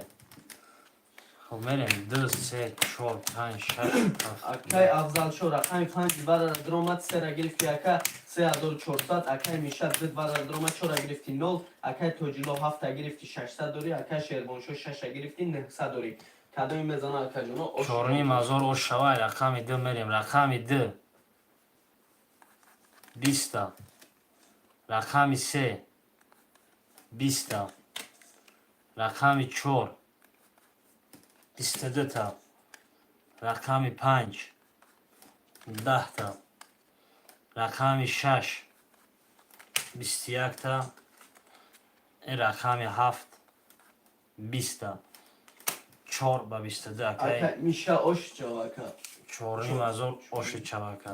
خب میریم 2 3 4 5 6 7 اکای افضل شو رقم 5 بعد درآمد 3 را گرفتی اکای 3400 اکای میشه زد بعد درآمد 4 را گرفتی 0 اکای توجیلو 7 را گرفتی 600 دوری اکای شیروانشو 6 را گرفتی 900 دوری کدوم میزنه اکای جونو 4000 او شوای رقم 2 میریم رقم 2 20 رقم 3 20 رقم 4 22 تا رقم 5 10 تا رقم 6 21 تا این رقم 7 20 تا 4 با 22 اکای اکای میشه اوش جو اکای 4000 اوش چبکه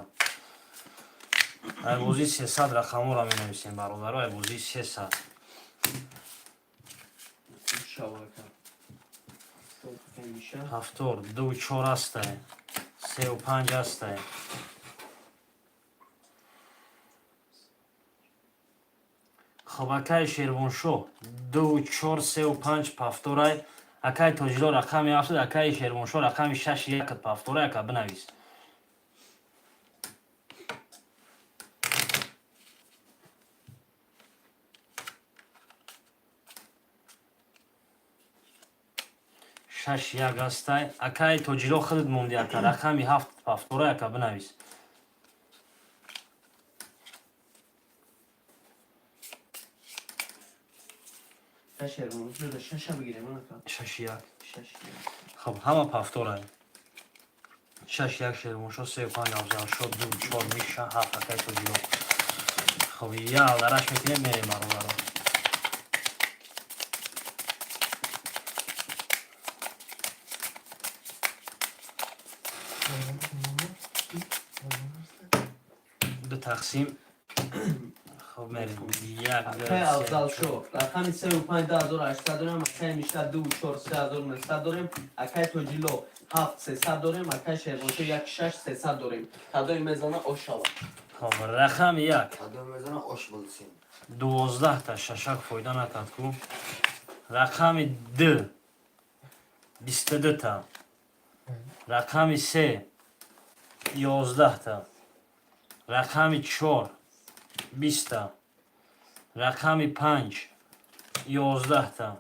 ای بوزی 300 رقم را می نویسیم برادر ای بوزی 300 میشه اکای میشه هفتور 2 و 4 است 3 و 5 است خب اکای شیروانشو 2 و 4 3 و 5 پافتورای اکای توجیلو رقم 7 اکای شیروانشو رقم 6 یک پافتورای اکا بنویس شش یک است اکای توجیلو خودت موندی اکا رقم 7 پافتورای اکا بنویس اکای شیروانشو رو 6 بگیریم اکای 6 یک 6 خب همه پافتورای 6 یک شیروانشو 3 و 5 افضل شد 2 و 4 میشه 7 اکای توجیلو خب یا درش میکنیم میریم برادر دو تقسیم خب میریم یک اکای افضل شو رقم 3 و 5 2800 داریم اکای میشه 2 و 4 3900 داریم اکای توجیلو 7 300 داریم اکای شیروانشو 1 6 300 داریم کدوم میزنه اوش شود خب رقم یک کدوم میزنه آش بلسیم 12 تا ششک فایده نکرد کو رقم 2 22 تا رقم 3 11 تا رقم 4 20 تا رقم 5 11 تا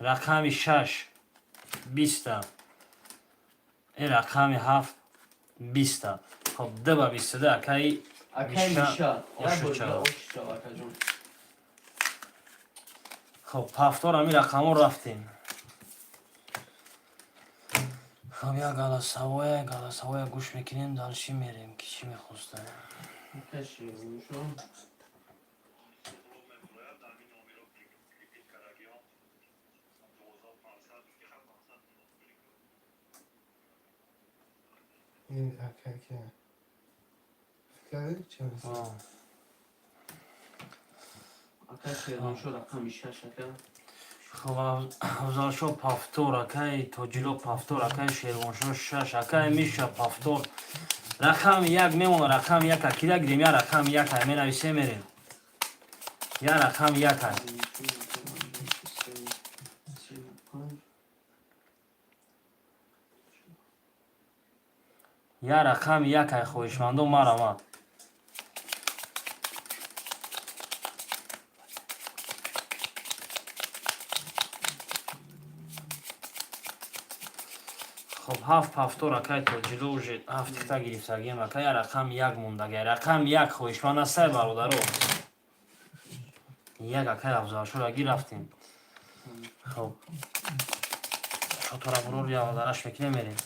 رقم 6 20 تا این رقم 7 20 تا خب 2 با 22 اکای اکای میشه میشه اوش یک بار شود. دیگه اوش شو اکای جون خب هفتار همی رقم ها رفتیم خب یک گلاسوای گوش میکنیم دانشی میریم که چی میخواسته اکای شیروانشو این اکای که فکر چه اکای شیروانشو رقم 6 اکای خب افضل پافتور اکای توجیلو پافتور اکای شیروانشو شش اکای میشه پافتور رقم یک میمونه رقم یک اکیده گیریم یا رقم یک های می نویسه میریم یا رقم یک های یا رقم یک های خویشمندو مرا خب هفت پافتور اکای توجیلو وجود هفت تیخته گرفتگیم اکای رقم یک موندگه رقم یک خویشمند است برادرو یک اکای افضل شد گرفتیم خب شطور برور یا درش میکنه میریم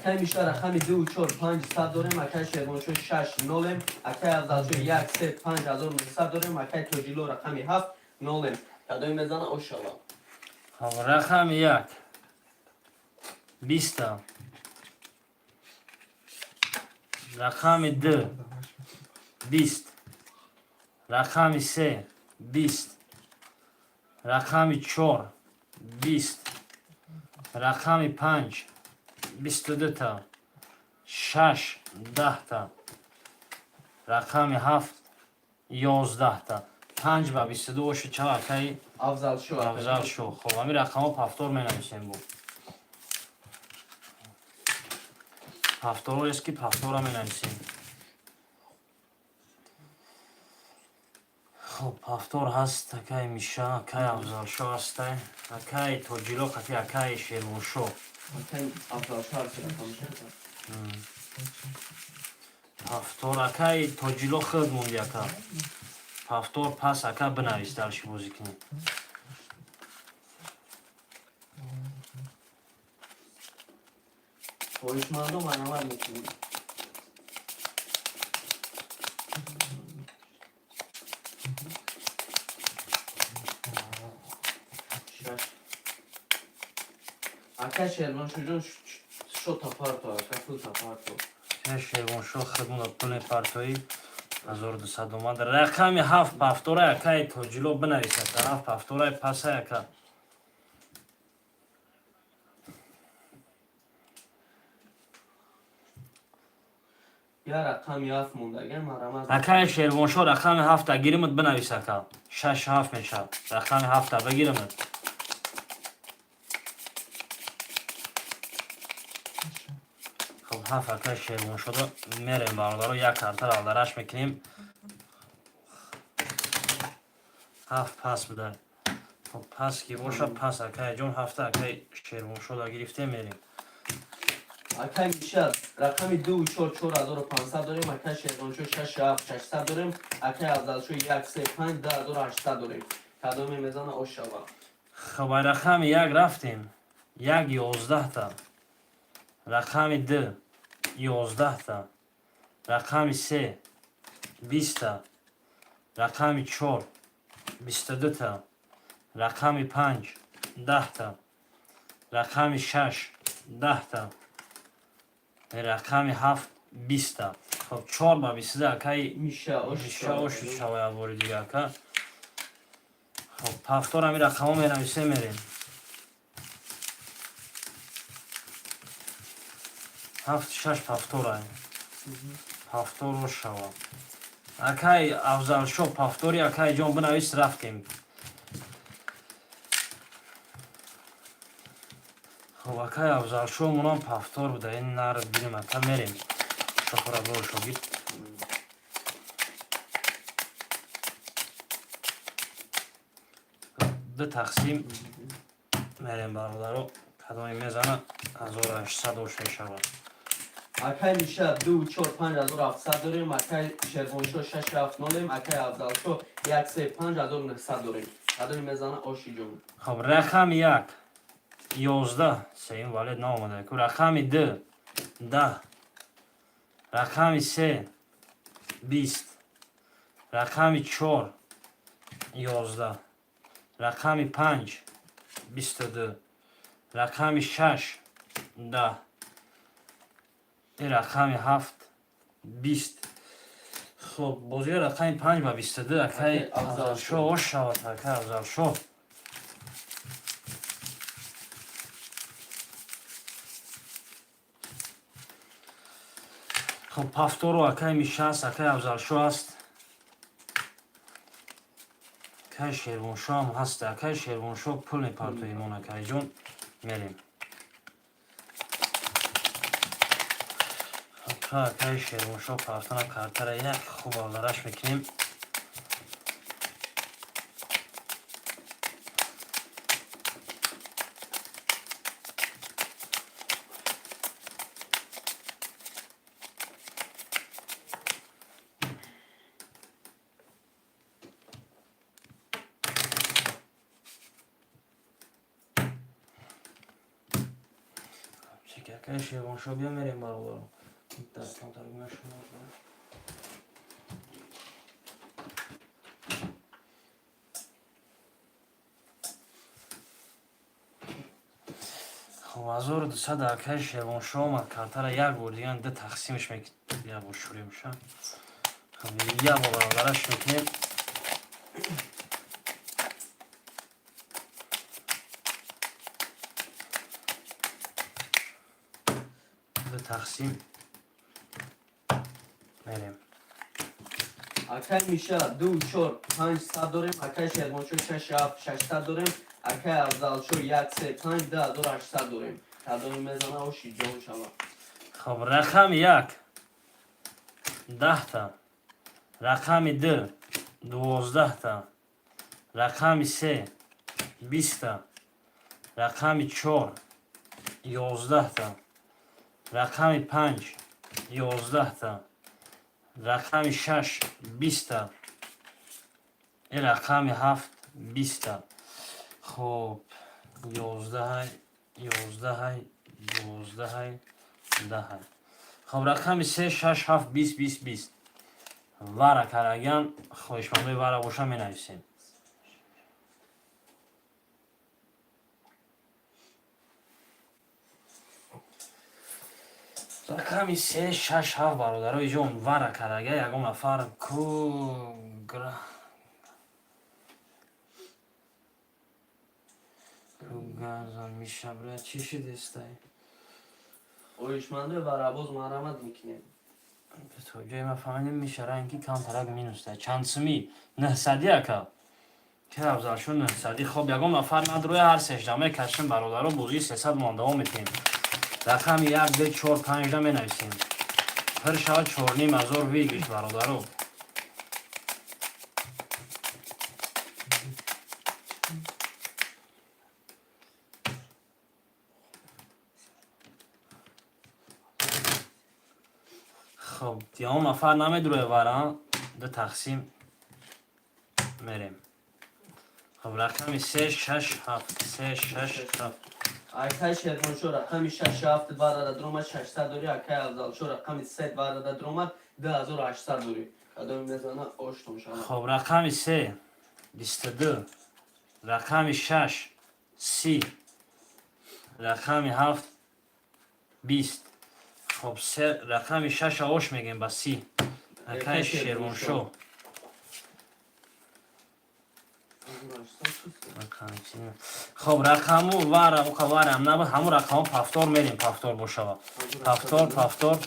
اکای میشه رقم 2 4 5 صد داریم اکای شیروانشو 6 نولم اکای افضلشو 1 3 5 1900 داریم اکای توجیلو رقم 7 نولم کدوم میزنه اوشالا خب رقم یک 20 رقم 2 20 رقم 3 20 رقم 4 20 رقم 5 22 تا 6 10 تا رقم 7 11 تا 5 و 22 شد چه اکای افضل شو خب همین رقم ها پافتور می نویسیم بود پافتور است که پافتور ها می نویسیم خب پافتور هست اکای میشه اکای افضل شو هست اکای توجیلو قطعی اکای شیروان شو اکای افضلشو هست پافتور اکای توجیلو خود موندی اکا پافتور پس اکا بنویس درشی بازی کنی خویشمندو منور میکنیم اکای شیروانشو جون شو تپارتو اکای فول تپارتو شیروان شو خود مونده پل پارتوی 1200 اومد رقم 7 پافتور اکای توجیلو بنویس اکا 7 پافتور پس اکا یا رقم 7 موندگه مرمز اکای شیروان شو رقم 7 گیریمت بنویس اکا 6 7 میشه رقم 7 بگیرمت خب 7 اکای شیروان شده میریم برادرو یک کارتر درش میکنیم 7 پس بده خب پس که باشه پس اکای جون 7 اکای شیروان شده گرفته میریم اکای میشه رقم 2 4 4500 داریم اکای شیروانشو 6 7 600 داریم اکای افضلشو 1 3 5 10 800 داریم کدوم میزنه اوشالا خب رقم 1 رفتیم 1 11 تا رقم 2 11 تا رقم 3 20 تا رقم 4 22 تا رقم 5 10 تا رقم 6 10 تا رقم 7 20 تا خب 4 با 22 اکای میشه میشه اوشالا شد شوی آوری دیگه اکا خب پافتور همی رقم ها می نویسه میریم 7 6 پافتور های پافتور رو شوا اکای افضل شو پافتوری اکای جان بنویس رفتیم خب اکای افضل شو منام پافتور بوده این نر بیریم اکا میریم شکر برو شو گیر دو تقسیم میریم برادرو کدامی میزنه 1800 اوش میشود اکای میشه 2 4 5700 داریم اکای شیروانشو 6 7 نولیم اکای افضلشو 1 3 5 1900 داریم کدوم میزنه اوشی جون خب رقم 1 11 سیم والد نامده که رقم 2 10 رقم 3 20 رقم 4 11 رقم 5 22 رقم 6 10 این رقم 7 20 خب بازی رقم 5 و 22 اکی افضل شو اوش شود اکی افضل شو خب پافتور و اکی میشه است اکی افضل شو است اکی شیروان شو هم هست اکی شیروان شو پول میپرد توی ایمون اکی جون میریم اکی شیروان شو پرتن کارتر یک خوب آلدارش میکنیم اکی شیروان شو بیا میریم برو دستان ترگمه شما خب 1200 اکی شیروان شو آمد کارتر یک بور دیگه ده تقسیمش میکنیم یک بور شوری میشه خب یک بار برابرش میکنیم ده تقسیم میریم اکی میشه 2 4 5 صد داریم اکی شیروان شو 6 7 600 داریم اکی افضل شو 1 3 5 10 800 داریم تعداد میزنه و شیجان شود خب رقم 1 10 تا رقم 2 12 تا رقم 3 20 تا رقم 4 11 تا رقم 5 11 تا رقم 6 20 تا این رقم 7 20 تا خب 11 11 12 10 خب رقم 3 6 7 20 20 20 وره کرگن خوشمنده وره باشه می نویسیم رقم 3 6 7 برادرای جون وره کرگه یکم نفر کوگرا کوگازان میشه برای چی شده استایی اویشمنده برای باز مرمت میکنیم به تو جای ما فهمیدیم میشه رنگی کم ترک مینوسته چند سمی 900 اکا که افضل شد 900 خب یکم نفر ندروی هر سشدمه کشم برادرها بوزی 300 مانده ها میتیم رقم 1 2 4 5 می نویسیم هر شود 4 نیم هزار ویگش برادرها خب دیام نفر نمیدروی ورا ده تقسیم میریم خب رقم 3 6 7 3 6 7 اکی شیروان شو رقم 6 7 برادر درومت 600 داری اکی افضل شو رقم 3 برادر درومت 10800 داری تعداد میزنه اوشتون شود خب رقم 3 22 رقم 6 30 رقم 7 20 خب رقم 6 آوش میگیم با 30 اکی شیروان شو خب رقم واره او واره هم نبود همون رقم پافتور میریم پافتور باشه پافتور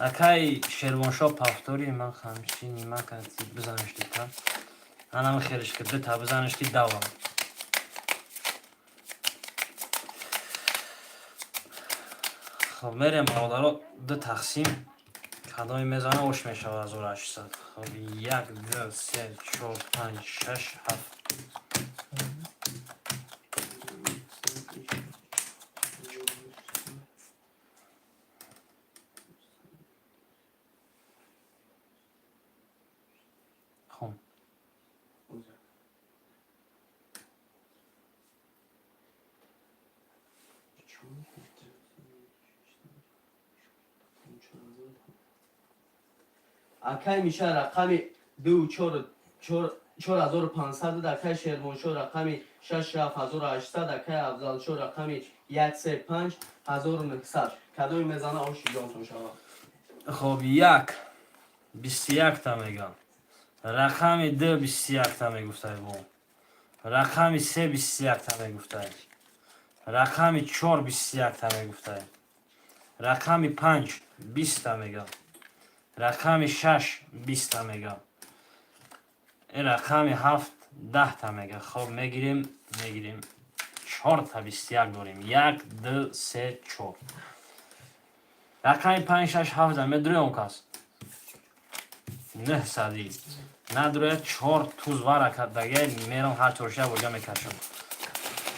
اکی شیروان شو پافتوری من خمشی نیمه کنی بزنش دیتا انا من خیرش کرده تا بزنش که دوام خب میریم برادرها دو تقسیم کدای میزنه اوش میشه از 800 خب 1 2 3 4 5 6 7 خب اکی میشه رقم 2 4 4 4500 акай шервоншо рақами 67800 акай афзалшо рақами 135 1900 кадои мезана оши ҷонтон шавад. خب یک 21 تا میگم. رقم 2 21 تا میگفته بود. رقم 3 21 تا میگفته. رقم 4 21 تا میگفته. رقم 5 20 تا میگم. رقم 6 20 تا میگم. این رقم 7 10 تا میگه. خب میگیریم 4 تا 21 داریم. 1 2 3 4. رقم 5 6 7 میدونی اون کس نه صدی نداره 4 توز واره کردگه میرم هر چورشه بوجا میکشم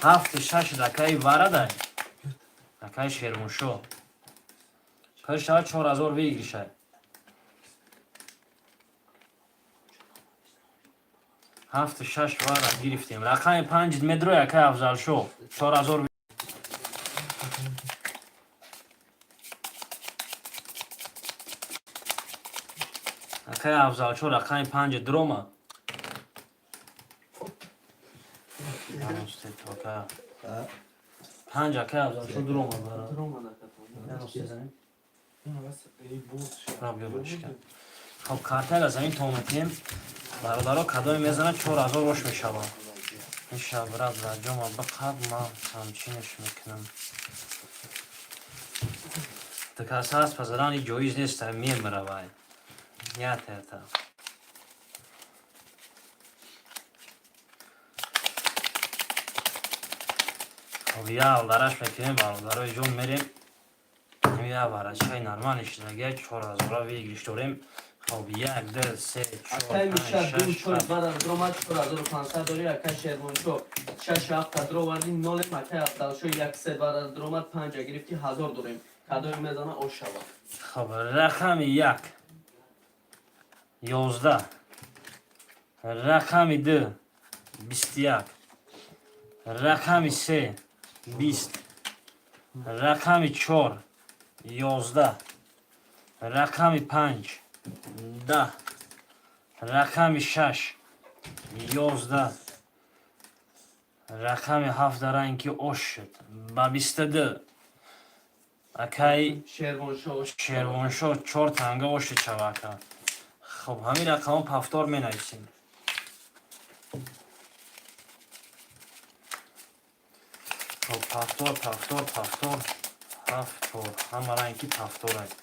7 6 دکه واره داری دکه شیرمون شو کارش شاید 4000 بگیشه 7 6 واره گرفتیم رقم 5 میدروی که افضل شو 4000 که افضل شو رقم 5 درومه پنج که افضل شو درومه خب کارتل از این تومتیم برادرها کدای میزنه 4000 روش میشوه این شبرد رجا ما بقب ما همچینش میکنم دکاسه هست پزرانی جویز نیست میم مروای یا تیتا خب یا الدارش میکنیم برادرهای جون میریم یا برای نرمالش دیگه 4000 ویگیش داریم خب 1 2 3 4 5 6 7 بعد درآمد 4500 داری اکای شیرمونشو 6 7 درو وردی 0 اکای افضلشو 100 بعد درآمد 5 گرفتی 1000 داریم کدای میزنه او شوا خب رقم 1 11 رقم 2 21 رقم 3 20 رقم 4 11 رقم 5 10 رقم 6 11 رقم 7 داره اینکه اوش شد با 22 اکای شیروانشو 4 تنگه اوش چواکه خب همین رقم پفتار می نویسیم خب پفتار همه را اینکه پفتار هست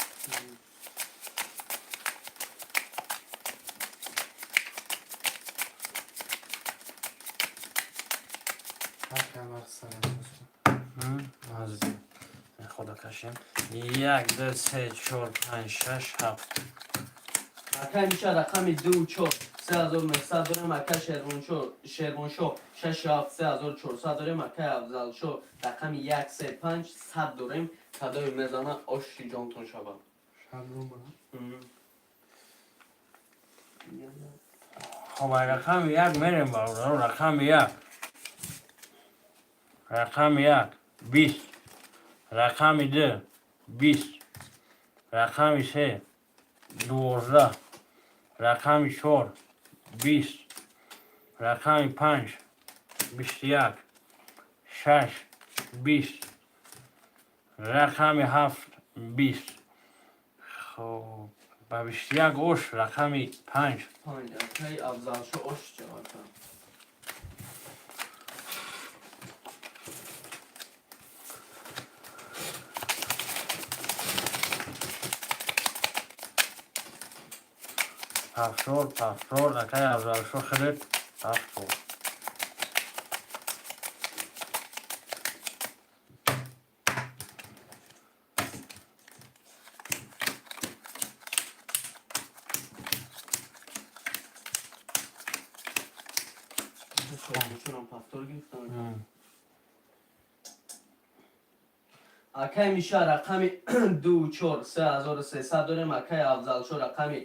خدا کشیم 1 2 3 4 5 6 7 اکای میشه رقم 2 4 3900 داریم اکای شیرمونشو 6 7 3400 داریم اکای افضلشو رقم 1 3 5 100 داریم کدای میزنه آشی جانتون شبا خب رقم 1 میریم برادر رقم 1 20 رقم 2 20 رقم 3 12 رقم 4 20 رقم 5 21 6 20 رقم 7 20 خب با 21 اوش رقم 5 اکای افضلشو آش جواب پفتور اکای افضلشو خیلی پفتور اکای میشه رقم 2 4 3300 داریم اکای افضلشو رقم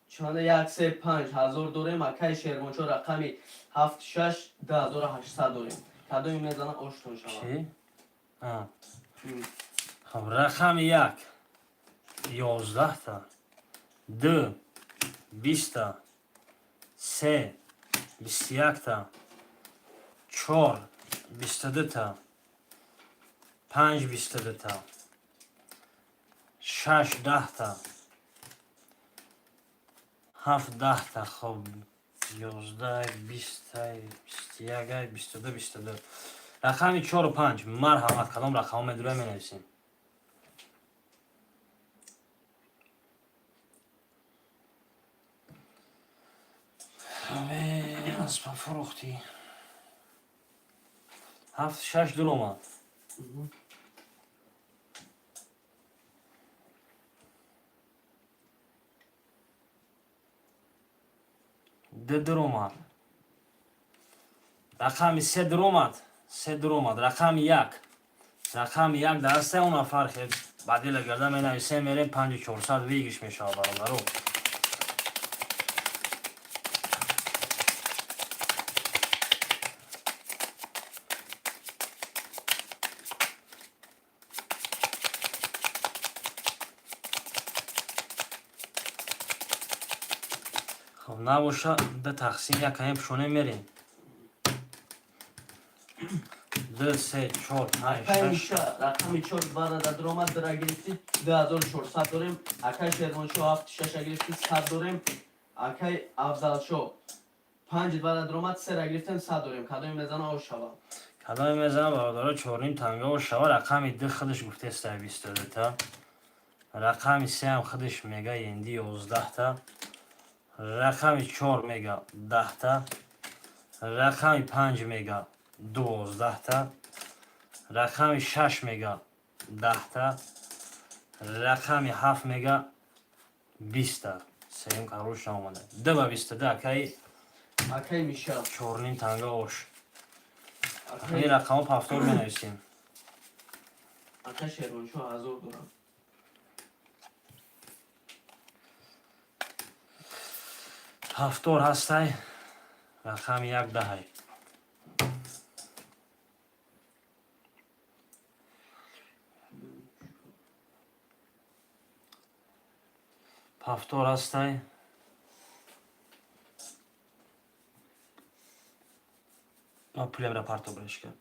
چانه 1 3 5 1000 داریم اکای شیرمونشو رقم 7 6 10800 داریم کدای میزنه آشتون شما چی؟ خب رقم 1 11 تا 2 20 تا 3 21 تا 4 22 تا 5 22 تا 6 10 تا 7 10 تا خب 11 20 21 22 22 رقم 4 و 5 مرحمت کدام رقم میدونه می نویسیم اسب فروختی 7 6 دل اومد در اومد رقم 3 در اومد 3 در اومد رقم 1 دسته اون نفر خیلی بعدی لگرده می نویسه میریم 5400 ویگش میشه برادرو خب نباشه ده تقسیم یک کنیم پشونه میریم 2 3 4 5 6 رقم 4 برادر درآمد در گرفتید 2400 داریم. اکای شیروانشو 7 6 گرفتید 100 داریم. اکای افضلشو 5 برادر درآمد 3 گرفتیم 100 داریم. کدوم میزنه او شوا کدام میزنه برادر 4 نیم تنگا و شوا رقم 2 خودش گفته است 22 تا رقم 3 هم خودش میگه یندی 11 تا رقم 4 میگه 10 تا رقم 5 میگه 12 تا رقم 6 میگه 10 تا رقم 7 میگه 20 تا سیم کاروش آمده 2 و 22 اکای اکای میشه 4 نیم تنگا اوش این رقم پفتور بنویسیم اکای شیروانشو 1000 دارم. پفتور هسته رقم 1 دهی پفتور هسته پولیم را پرتو برش کرد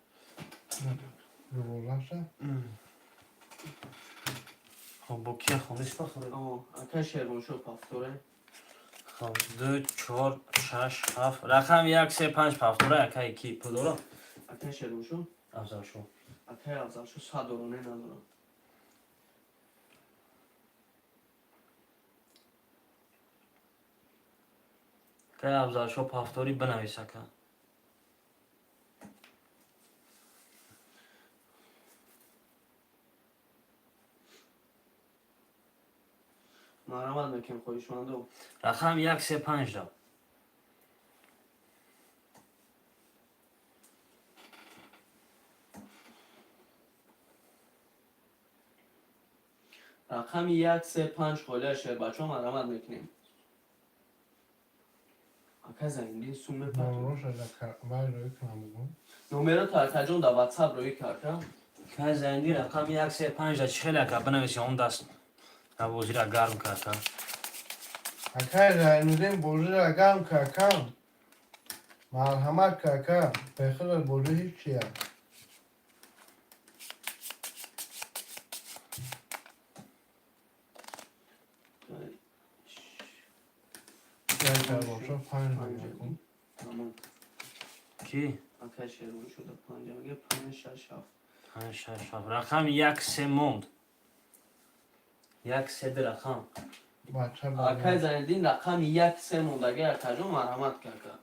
خب با کیه خونیش بخوره اکای شیروانشو پافتوره خب 2 4 6 7 رقم 1 3 5 پفتوره اکای کی پدورا اکای شیروانشو افضل شو اکای افضلشو 100 دارم نه ندارم. که افضل شو پفتوری بنویسه که مرحمت میکنم خواهشمندم. رقم 1 3 5 دا رقم 1 3 5 خاله شهر بچه ها مرحمت میکنیم. اکا زنگی سوم پتو نمره ترکجون در واتساپ روی کردم که زندی رقم 1 3 5 دا چی خیلی که بنویسی اون دست نبوزی را گرم کرده اکای رایندیم بوجی را گرم ککم مرحمت ککم بخیر بوجی هیچ چیه کی؟ اکا شهرون شده 5 مگه 5 6 7 5 6 7 رقم 1 3 موند 1 3 رقم اکا زندین رقم 1 3 موندگه ارتجون مرحمت ککم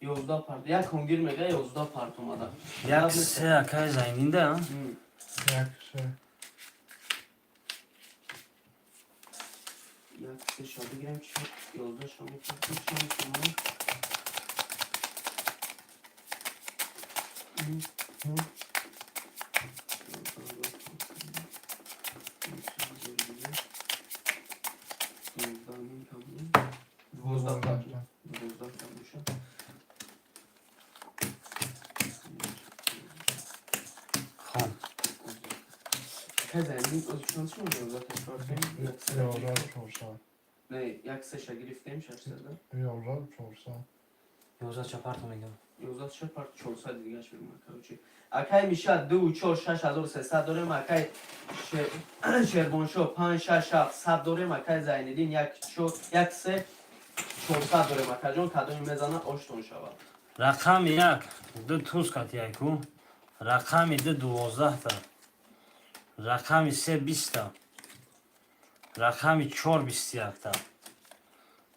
یازده پارت یک کنگیر میگه 11 پارت اومده 1 3 اکای زندینده ها یک سه شاده گیرم چی 11 شامی کنم اکای زنگین از شانسون یوزا تکرار کنیم یک سه یازده چهارصد. نه یک سه شا گرفتیم 600 یازده چهارصد. 11 چپارت میگم. یوزا چه پارت 400 دیگه شو مکروچی اکای میشه 2 4 6300 داریم اکای شیربونشو 5 6 7 100 داریم اکای زیندین یک سه 400 داریم اکای جون کدوم میزنه آشتون شود رقم یک دو توز کات یکو. رقم دو 12 تا. رقم سه 20 تا. رقم 4 21 تا.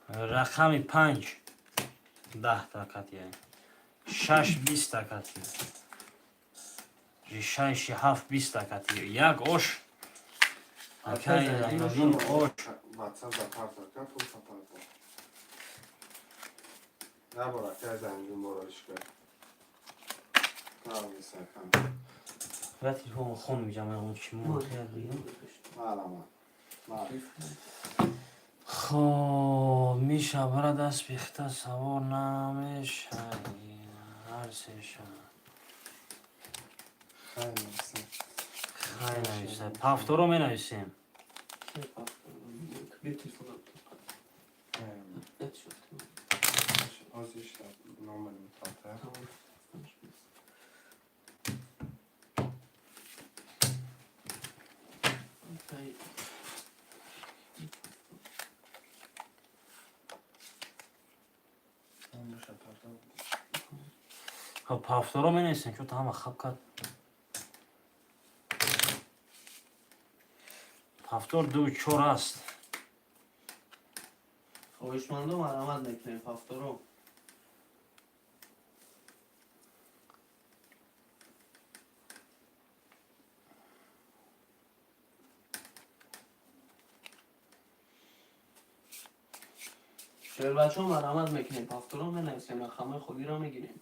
رقم 5 10 تا کات یک. 6 20 تا کات یک. 6 7 20 تا کات یک. یک اوش. اکای زنگین اوش. واتساپ در پارت کرد تو سپارت نه برا که زنگین برایش کرد نه میسه کن وقتی هم خون میجم اون چی مو خیال بگم. معلومه خب میشه برای دست بیخته سوار نمیشه هر سیشه خیلی میسه خیلی نویسه پافتو رو می نویسیم. bir telefon et şurada. از işte normal mutfakta Tamam. Okay. خب پافتو رو می نویسیم چون تا همه خب کرد. پافتور 2 4 است. Hoşmandı مرحمت میکنیم پافتورو شیر بچه ها مرحمت میکنیم پافتورو می نویسیم رقم خودی را میگیریم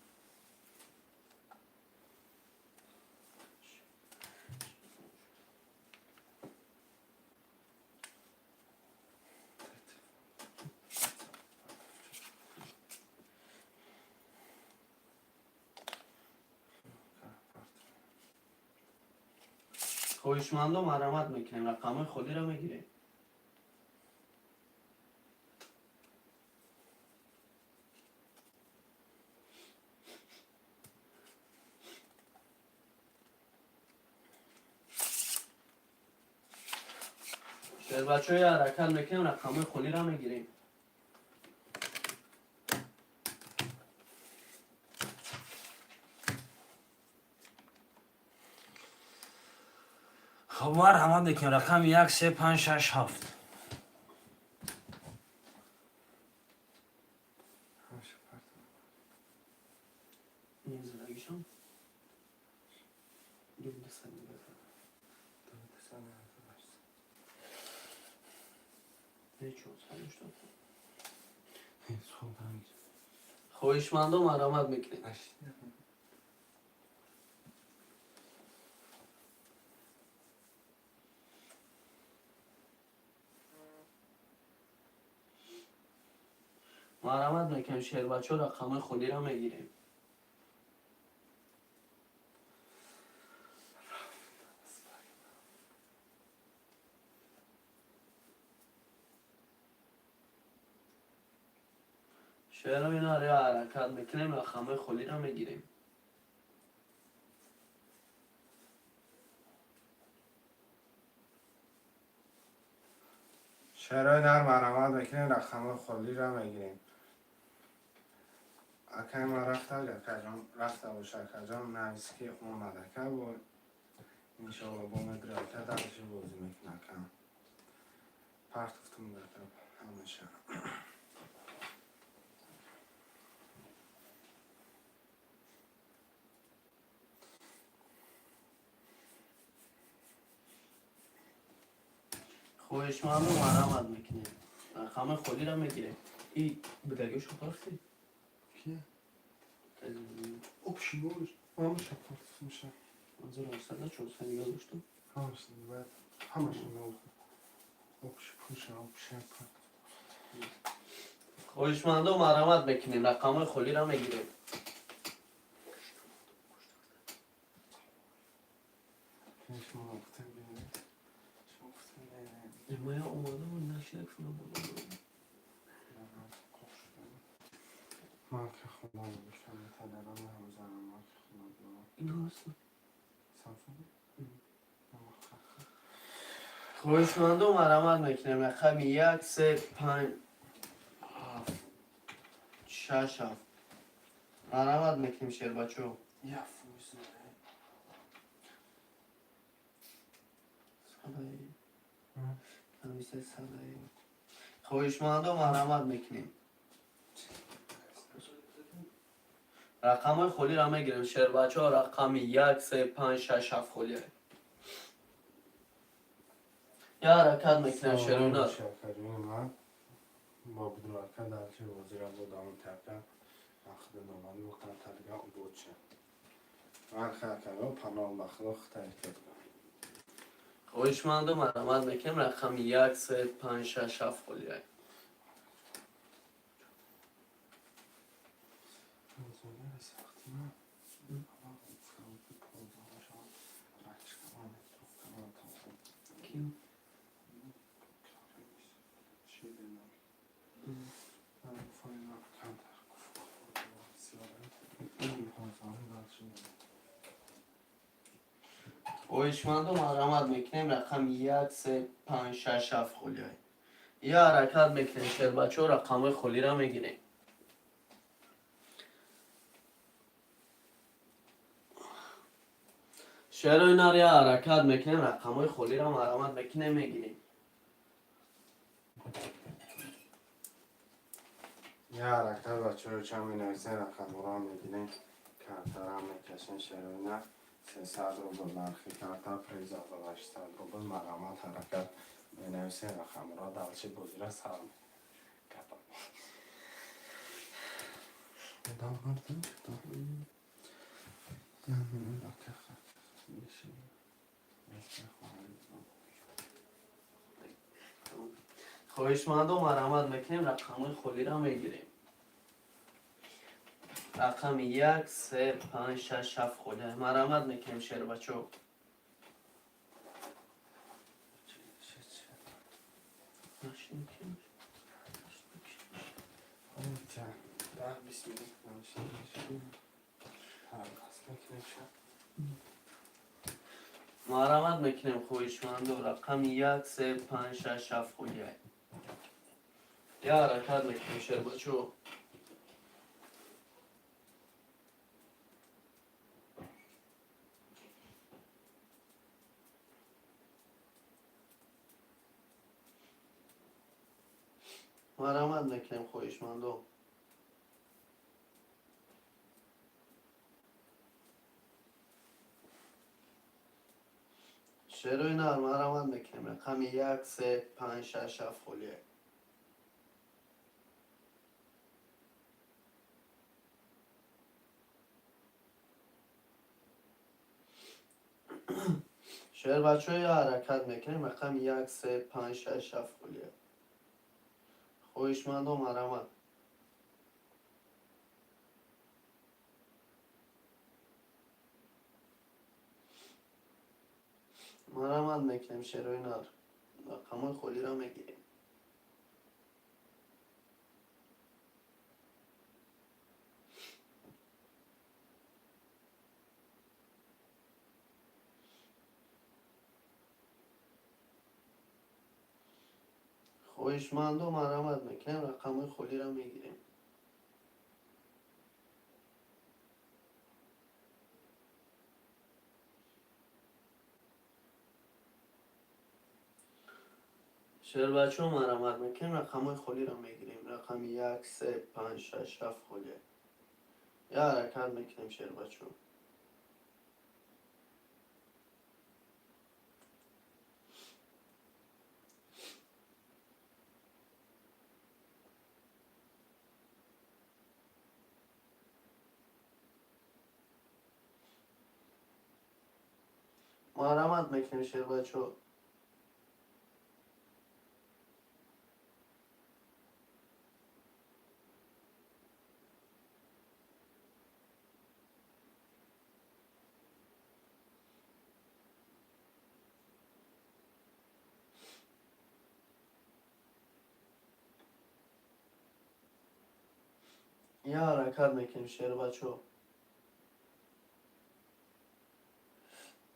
هوشمندو مرحمت میکنیم رقم خودی را میگیریم شیر بچه های حرکت میکنیم رقم خودی را میگیریم خب مرحمت میکنیم رقم 1 3 5 6 7. زندگیشون دو سنی نه چون سنیش داد هوشمندو مرحمت میکنیم مرحمت میکنیم شیر بچه ها رقم خودی را میگیریم شیر رو اینا را حرکت میکنیم رقم خودی را میگیریم شعرهای در مرحمت میکنیم رقم خالی را میگیریم اکای ما رفته و شکر جان نویسی که اون مدکه و انشاءالله با مدرکه درشی بازی میکنه کم پرتفتون بکر همیشه هوشمندو مرحمت میکنیم رقم خودی را میگیریم این بدگیش رو پرسی؟ کیه؟ او شیوش همشه پرتفت میشه منظور اصلا چون سنی یاد داشتم همشه باید همشه نوزه او پوشه او پوشه هوشمندو مرحمت میکنیم رقم خودی را میگیریم پیش ما وقتی بینید ما که خدا باشم تدرم همزنم ما که خدا باشم اینو هستم. سامسونگ خواهشمندم مرحمت میکنیم رقم 1 3 5 7 6 7 مرحمت میکنیم شیر بچو یا فوز صدایی همیشه صدایی خواهشمندم مرحمت میکنیم رقم های خولی را میگیریم شیر بچه ها رقم 1 3 5 6 7 خولی های یا حرکت میکنیم شیرونر شکری من با بدرکه در چه وزیر بود آن تکه اخد نمانی بکنم تلگه بود چه من خیلی کنم پناه مخلوق تحکیل خواهشمندم مرحمت میکنیم رقم 1 3 5 6 7 خولی های خواهشمندم مرحمت میکنیم رقم 1 3 5 6 7 خولی های یا حرکت میکنیم شیر بچه ها رقم های خولی را میگیریم شیر اینار یا حرکت میکنیم رقم های خولی را مرحمت میکنیم میگیریم یه حرکت بچه رو چند می نویسه رقم را میگیریم کارتر هم میکشن شروینه 300 روبل نرخی کارتر پریز 800 روبل مقامات حرکت می نویسه رقم را دلچه بزرگ سال کپا ادام کردن کدام خواهشمندم مرحمت میکنیم رقم های خولی را میگیریم رقم 1 3 5 6 7 خولی های مرحمت میکنیم شیر بچه ها مرحمت میکنیم خواهشمندم رقم 1 3 5 6 7 خولی های یا حرکت میکنیم شیر بچه ها مرحمت میکنیم خواهشمندم شیر اینار مرحمت میکنیم رقم 1 3 5 6 7 خولی های شیر بچه ها یا حرکت میکنیم رقم 1 3 5 6 7 خولی های خواهشمندم مرحمت مرحمت میکنیم شیر اینار رقم های خولی را میگیریم خواهشمندم مرحمت میکنیم رقم های خولی را میگیریم شیر بچه ها مرحمت میکنیم رقم های خولی را میگیریم رقم 1 3 5 6 7 خولی یا حرکت میکنیم شیر بچه ها مرحمت میکنیم شیر بچه ها یه حرکت میکنیم شعر بچه ها.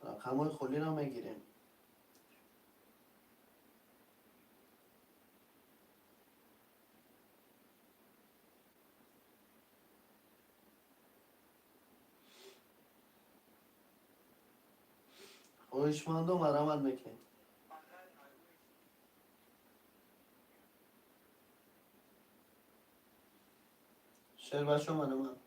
رقم های خالی را میگیریم. خواهشمندم مرحمت میکنیم. شعر بچه ها مرحمت.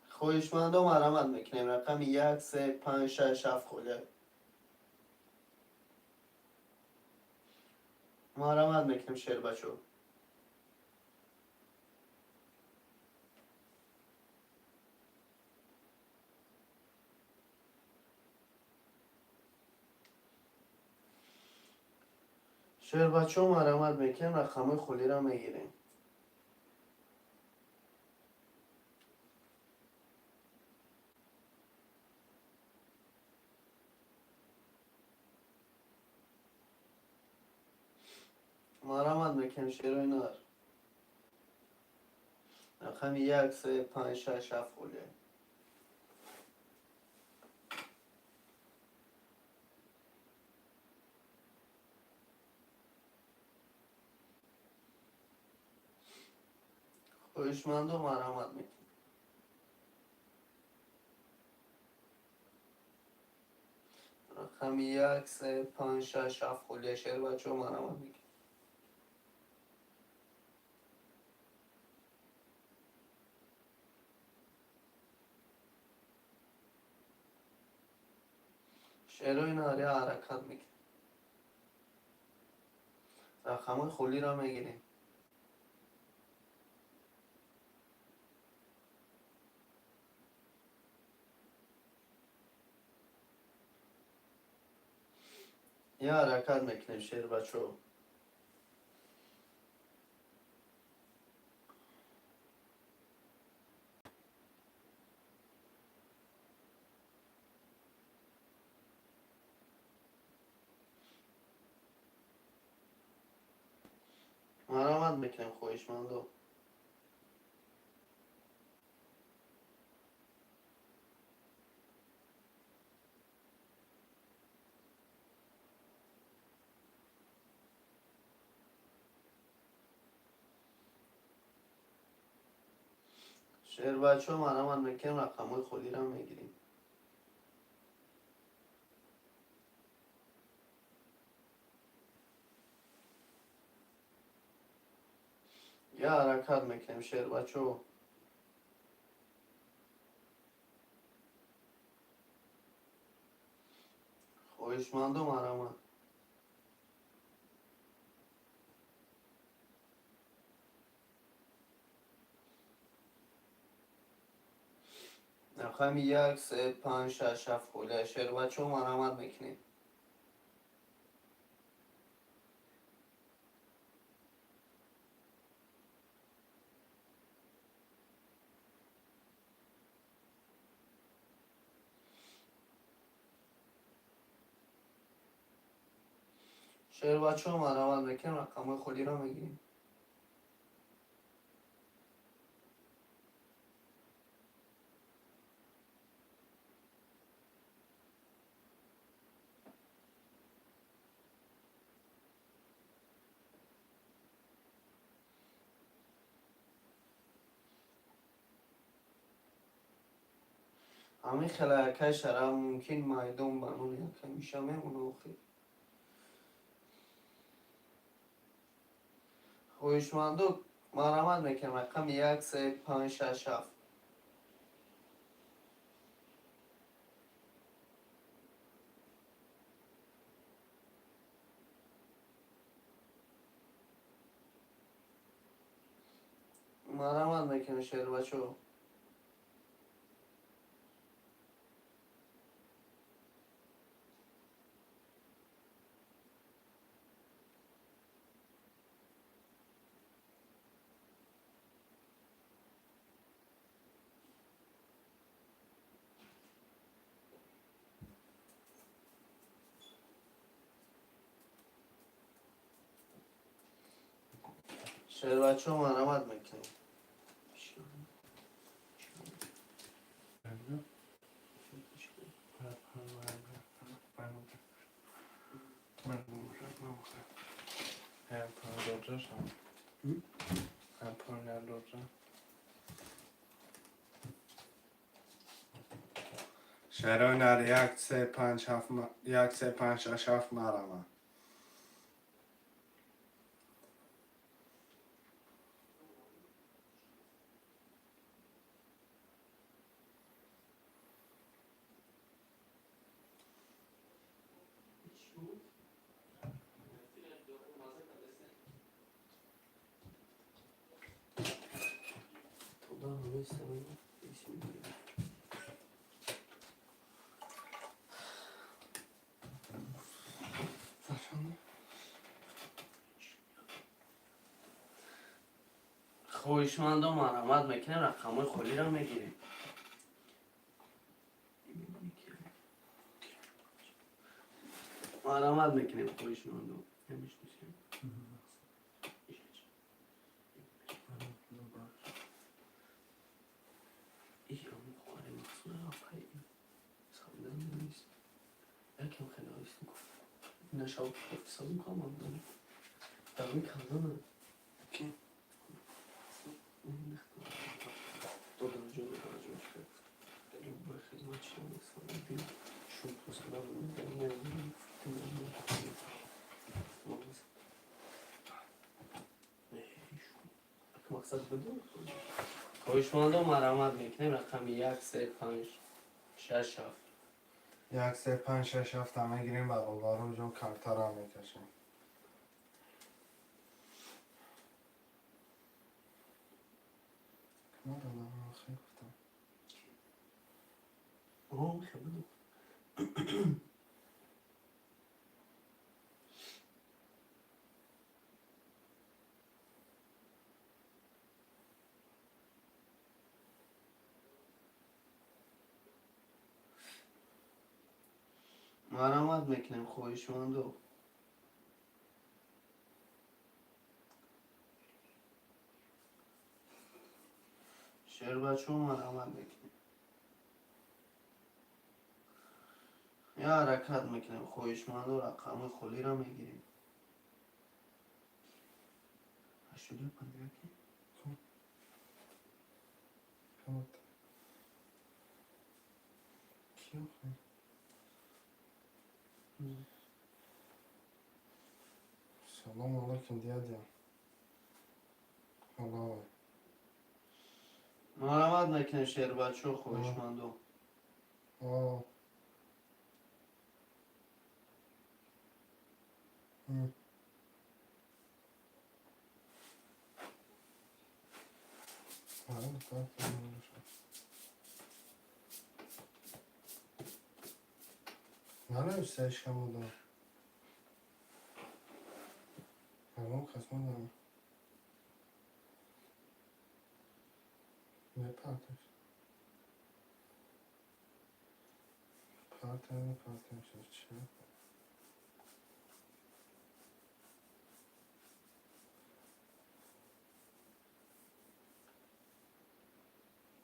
خواهشمندم مرحمت میکنیم. رقم 1 3 5 6 7 خوله. مرحمت میکنیم شعر بچه ها. شعر بچه ها مرحمت میکنیم. رقم های خالی را میگیریم. مرحمت میکنیم شعر اینار. رقم 1 3 5 6 7 خوله. خواهشمندم مرحمت میکنیم. رقم 1 3 5 6 7 خوله. شعر بچه ها مرحمت میکنیم. شعر اینار یه حرکت میکنیم. رقم های خالی را میگیریم. یه حرکت میکنیم شعر بچه ها. مرحمت میکنیم خواهشمندم. شعر بچه ها مرحمت میکنیم. رقم های خالی را میگیریم. یه حرکت میکنیم شعر بچه ها. خواهشمندم مرحمت. رقم 1 3 5 6 7 خوله. شعر بچه ها مرحمت میکنیم. شعر بچه ها مرحمت میکنیم. رقم های خالی را میگیریم. همین خلاکه شرم ممکن مایدون بانون یکم میشمه اونو خیلی. خواهشمندم مرحمت میکنیم. رقم 1 3 5 6 7. مرحمت میکنیم شعر بچه ها. شهر بچه ها مرمت میکنیم. شهرونر 1 3 5 7 1 3 5 6 7 مرمه خویشمند و مرمت میکنیم رقم های خولی را میگیریم. مرمت میکنیم خویشمند و یکم خیلی آیست میکنم نشاب اقتصاد میکنم هم دارم دارمی کلانه کی؟ دو درجه شد داریم باید خدمت شما نستانه بیم شون پسنم نمیدونم مقصد بدون خویشمند و مرمت میکنیم رقم 1 3 5 6 7 1 3 5 6 7 همه گیریم برابر رو جو کارتا را میکشیم ندارم آخه گفتم خیلی بدون مرمت میکنیم خویشمند و شهر بچه ها مرمت میکنیم یا حرکت میکنیم خویشمند و رقم خولی را میگیریم. هشتودی پنجاکی کمت کی آخه سلام علیکم دیادیا حالا مرمت میکنیم شهر بچه ها خویشمند و آه نه سرش کم بودم همون قسمه دارم نه پرتش پرتش چیه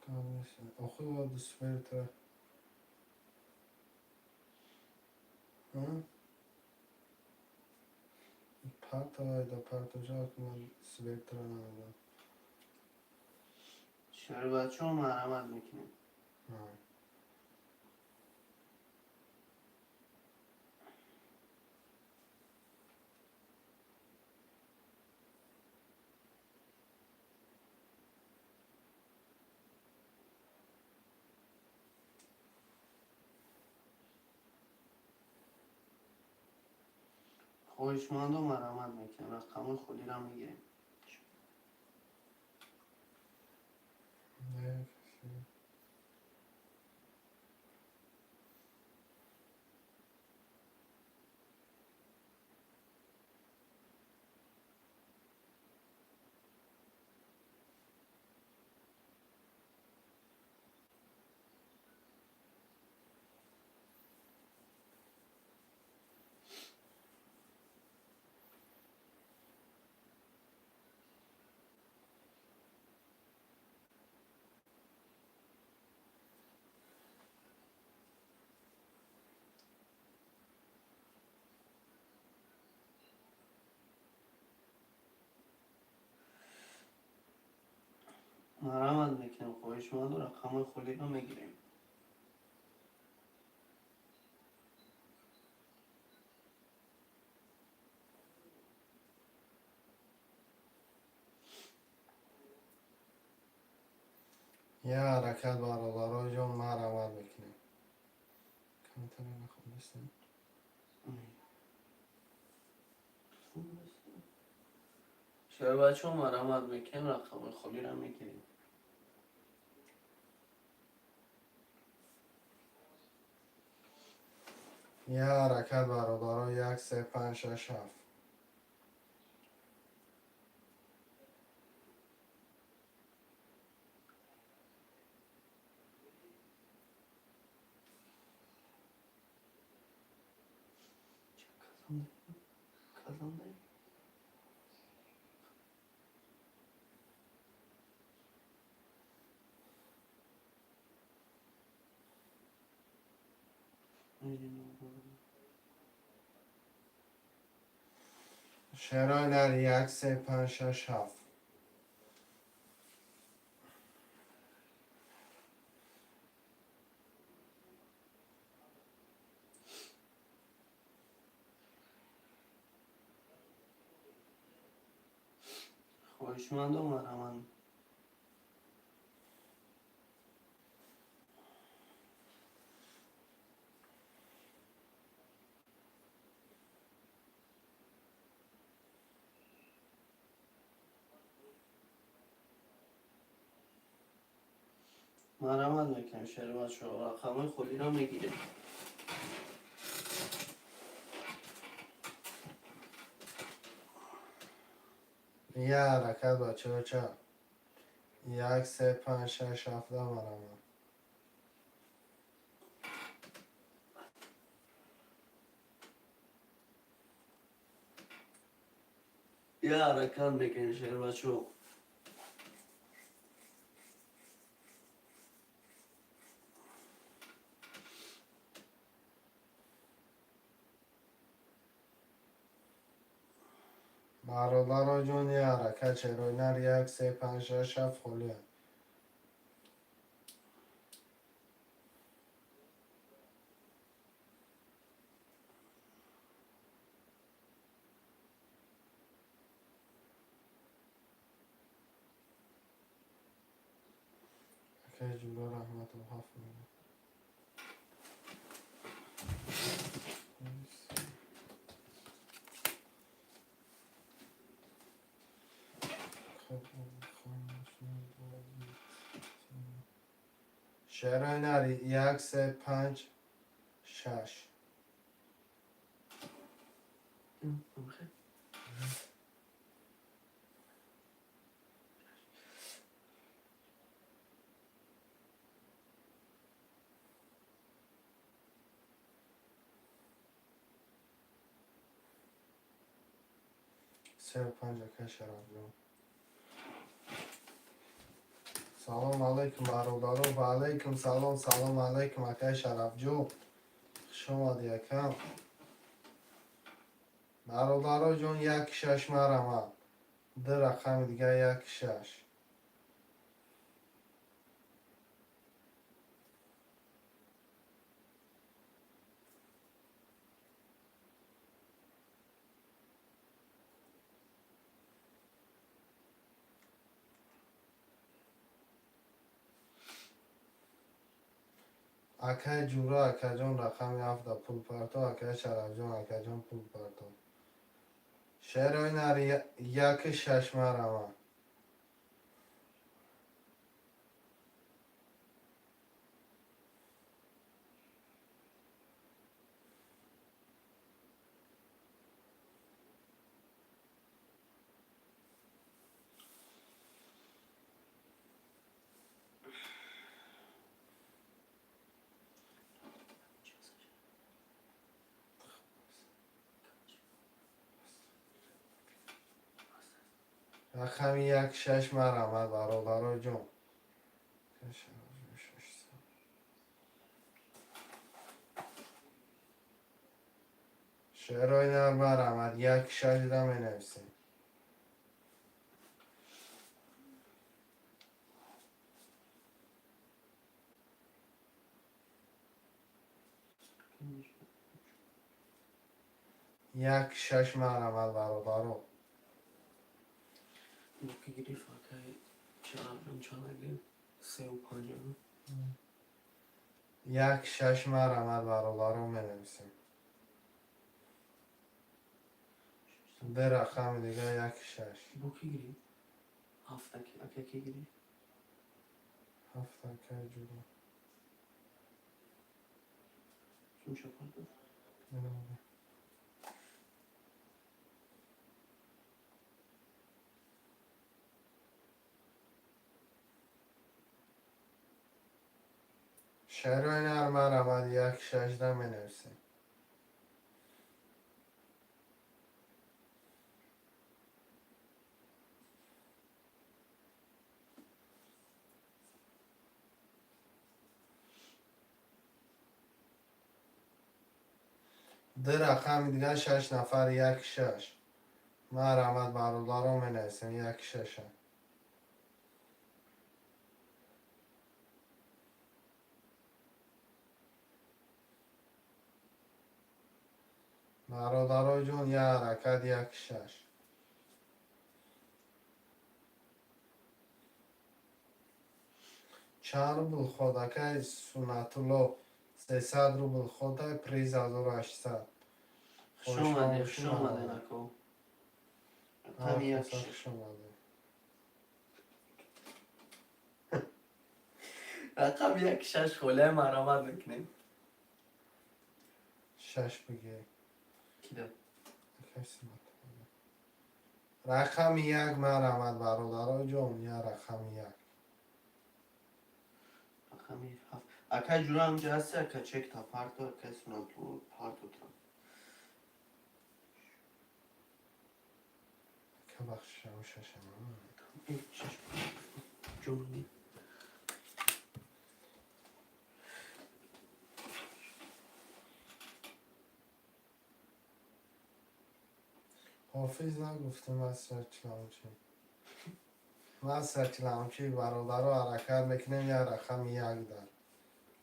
tam neyse okuyordu Svert'e. Hı? Partayda partacak mı Svert'e nerede? شهر بچه ها مرمت میکنیم. Hı. خویشمند و مرمت میکنیم رقم خولی را میگیریم. Ne? مرحمت میکنم خواهش من رقم خالی رو میگیریم. یه حرکت برادرای جان مرحمت میکنیم. کمتر نخوام بستیم. شاید بچه ها مرحمت میکنم رقم خالی رو میگیریم. یه حرکت برادرای 1 3 5 6 7. کازانده؟ شرای نر 1 3 5 6 7. خواهش من مرحمت. مرحمت میکنم شاید بچه ها رقم خالی رو میگیریم. یه حرکت بچه چه 1 3 5 6 7 مرحمت. یه حرکت میکنم شاید بچه ها. برادرای جان یه حرکت شرای نر 1 3 5 6 7 خالیه. که جورا رحمت و حفظ می‌کنه. شرای نر 1 3 5 6. سه و 5 که شراب جان. سلام علیکم برادران و علیکم سلام. سلام علیکم اکای شرف جو. شما دیگم برادرای جان 1 6 مرحمت. ده رقم دیگه 1 6. اکای جورا اکای جان رقم 7 پول پرتو اکای شرف جان اکای جان پول پرتو. شرای نر 1 6 مرحمت. رقم 1 6 مرحمت برادرای جان. شعرهای نر مرحمت 1 6 ده می نویسیم. یک شش مرمت برادرو بوکی گریف اکای چهارم چانگی 35 یک شش مرمت برادرو می نویسیم. به رقم دیگه یک شش. بوکی گریف هفت اکای کی گریف هفت که جورا چون شپرد شروع نر مرمت یک شش ده می نویسیم. ده رقم دیگه شش نفر یک شش مرمت برادرو می نویسیم. یک شش برادرای جون یه حرکت یک شش. چند روبل خودکه سنت الله 300 روبل خوده پریز 1800 خوش اومده نکو رقم یک خوش اومده. رقم یک شش خوله مرامت میکنیم شش بگی کده رقم یک مرمت برادرای جون یه رقم یک رقم یک هفت اکای جورا همجا هستی اکا چک تا پارتو اکای سناتو پارتو تا که بخش و شش شش جون حافظ نگفته مستر چلمچی مستر چلمچی برادر حرکت میکنیم یه رقم یک در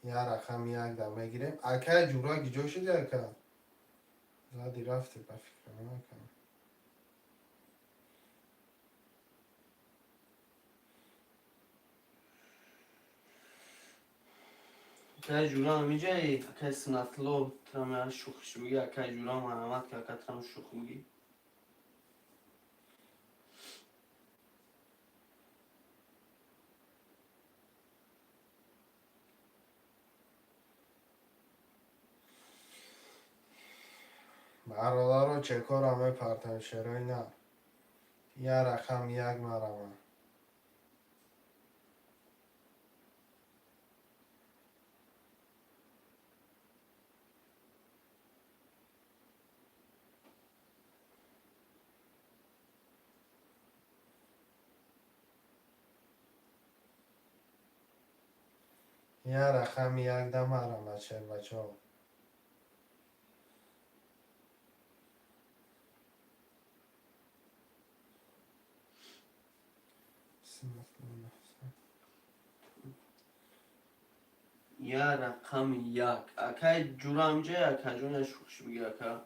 یه رقم یک در میگیریم اکای جورا گیجا شده اکا زادی رفتی با فکر نکنم. اکای جورا همیجایی اکای سناتلو ترامه شوخش بگی اکای جورا مرامت که اکای ترام شوخ بگی برادر چکار همه پرتن شروع نه یه رقم یک مرمت یه رقم یک ده مرمت شد بچه ها یه رقم یک اکای جورا همجایی اکای جورا شوخش بگی اکا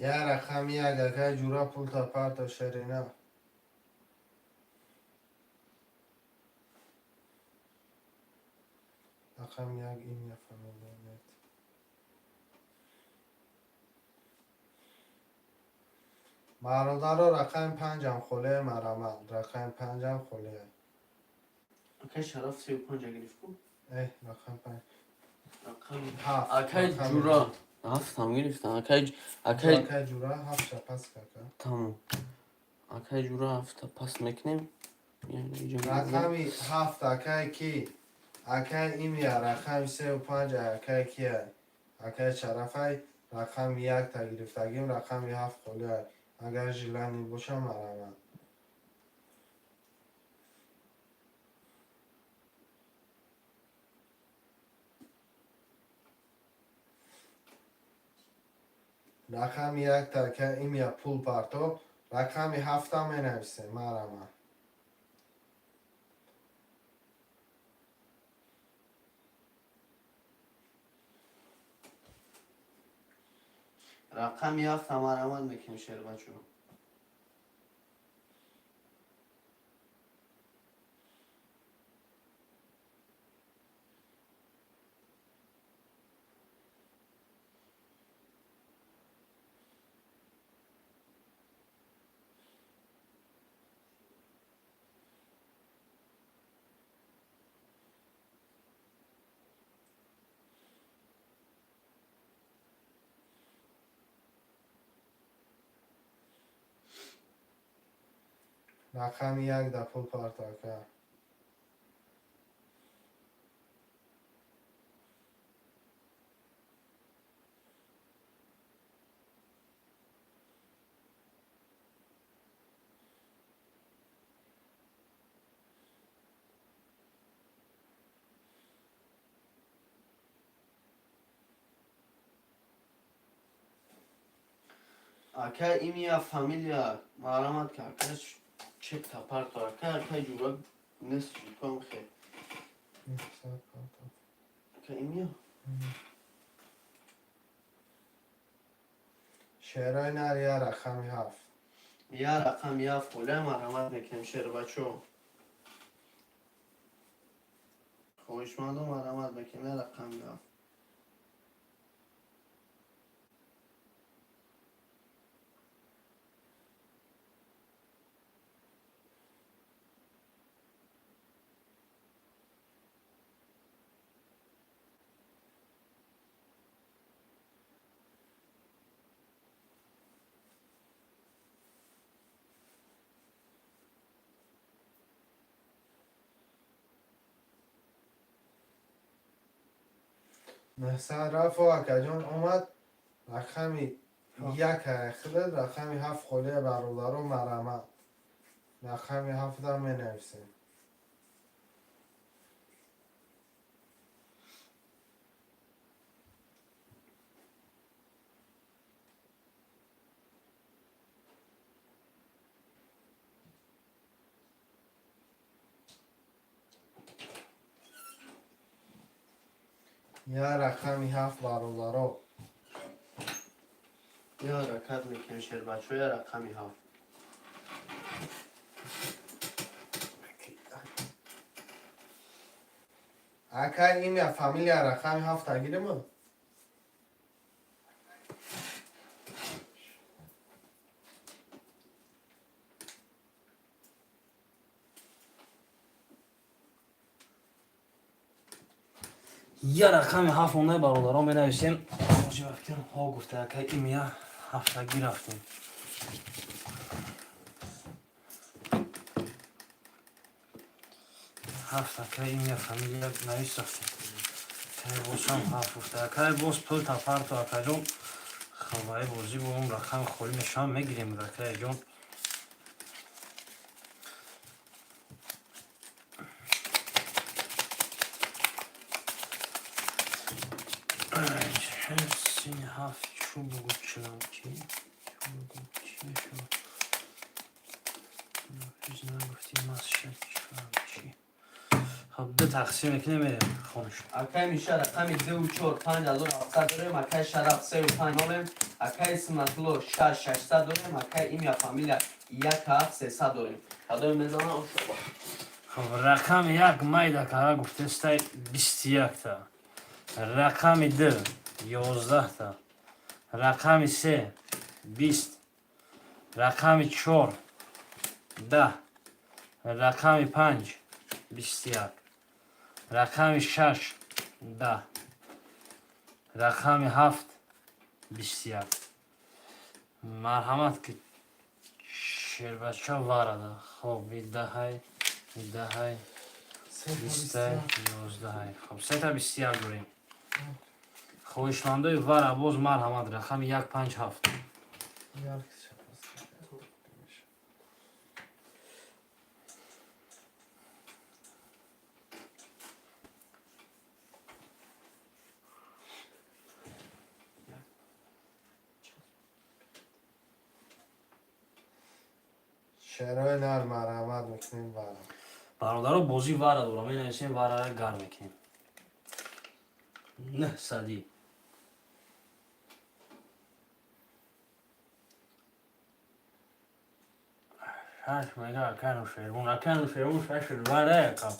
یه رقم یک اکای جورا پول تا پرت شرینه رقم یک این یه فنوانیت برادر رقم پنجم خوله مرمت رقم پنجم خوله اکای شرف 35 گرفت کو اه رقم پنج رقم هفت اکای رقم جورا هفتم گرفتم اکای اکای جورا هفت پس کاکا. تمام اکای جورا هفته پس میکنیم یعنی اینجا رقمی هفت اکای کی اکای ایمیا رقم 35 اکای کیه اکای شرفای رقم یک تا گرفتگیم رقم هفت خلیه اگر جیلانی باشم مرمه رقم یک تا که ایمیا پول پارتو رقم هفت هم می نویسه مرمه رقم هفتم مرمت میکنیم شیر بچه. رقم یک دا پول پارتو که اکای ایمیا فامیلیا معلومات که اکای چک تا پارتو اکای جورا نیست کم خیلی اکای ایمیا شعرهای نریه رقمی هفت یا رقم یا فوله مرمت میکنیم شیر بچه. خوشمند و مرمت میکنیم یا رقم یا محسن رفت و اکا جان اومد رقمی یک اخلد رقمی هفت خلیه برادر و مرمه رقمی هفت هم می نویسه یا رقمی هفت برادر یا رکت میکنیم شیر بچه یا رقمی هفت اکا این یا فامیلیا رقمی هفت تگیریم یا رقم هفت مونده برادران می نویسیم. آجی وقتی ها گفته اکای ایمیا هفتگی رفتیم. هفت اکای ایمیا فامیلیا نویس رفتیم. اکای باز هم هفت گفته اکای باز پل تا پارتو اکای جون خواه بازی با اون رقم خوری نشان میگیریم اکای جون. این هفت چو بگو چرا چی؟ چو بگو چی شد؟ پیش نگفتیم از چی؟ خب دو تقسیم کنیم میریم خونش. اکای میشه رقمی 2 و 4 5700 داریم اکای شرف 3 و 5 داریم اکای سمتلو 600 داریم اکای ایمیا فامیلیا 1300 داریم کدوم میزنه اون شما خب رقم یک مایده که گفته استای 21 تا رقم 2 11 تا رقم 3 20 رقم 4 10 رقم 5 21 رقم 6 10 رقم 7 21 марҳамат ки шербача варада. Хоб 17 17 20 11. Хоб 321 дорем. хоҳишмандои вара боз марҳамат рақами 157. Yark şapası. شرای نر مرحمت میکنیم برام бародаро бозӣ вара дорам менависем варара гар мекунем 900. шаш мега акану шермун шашид вара якам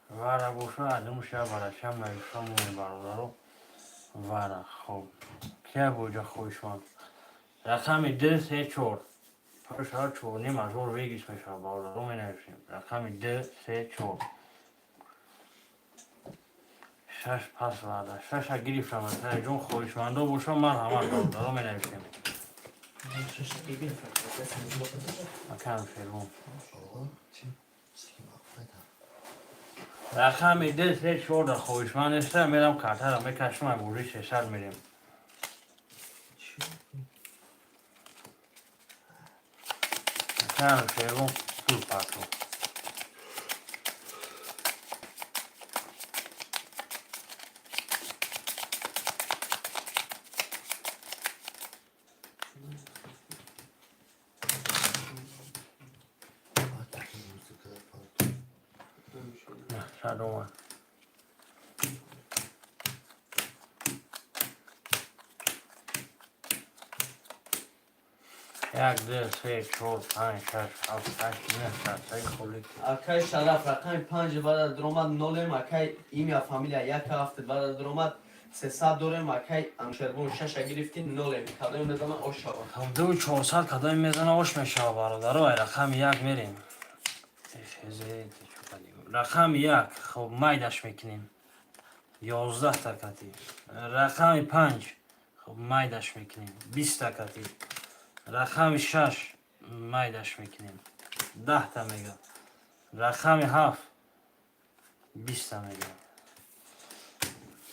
вара боша адамуша барашам навишамуне бародаро вара. хоб кия боҷа хоҳишманд рақами 234 пашар чорни мажбур вегиш мешава бародаро менавишем рақами 234 шаш пас варда шаша гирифтам ҷон хоҳишмандо боша марҳамат бародаро менавишем акану шермун рақами 234 дар хоҳишманд неста мерам картара мекашмам гӯри 600 мерем акану шермун пул пасо шадомад як ду се чор панҷ шаш ҳафт ҳашт нӯҳ сафсаи холик акай шараф рақами 5 бада дромад нолем акай имя фамилия як ҳафт бада дромад 300 дорем акай амшербун шаша гирифти нолем кадои мезана ош шава 2400 кадои мезана ош мешава бародаро ай рақами як мерем рақами як хоб майдаш мекунем 11 такати рақами 5 хоб майдаш мекунем 20 такати рақами 6 майдаш мекунем 10 та мега рақами 7 20 та мега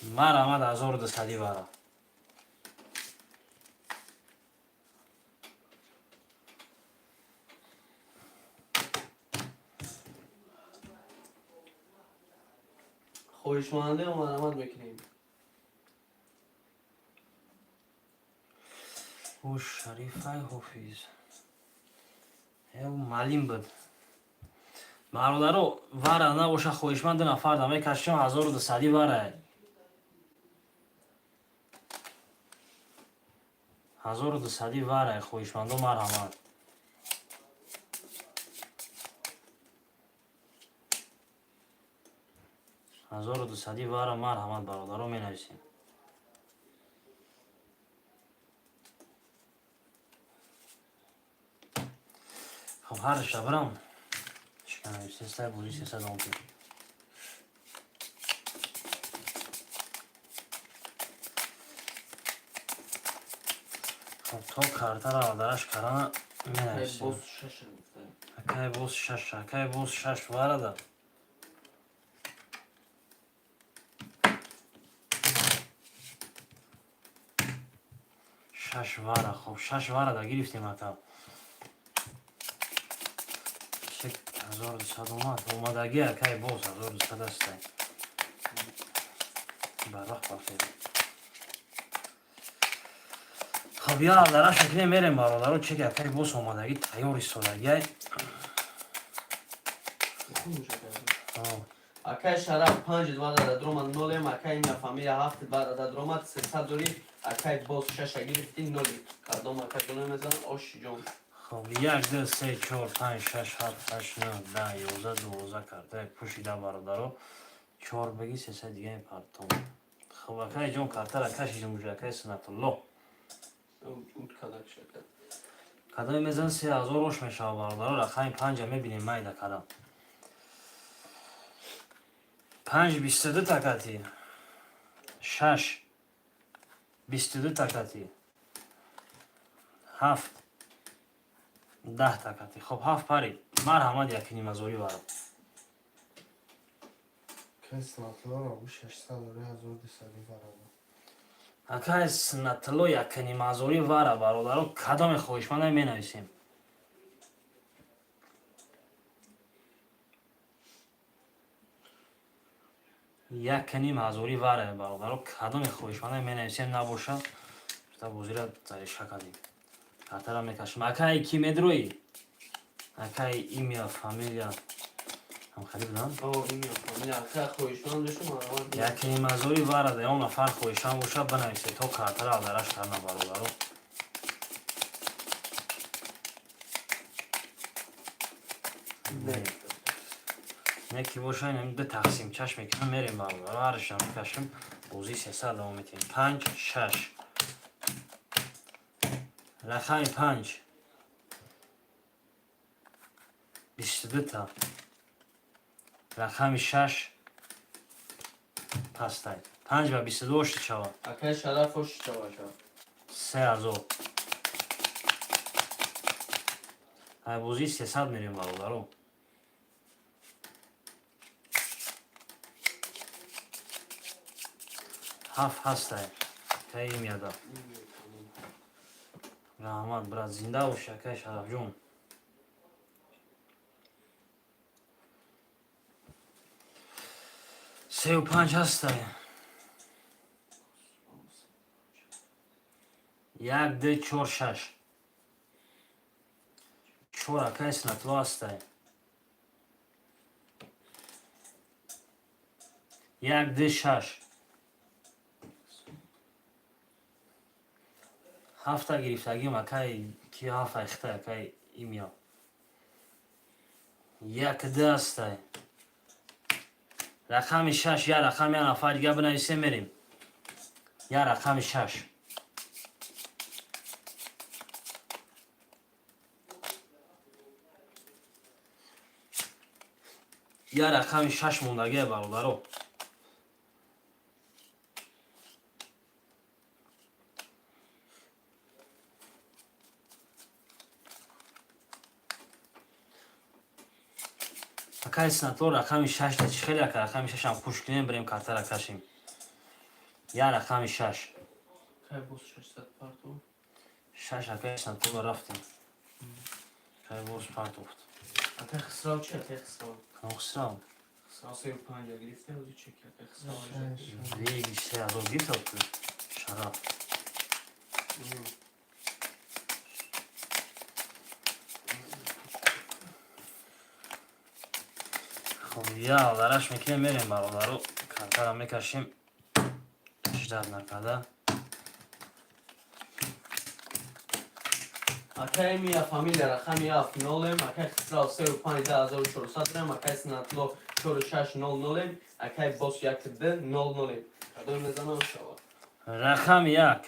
марҳамат 1200 вара хоҳишманде марҳамат мекунем о шарифай ҳофиз малим буд бародаро вара набоша хоҳишманд 2 нафар да мекашем 1200 вара 1200 вара хоҳишмандо марҳамат ҳазору дусади вара марҳамат бародаро менависем хоб ҳар шабрам чиканависестай бузи 310 хоб то картара дараш карана менависем акай боз шаш акай боз шаш варада шаш вара хоб шаш варада гирифтем ака 1200 омад омадаги акай боз 1200 астай барвақт бахтед хоб я алдара шакле мерем бародаро чеки акай боз омадаги тайёр истодагиай акай шараф 5 бада дромад нолем акай имя фамилия 7 бада дромад 300 дори акай боз шаша гирифти ноли кардом акай доно мезан ош ҷон хоб 1 2 3 4 5 6 7 8 9 10 11 12 карта пушида бародаро 4 баги 300 дигаи партон хоб акай ҷон картара каши ҷумҷа акай санатулло ут кадак шакал кадои мезан 3000 ош мешава бародаро рақами 5 мебинем майда кадам 5 22 такати 6 22 такати. 7 10 такати. Хоб 7 пари. Марҳамат якинimазори варам. کس نطلارا بو 600 دوره 1200 برابر. Акай снатло якинimазори вара бародаро кадоме хоҳишманда менависем. якинimазори вара бародаро кадоме хоҳишманда менависем набошад. Та бозира заришка кадем. Картара мекашем. Акай ки медрои? Акай имя, фамилия. Ҳам хариб дам? имя, фамилия. Акай хоҳишмандашум марамад. Якинimазори вара да он нафар хоҳишам бошад банависед то картара алдараш карна бародаро. Не ки боша инам ду тақсимчаш мекунам мерем бародаро. Ҳарашам мекашем. Бозии 300 давом метем. 5 6 рақами 5 22 та рақами 6 пастай 5 ва 22 шуд шавад. Акай шарафо шитаваша. 3000 ай бозии 300 мерем бародаро. ҳафт ҳастай кай имяда раҳмат брат зинда бош акай шарафҷон. Сеу 5 ҳастай 1 2 4 6 4 акай снатло ҳастай 1 2 6 ҳафта гирифтагим акай ки ҳафта ихта акай имя 1 2 ҳастай рақами 6 я рақами я нафар дига бинависем мерем. Я рақами 6 я рақами 6 мондагия бародаро. Акай снатло рақами 6 да чӣ хеле ака рақами 6 ам хуш кунем бирем картара кашем. Я рақами 6 Акай боз 600 парту. 6 акай снатло рафтем. Акай боз партофт. Акай хисрав чи? Акай хисрав. Хисрав. Хисрав 35 гирифте узи чеки. Акай хисрав. Веги 3000 гирифтавту. Шараф. Я алдараш мекунем мерем бародаро. Картара мекашем. 18 накада. Акай имя, фамилия, рақами 7 нолем. Акай хисрав 35 рем. Акай снатло 46 00. Акай бос 1 2 00. Кадой мезанам шава. Рақами 1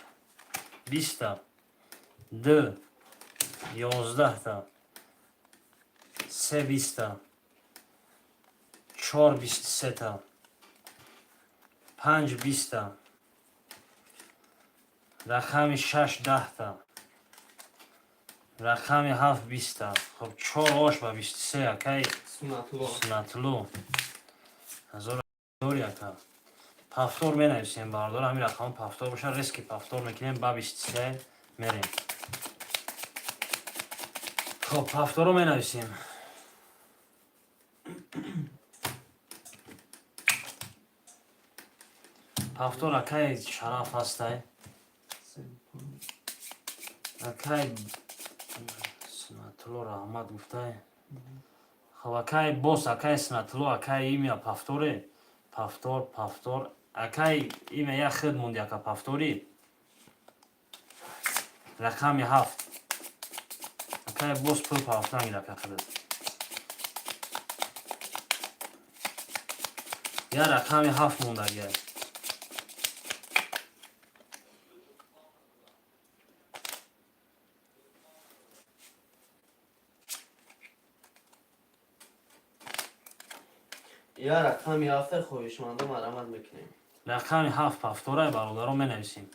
20 та 2 11 та 3 20 та 4 23 та 5 20 та рақами 6 10 та рақами 7 20 та хоб 4 ош ба 23 акай Сунатло. снатло ҳазор дори ака пафтор менависем бардор ҳамин рақам пафтор боша риски пафтор мекунем ба 23 мерем. хоб пафторо менависем. пафтор акай шараф ҳастай акай снатло раҳмат гуфтай. хоб акай бос акай снатло акай имя пафторе пафтор пафтор акай имя як хелд монди ака пафтори рақами 7 акай бос пул пафтанги ака хелд я рақами 7 мондагия Я рақами 7 хоҳишманда марамад мекунем. рақами 7 пафторай бародаро менависем.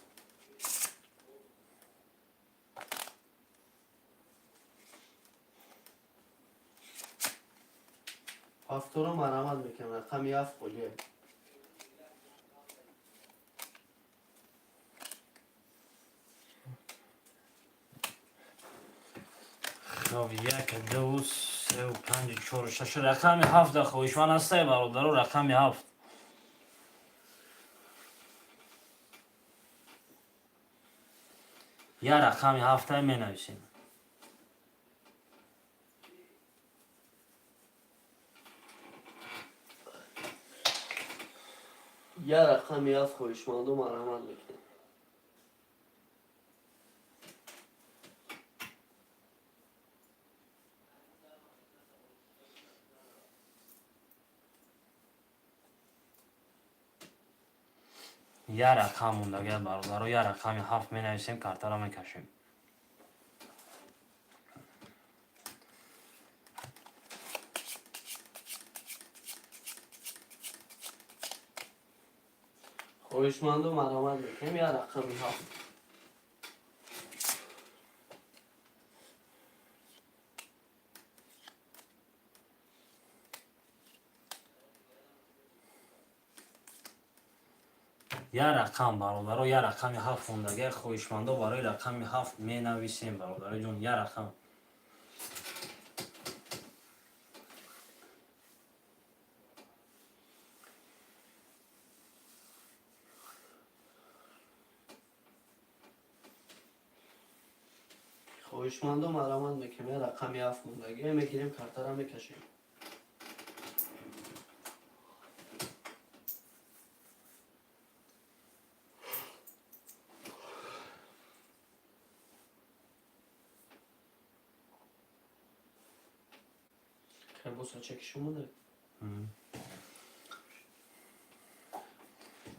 هفتم رو مرامت میکنم رقم 7 قلیه. خب 1 2 3 و 5 4 6 رقم 7 خویشوان است برادر رقم 7. یا رقم 7 می نویسیم. یا رقم 7 خویشمند و مرامت میکنم. یا رقم مونده برادر یا رقم 7 می نویسیم کارتا را میکشیم. خویشمند و مرامت میکنم یا رقم 7. یا رقم برادر یا رقم 7 مونده خویشمند برای رقم 7 می نویسیم برادر جون. یا رقم خویشمند و مرامت میکنم یا رقم 7 موندگی میگیریم کارتا را میکشیم. که بوسا چکشی مونده.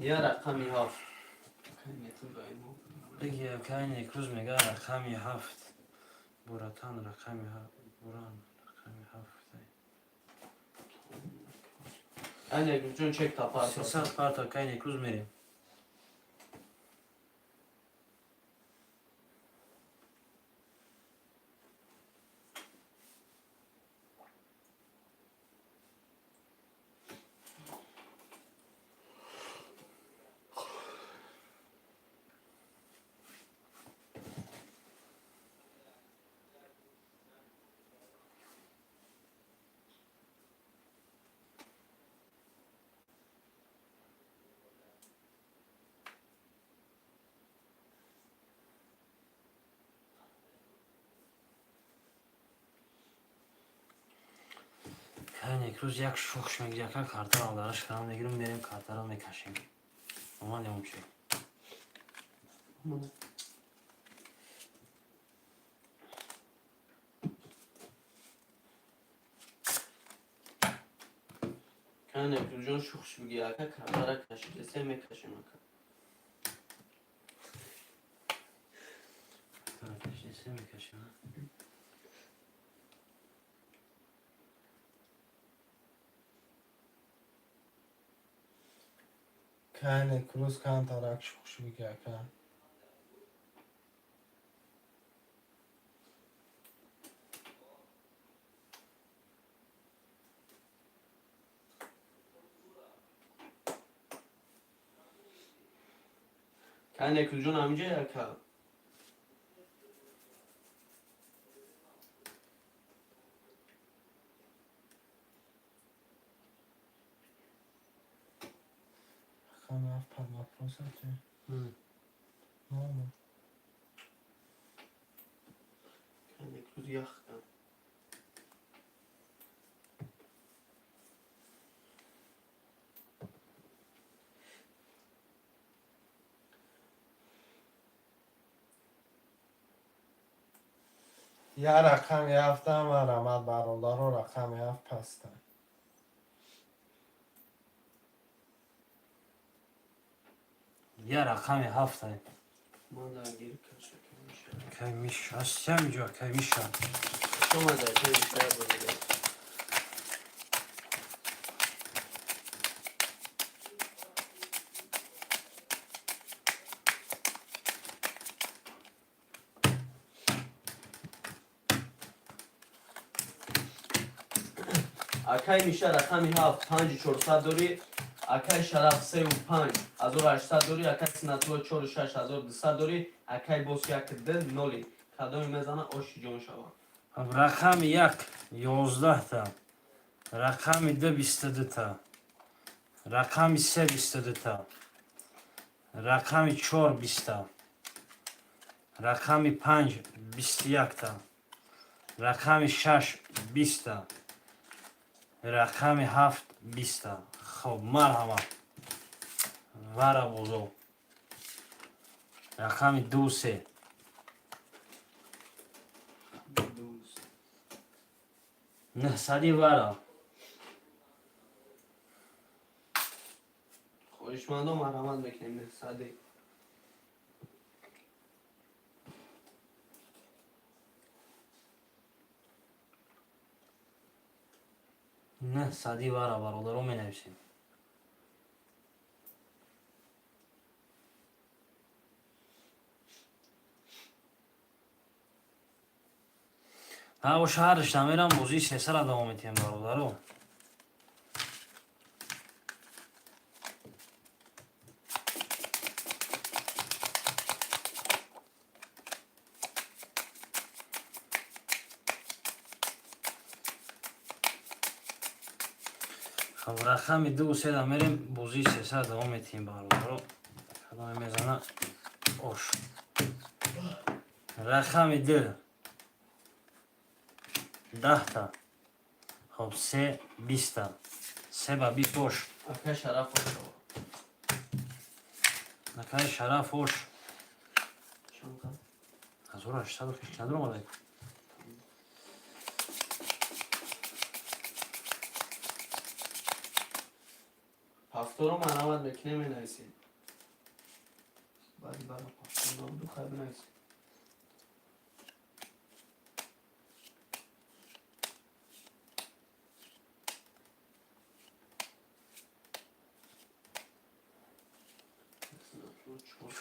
یا رقم 7. بگی که یک روز میگه رقم 7 براتان رقم 7 بران رقم 7 اینه جون چک تا پاس 300 پارتا که یک روز میریم. یک روز یک شخص میگه که کارتا را درش کنم میگیریم میریم کارتا را میکشیم. اومد اون چی؟ کنه جون شخص بگی اکا کارتا را کشید سه میکشیم اکا. سه میکشیم. Keine Cruzcantarak şukşubikaka. کنه جون همینجا اکا. Kan af parmak prosatı. Ne oldu? کنه کود یخ کن. Ya rakam yaftım var ama barolar o rakam yaft pasta. یا رقم 7 ما در گیر کشت میشه. که میشه هستم جا که میشه. شما در چه بیشتر بودید؟ акай миша рақами 7 5400 дорӣ, акай шараф 35 1800 дорӣ, акай синатулло 46 1200 дорӣ, акай бос як дил 0. кадоме мезана оши ҷон шава. рақами 1 11 та, рақами 2 22 та, рақами 3 22 та, рақами 4 20 та, рақами 5 21 та, рақами 6 20 та, рақами 7 20 та. хоб марҳамат вара бузург, рақами 2 3, несади вара, хоҳишмандо марҳамат мекунем сади. несади вара бародаро менависем. ҳаво шаҳришта мерам бозии сесара давом метиҳем бародаро. хаб рақами 2 3 мерем бозии сесара давом метиҳем бародаро. кадоме мезана ош. рақами 2 10 та, хоб 3 20 та, 3 ба 20 ош, акай шараф ошава. акай шараф ош Чанка? 1800 хиш надромадай. ҳафторо марҳамат мекунем менависем. баъди бара ҳафтор набуду хай бинависем.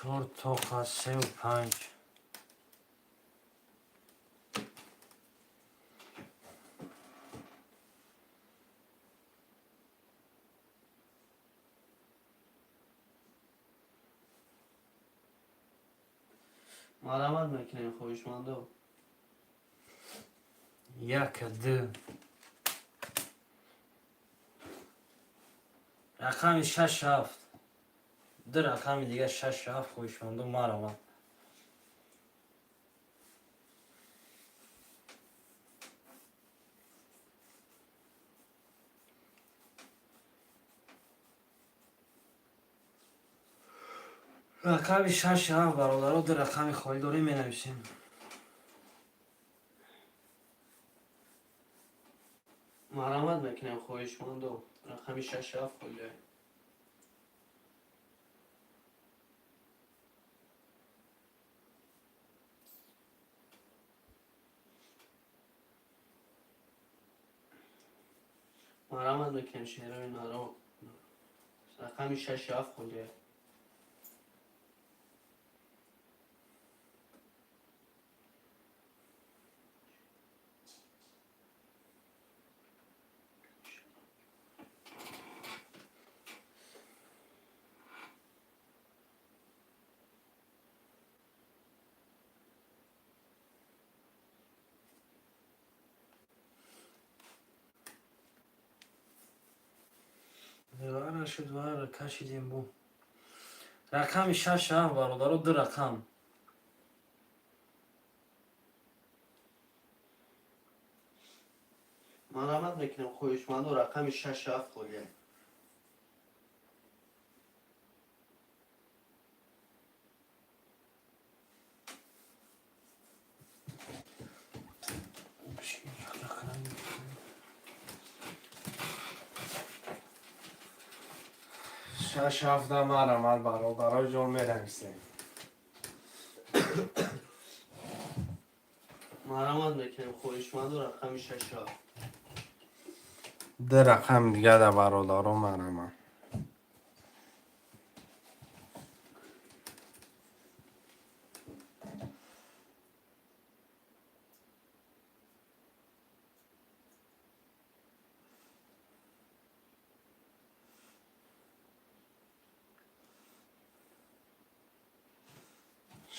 چهار تا 35 марҳамат мекунем хоҳишмандо. 1 2 рақами 6 7 ду рақами дигар 6 7 хоҳишмандо марҳамат. рақами 6 7 бародаро ду рақами холидорӣ менависем. марҳамат мекунем хоҳишмандо. рақами 67 хоҷа. марҳамат мекунем шеҳрои наро. рақами 67 хоҷа. вара шуд вара кашидем бу. рақами 6 7 бародаро ду рақам. марҳамат мекунем хоҳишмандо. рақами 67 хоҷа. شش هفته مرحمت برادرای جان می‌نویسیم. марҳамат мекунем хоҳишмандо. рақами 67. ده رقم دیگه در برادران مرحمت.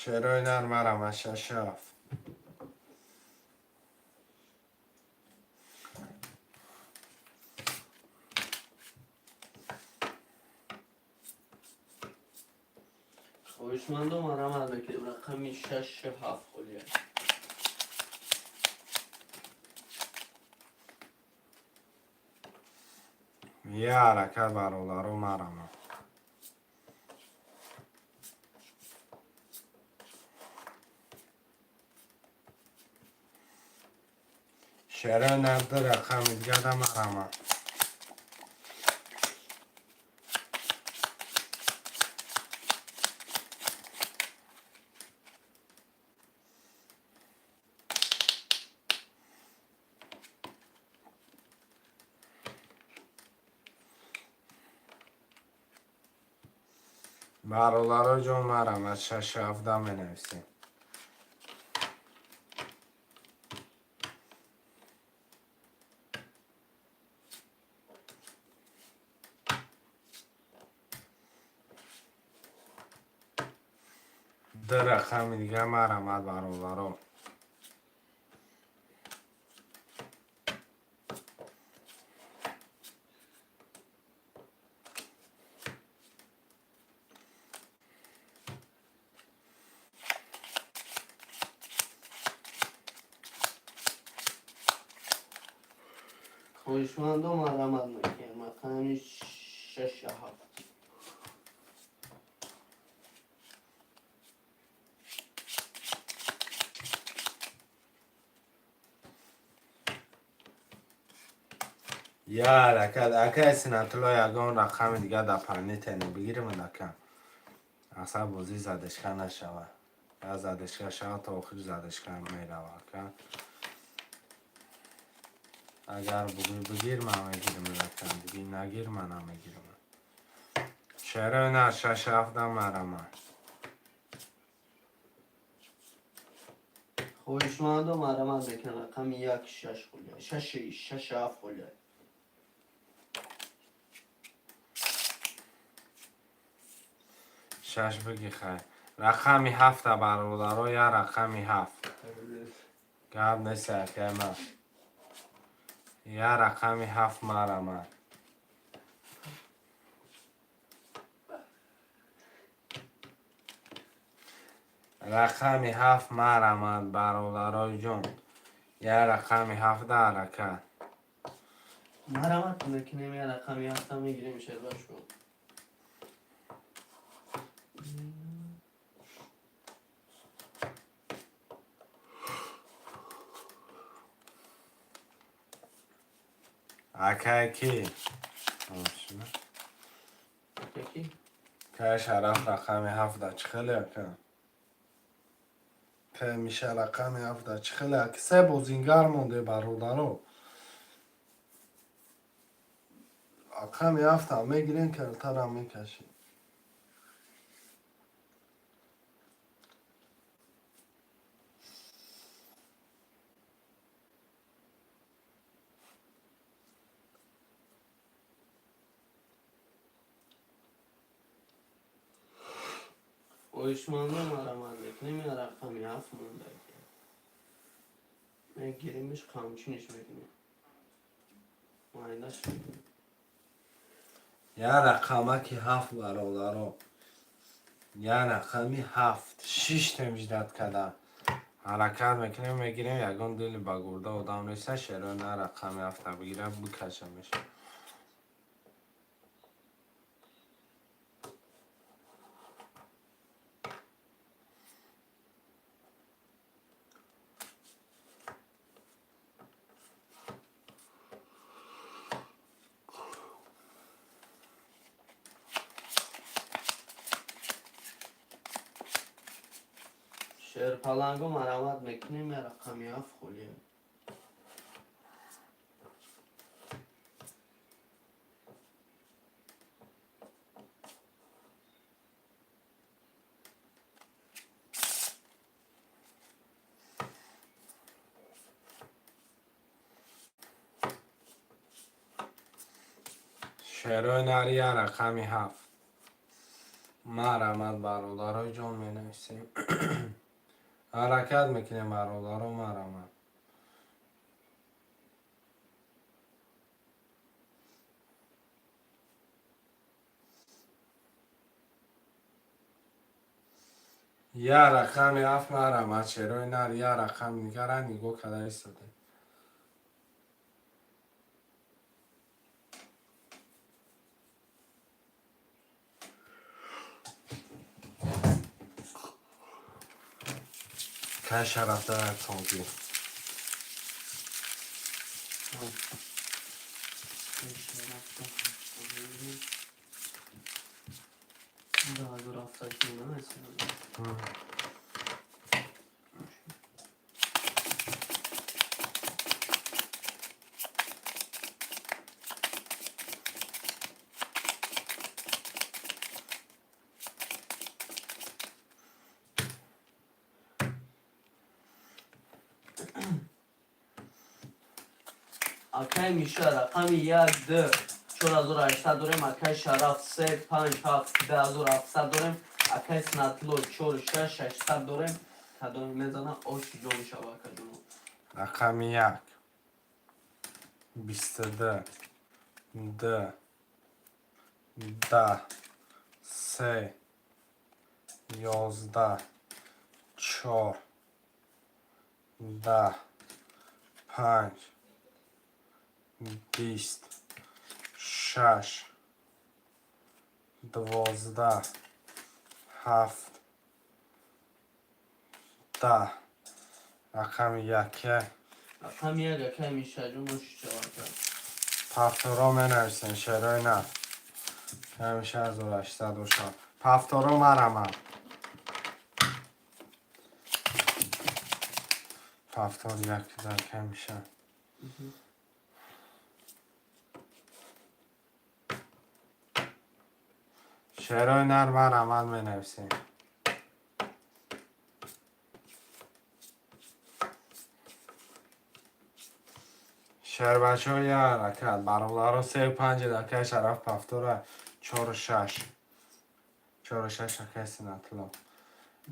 شعرهای نرم رمه شش هفت. خواهشمندم مرحمت بکنیم رقم 6 7 خلیه. یه حرکت برادرو مرمه. شعرهای نرد رقم دیگه ده مرمه. برادرها جون مرم از 6 17 می نویسیم. ده رقم دیگه مرم از برادرها. خواهشمندم مرحمت بکنیم رقم 6 7. یه حرکت اکه سینتلا یگان رقم دیگه در پرنی تنه بگیریم نکن اصلا بازی زدشکن نشوه یا زدشکن شوه تا آخر زدشکن می روه. اگر بگیر من میگیرم نکن دیگه نگیر من هم میگیرم. شعره نه 6 7 مرمه. خواهشمندم مرحمت بکنیم رقم 1 6 خلیه 6 7 خلیه. شش بگی خیر. رقمی 7 برادرها یا رقمی 7 گرد نیست که من یا رقمی 7 مرمه. رقمی 7 مرمه برادرای جون یا رقمی 7 حرکت. مرحمت بکنیم یه رقم 7 میگیریم شعر شما. اکه کی پکی که شرف رقمی 7 چه خیلی اکه که میشه رقمی 7 چه خیلی اکه سه بازینگر مونده برادرو. رقمی 7 هم میگیرین که التر هم میکشین. خواهشمندم مرحمت بکنیم یه رقم 7 مونده. میگیریمش کامچینش میکنیم مایدش میکنیم. یا رقمه که 7 برادرو یا رقمی 7 6 تمجدد کده حرکت میکنیم میگیریم یکان دل بگرده آدم نیسته شعره نه رقمی 7 بگیره بکشه میشه. شعر پلنگو مرحمت میکنیم یه رقم 7 خلیه. شعره نری یا رقمی 7 مرحمت برادرای جان می نویسیم. حرکت میکنیم برادرها مرحمت. یه رقم هفت مرحمت شروع نر یه رقم دیگر نگو کده ایستاده. که شرف داره تانگی Daha zor hafta şimdi mesela. Akay میشه رقم 1 2 4800 داریم. اکای شرف 3 5 7 10700 داریم. اکای سنتلو 4 6 600 داریم. کدام میزنه آشی جان شبکه جان. رقم یک 22 2 10 3 11 4 10 5 20 6 12 7 10 رقم یکه رقم 1 اکای میشه جان آشی شبکه. پفتورا می نویسین شروع نه همیشه از 800 پفتورا مرمم پفتور یک در که میشه شروع نر مرمم می نویسین شهر بچه ها یه حرکت برامدارا 3 5 دکه شرف پفتور 4 6 4 6 اکه سنتلا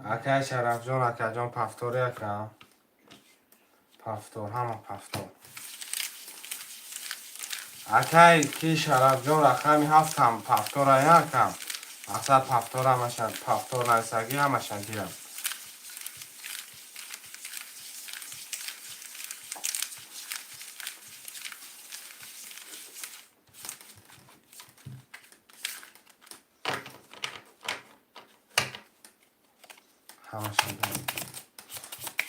اکه شرف جان اکه جان پفتور یکم پفتور همه پفتور اکه کی شرف جان رقم 7 هم پفتور یکم اصلا پفتور همشن پفتور نرسگی همشن گیرم همشن گیرم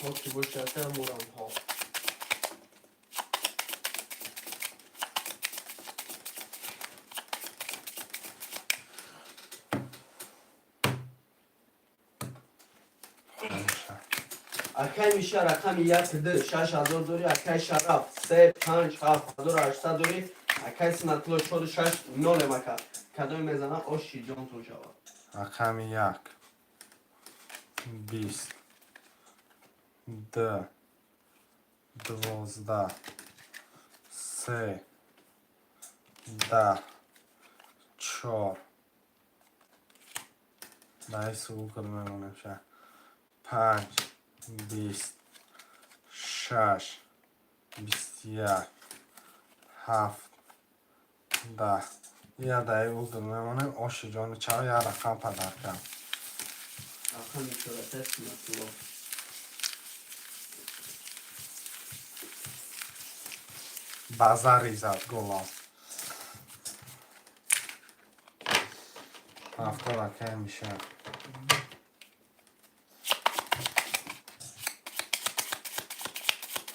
آشی باشه مورم ها. اکای میشه رقم 1 2 6000 داری. اکای شرف 3 5 7800 داری. اکای سنتلو 4 6 0 مکا. کدام میزنه آشی جان تو شود. رقم 1 20 2 12 3 10 4 رئیس گوگل میمونه شه 5 20 6 21 7 10 یه دهی گوگل میمونه آشی جان چه یه رقم پدر کن رقم میشه رقم سنتلو. بازار ریزد گلام هفته رکه میشه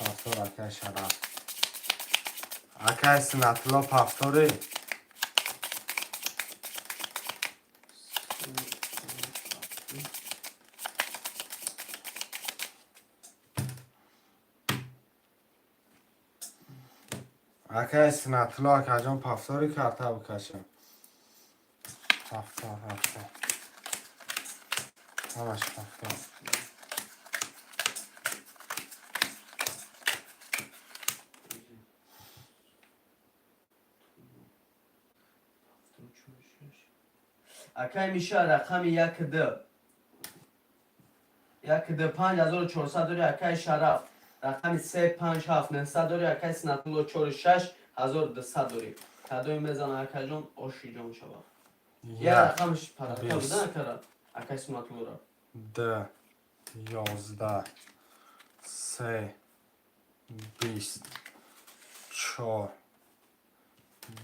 هفته رکه شرف اکه سنتلا پفتوری اکه سنتلا اکه جان پفتوری کرده بکشم پفتور همش پفتور اکای میشه رقم 1 داری اکای شرف رقم 357 900 داری اکای سنتلو 46200 داری کدوی میزنه اکای جون اوشی جون شبا یا یک رقمش پرکا بیست. بودن اکای اکای سنتلو را 10 11 3 20 4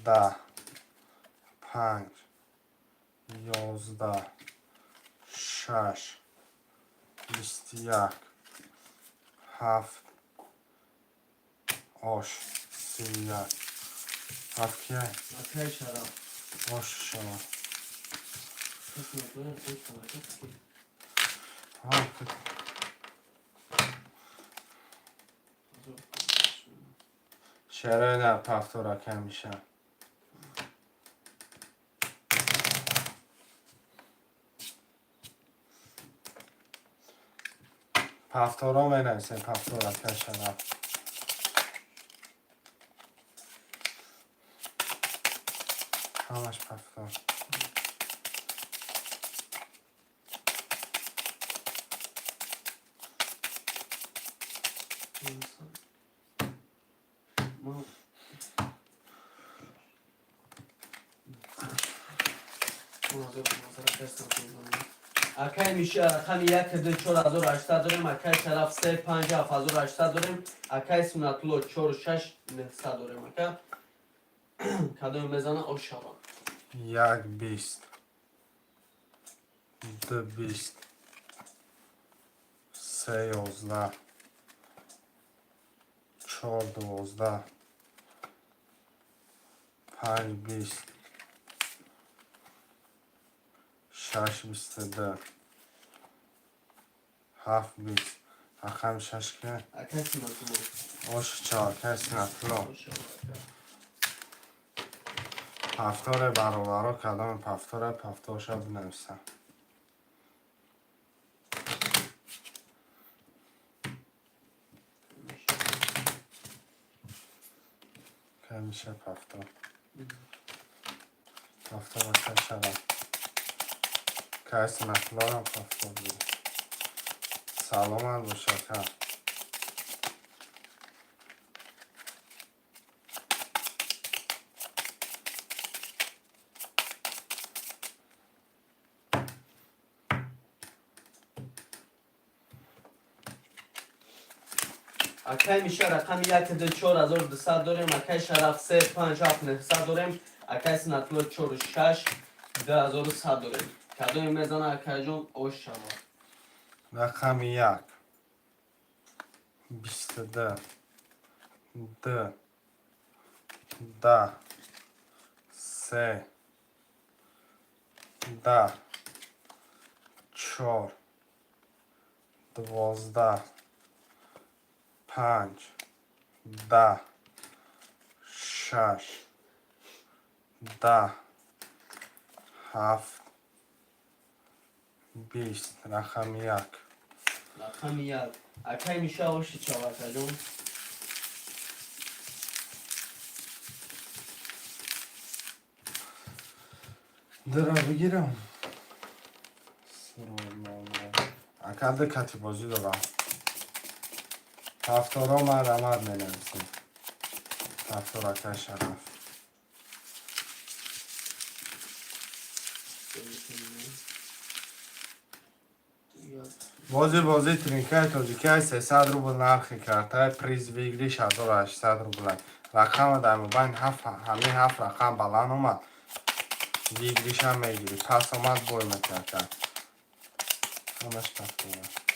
10 5 11 6 21 7 8 31 7 که اکای شرف باش شما سنتلو را توی پرکا ها شعرهای در پفتورا کم میشه پفتورا می نویسیم پفتورا که شرف همش پفتور اکای میشه رقم 1 2 4800 داریم اکای شرف 357 داریم اکای سنتلو 46900 داریم اکای کدوم میزنه او شبا 1 20 2 20 3 11 4 12 5 20 6 22 7 20 رقم 6 که اکای سنتلو آش 4 کسی نطلو او شبا پفتور برابرا کدام پفتور پفتورشا بنویسم که میشه پفتور پفتور که شرف کسی نطلو هم پفتور بود سلام هم بشکر اکای میشه رقم 1 2 4200 داریم اکای شرف 357 داریم اکای سنتلو 46 2100 داریم کدوم میزنه اکای جون او شبا رقم 1 22 2 10 3 10 4 12 5 10 6 10 7 20 رقم 1 رقم 1 اکای میشه اوشی چاوا اکای جون درا بگیرم اکرده کتی بازی دارم هفتارا من رمد می نویسیم هفتارا که شرف بازی ترینکای تاجیکی 300 روبل نرخی کرده پریز ویگریش 1800 روبل رقم در مبین همه 7 رقم بلند اومد ویگریش هم میگیری پس اومد بای مکرده همش پفتوره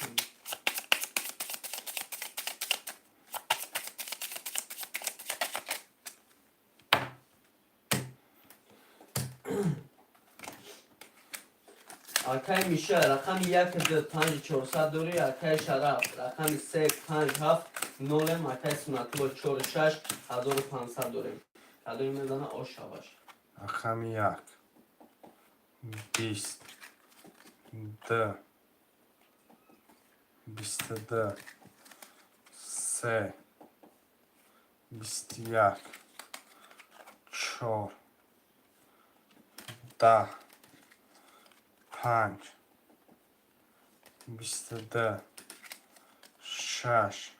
اکای میشه رقم 1 2 5 400 داری اکای شرف رقم 357 نولم اکای سنتلو 46 1500 داریم کدوم میزنه او شباش رقم 1 20 2 22 3 21 4 10 5 22 6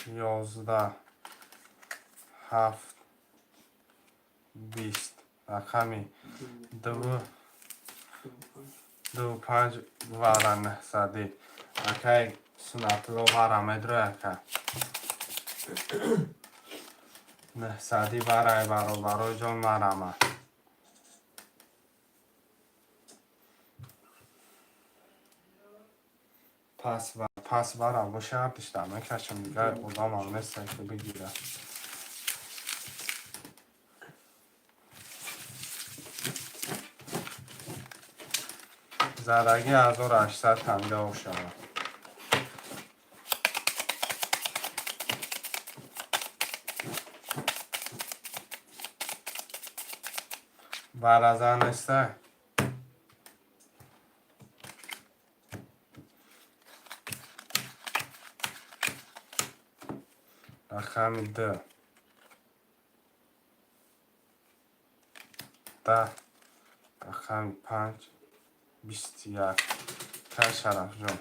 11 7 20 رقمی 25 وارن نهصدی اکی سنتلو وارم ادرو اکی نهصدی برای برابرای جان مرمه پس برام با شرطش دارم کشم دیگه خودم هم مثل که بگیره زدگی 1800 50 شد برازن است رقم 2 10 رقم 5 21 که شرف جان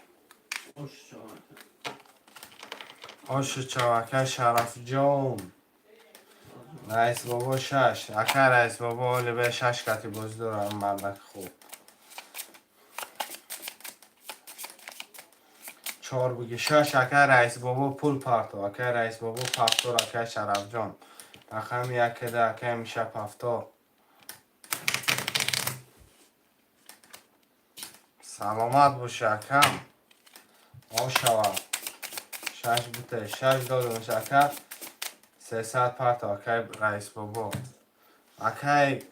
آش چاوکه شرف جان رئیس بابا 6 اکه رئیس بابا حالی به 6 کتی باز دارم مردک خوب 4 بگی 6 اکه رئیس بابا پول پارتو اکه رئیس بابا پافتور اکه شرف جان رقم 1 ده اکه میشه پافتور سلامت باشه اکم آشوا 6 بوده 6 داده میشه اکه 300 پارت اکه رئیس بابا اکه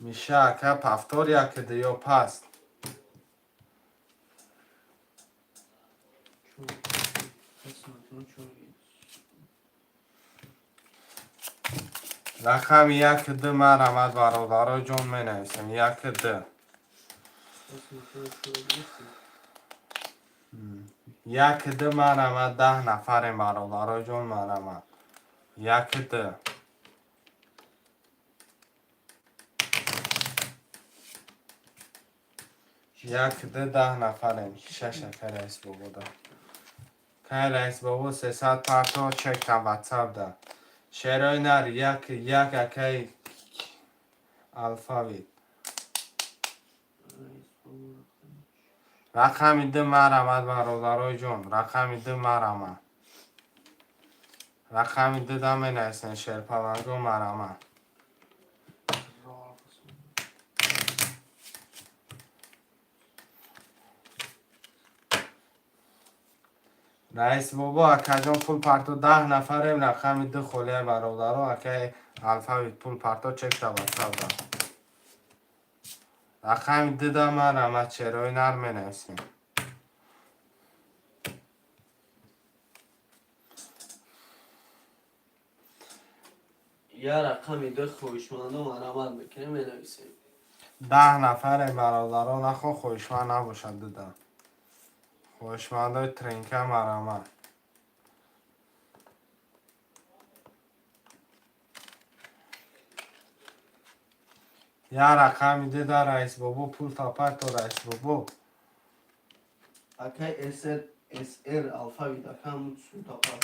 میشه اکه پافتور یکی دیو پست رقم 1 ده مرمت برادرای جون می نویسیم 1 ده 1 ده مرمت 10 نفر برادرای جون مرمت 1 ده 1 ده 10 نفریم 6 که رئیس بابا ده که رئیس بابا 300 پرتو چک تا واتساپ ده شیرای نر یک اکی الفاوید رقم ده مرمت برادرای جون رقم ده مرمت رقم ده دمه نیستن شیرپاونگو مرمت رئیس بابا اکه جان پول پرتو 10 نفریم رقم ده خولیه برادرها اکه الفاوید پول پرتو چک تا واتساپ ده رقم ده ده مرمت چرای نر می نیستیم یا رقمی ده خوشمانده مرمت بکنه می نویسیم 10 نفر برادرها نخوا خوشمند نباشد ده خوشمنده ترینکه مرمت یا رقم ده در رئیس بابا پول تاپر تو رئیس بابا اکه SR الفاوید اکه سو تا پاس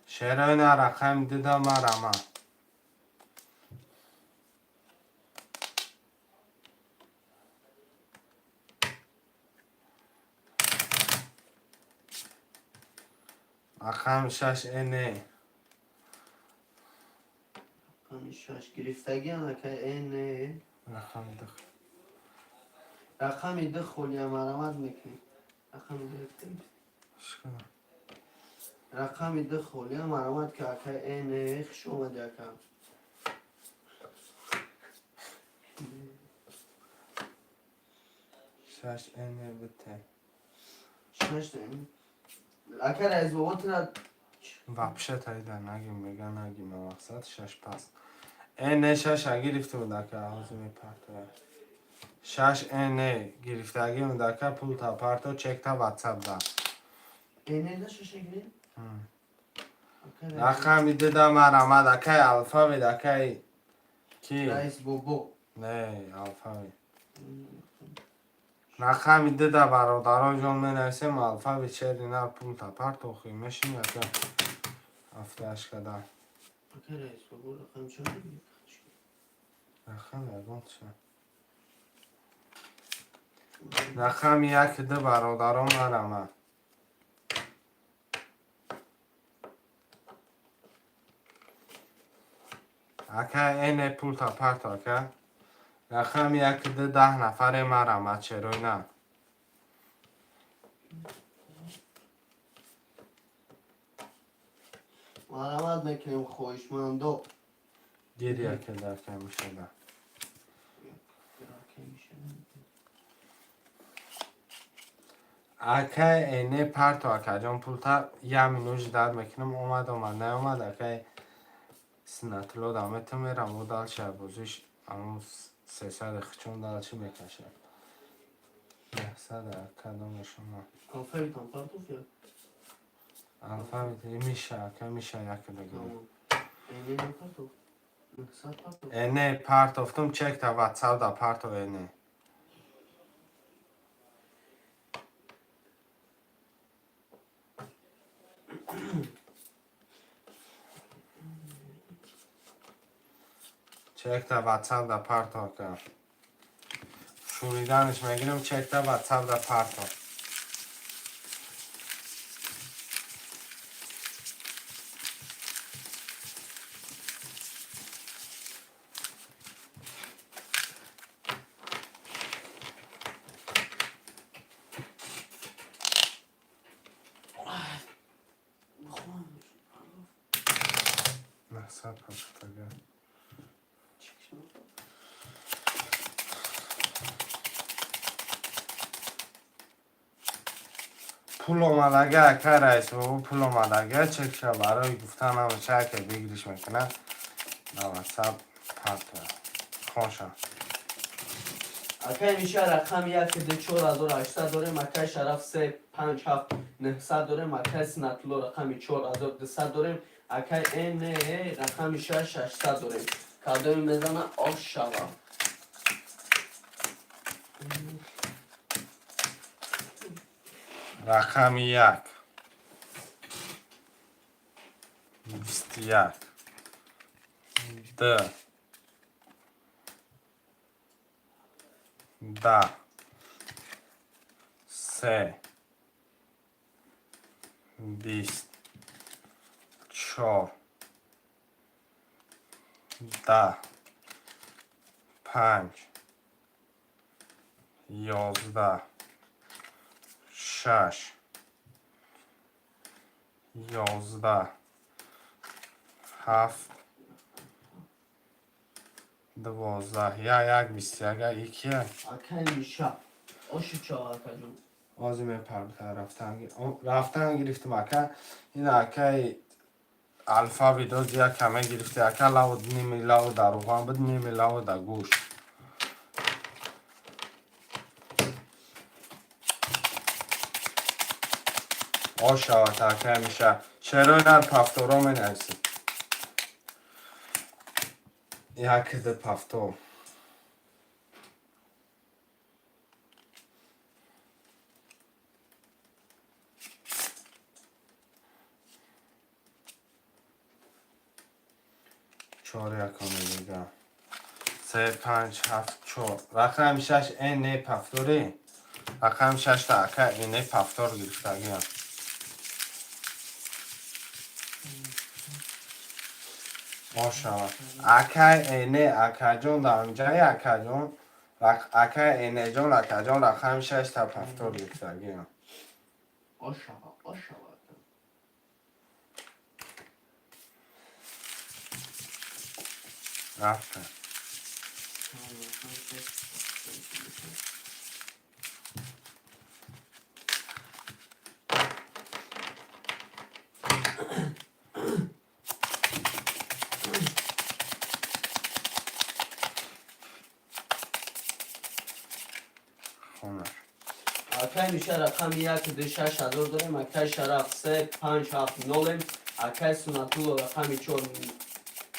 شیرای نه رقم ده در مرمت رقم 6 اینه رقمی 6 گرفتگی هم اکه این رقم ده رقمی ده خولی مرمت میکنی رقمی ده گرفتگی شکر رقمی ده خولی مرمت که اکه این خش اومده اکه 6 اینه بته 6 داریم اکه رئیس بابا تره وپشه تایده نگیم میگه نگیم مقصد 6 پس اینه 6 گرفته بوده که آزو می پرتوه 6 اینه گرفتگی بوده که پول تا پرتو چک تا واتساپ ده اینه ده 6 گریم اکه رقمی دیدم آمد اکی الفاوی اکی کی؟ رئیس بوبو. نه الفاوی رقمی دیده برادران جان می نویسیم الفاوی چهر اینا پول تپرت و خیمشیم یا که هفته اش کده اکی رئیس بوبو رقم چند دیگه؟ رقم یکم چه؟ رقم یک ده برادران مرمه اکه این پول تپرت اکه رقم یک ده 10 نفر مرمه چروی نه مرمت میکنیم خوشمندو. گیریه که در که میشه ده اکه اینه پرت و اکه جان پول تا یه منوش در میکنم اومد نیومد اکه سنتلو دامت میرم و دال شه بوزیش همون 300 خچون دال چی میکشه 900 اکه دامشون الفایی تان پرتو فیاد. الفا میشه اکه میشه یک بگیریم اینه نپرتو. نکسات پرتو. اینه پرت افتم چک تا واتساپ دا پرت و اینه چک تا واتساپ دا پرت و که شوریدنش میگیرم چک تا واتساپ دا پرت و نحساب پرت اگر پول اومدگه اکه رئیس بابا پول اومدگه چک شه برای گفتن همه چه که بگیرش میکنه نه واتساپ پرت خوشم اکی میشه رقم یک ده 4800 داریم اکی شرف 357 900 داریم اکی سنتلو رقمی 4200 داریم اکی این رقمی 600 داریم کادوی میزنه آش شوا رقم یک 21 ده 3 20 4 10 5 11 6 11 7 12 یا یک 21 یکیه اکی میشه آش چا اکی جون آزمه رفتن گرفتم اکه این اکه الفا ویدو زیاد کمه گرفته اکه لاو نیمی لاو در روغان بد نیمی لاو در گوش آشا تاکه میشه چرا نه پفتورا می نویسی یک ده پفتور چهار یکانه دیگه 3 5 7 4 رقم 6 این پفتوری رقم 6 تا اکه این پفتور گرفته گیم ماشاءالله اکه این اکه جون در اونجای اکه جون اکه این جون اکه جون رقم 6 تا پفتور گرفته گیم آش شوا رفته خونه اکی میشه رقم یک ده 6000 داریم اکی شرف 3 5 7 0 акай Сунатулло рақами 4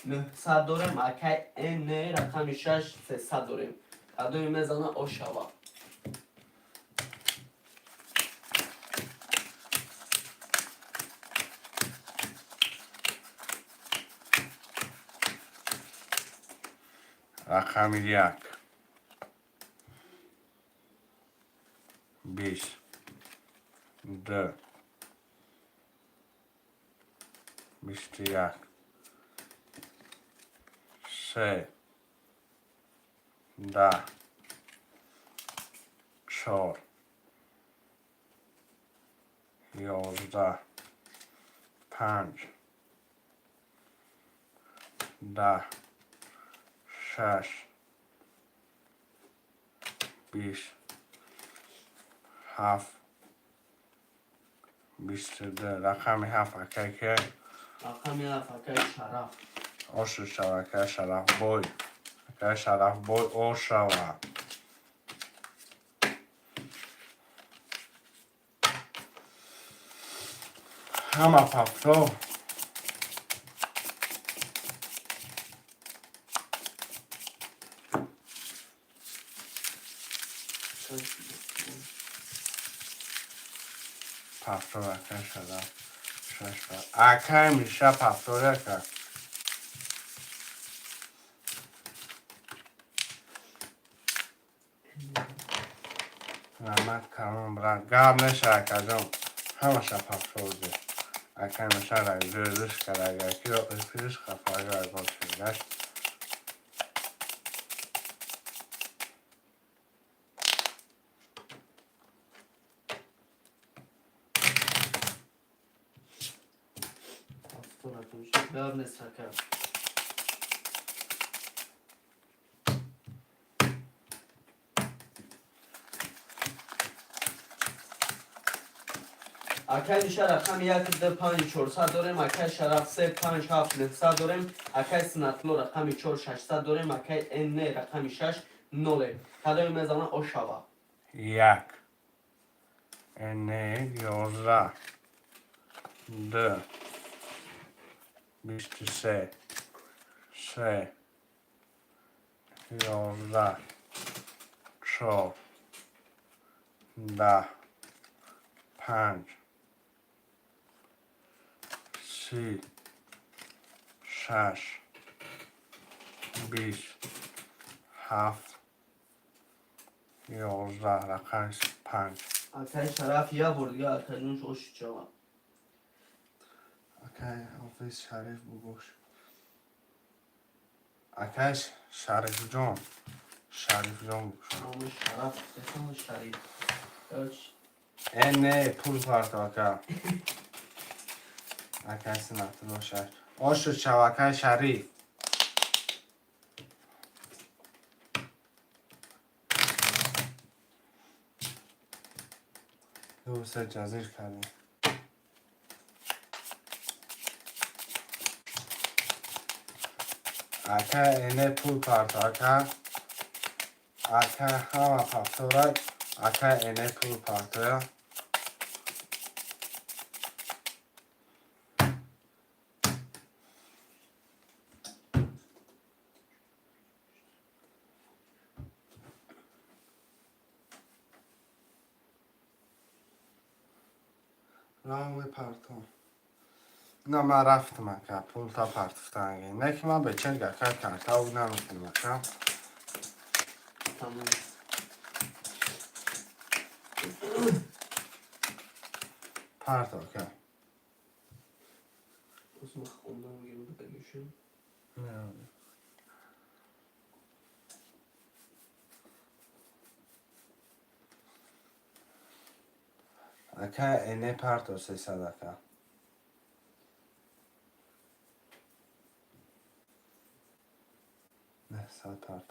900 дорем, акай НН рақами 6 300 дорем. Кадои мезана Ошава. رقم 1 20 2 21 3 10 4 11 5 10 6 20 7 22 رقم 7 اکه رقمی 7 акай Шараф. ошу шава ака шарафбой ака шарафбой ошава ҳама пафто пафто ака шараф шашва ака миша пафто ака رحمت کامم برن گرم نشه اکا جان همه شب پفتوزه اکا میشه را گردش کرد اگر کی را افیرش خفا اگر باشه گشت Gör ne sakar. акай миша рақами 1,5,400 дорем, акай Шараф 3,5,7,900 дорем, акай Сунатулло рақами 4,600 дорем, акай НН рақами 6 0. Кадои мезана Ошава. یک اینه 11 2 23 3 11 4 10 5 30 6 20 7 11 رقم 5 акай Шараф я бурдига акай нуш Ошичава. اکای حافظ شریف بگوش اکای شریف جان بگوش Ama Şaraf desene Şarif. Ölç. اینه پول پارت اکا اکای سنت باشه آشو شوکای شریف دوست جزیر کردیم اکا اینه پول پارت اکا همه پافتورای اکا اینه پول پارت راه پارتون نه من رفتم اکا پول تا پارتفتن نه که من به چنگ اکا کرتا و نمیتونم اکا Tamam. پارت اکا O zaman ondan gibi de düşün. اکا اینه پارت و 300 اکا نه 100 پارت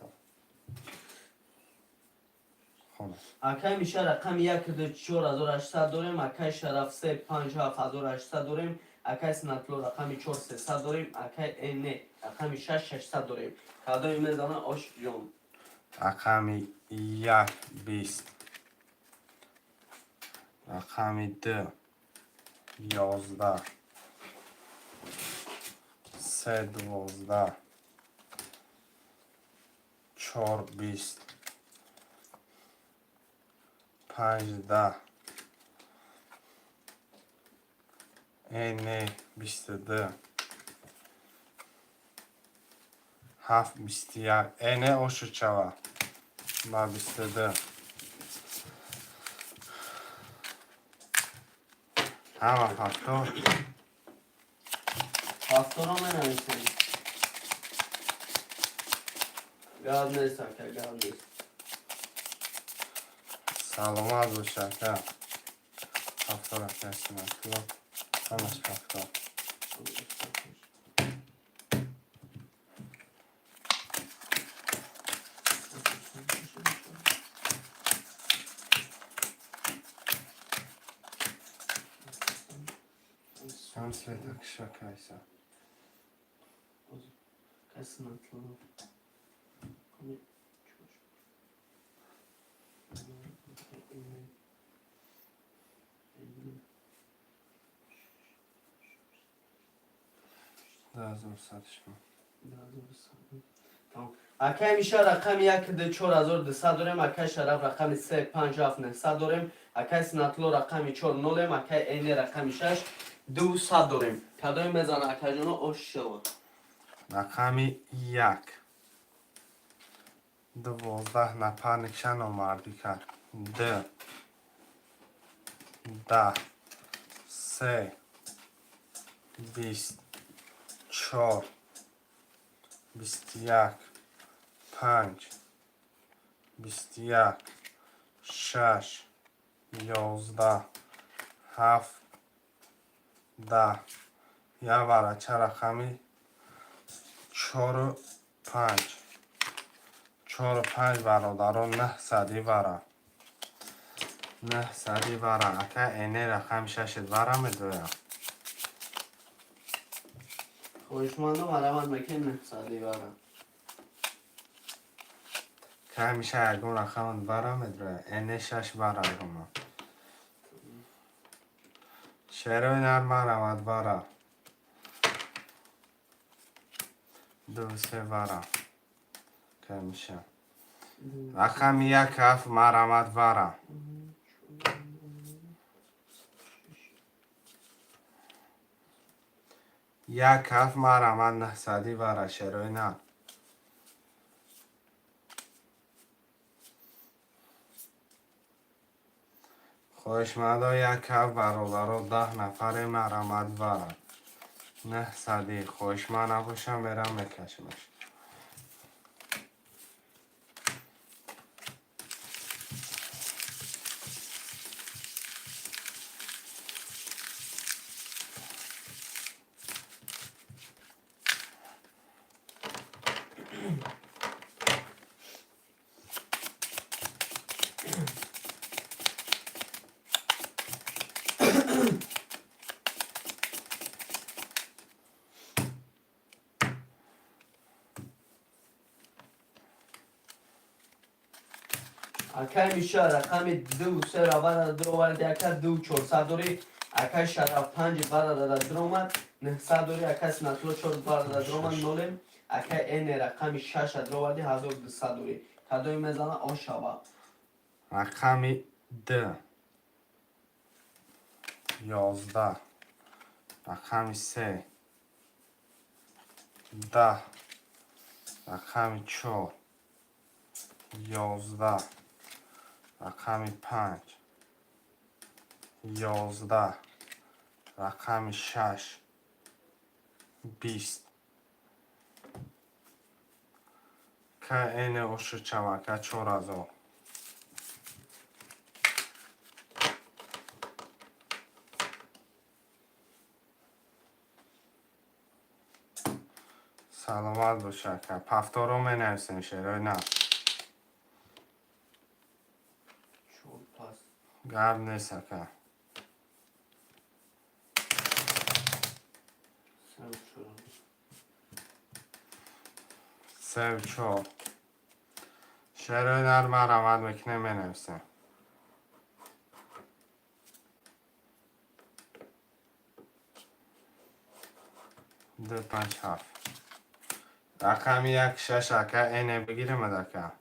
خونه акай миша рақами 1,4800 дорем, акай Шараф 3,5,7,800 дорем, акай Сунатулло рақами 4,300 дорем, акай НН рақами 6,600 дорем. Кадои мезана Ошҷон. رقمی 1 20 رقمی 2 11 سه 12 4 20 5 10 اینه 22 7 21 اینه اوشو چوا با 22 همه فاکتور هفتم من نمی‌تونم. گاز نیست که گاز نیست. سلامت باشه که فاکتور کسی نکنم همش فاکتور هم سلیتک شکایسا کسی نطلب. تمام. اکه میشه رقم 1,4,200 داریم. اکه شرف رقم 3,57,900 داریم. اکه سنتلو رقم 4 نولیم. اکه اینه رقم 6,200 داریم. کدوم میزنه اکه جانو اوشو. رقمی 1 12 نفر نکشن آمردی کرد 2 10 3 20 4 21 5 21 6 11 7 10 یه برای چه رقمی 4 و 5 4 و 5 برادران 900 برا 900 برا اکه اینه رقم 6 برا میدویم خوشمانده مرمت میکنیم 900 برم. که همیشه یکون رقم برا میدویم اینه 6 برا گمان شروع نرمه رومد برا 2 3 برا که میشه رقم 1 هفت مرمت برا 1 هفت مرمت 900 برا شروع نه خوشمنده 1 هفت برادر 10 نفر مرمت برا 900 خوشمند نباشم برم بکشمش اکه میشه رقم 2 3 را بعد درو ورد اکه 2,400 داری. اکه شرف 5 بعد درومد 900 داری. اکه سنتلو 4 بعد درومد نولیم. اکه این رقم 6 درو وردی 1,200 داری. کدوم میزنه آشابه رقمی 2 11 رقمی 3 10 رقمی 4 11 رقمی 5 11 رقمی 6 20 که این اوشو چمکه 4,000 سلامت باشه که پفتارو می نویسیم شروع نه چون پس گرد نیست که 3 و 4 شروع نرم رمد میکنه می نویسیم 2 5 7 رقم یک شش اکا اینه بگیریم ادکه.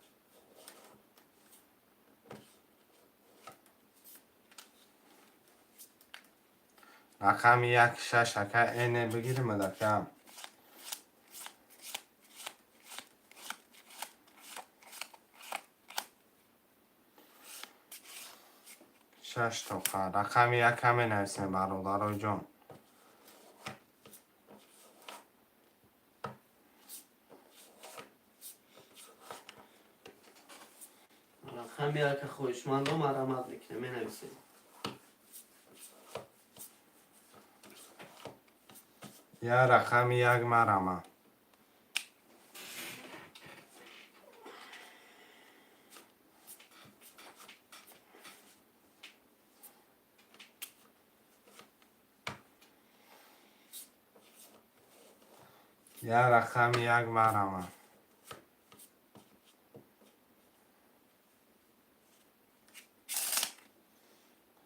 رقم یک شش اکا اینه بگیریم ادکه. شش توقع رقم یک همه نویسیم برادرای جان. رقم یک خوشمند رو مرمت میکنه می نویسیم. یا رقم یک مرمه. یا رقم یک مرمه.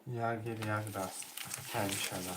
یک گیر یک دست کمی شده.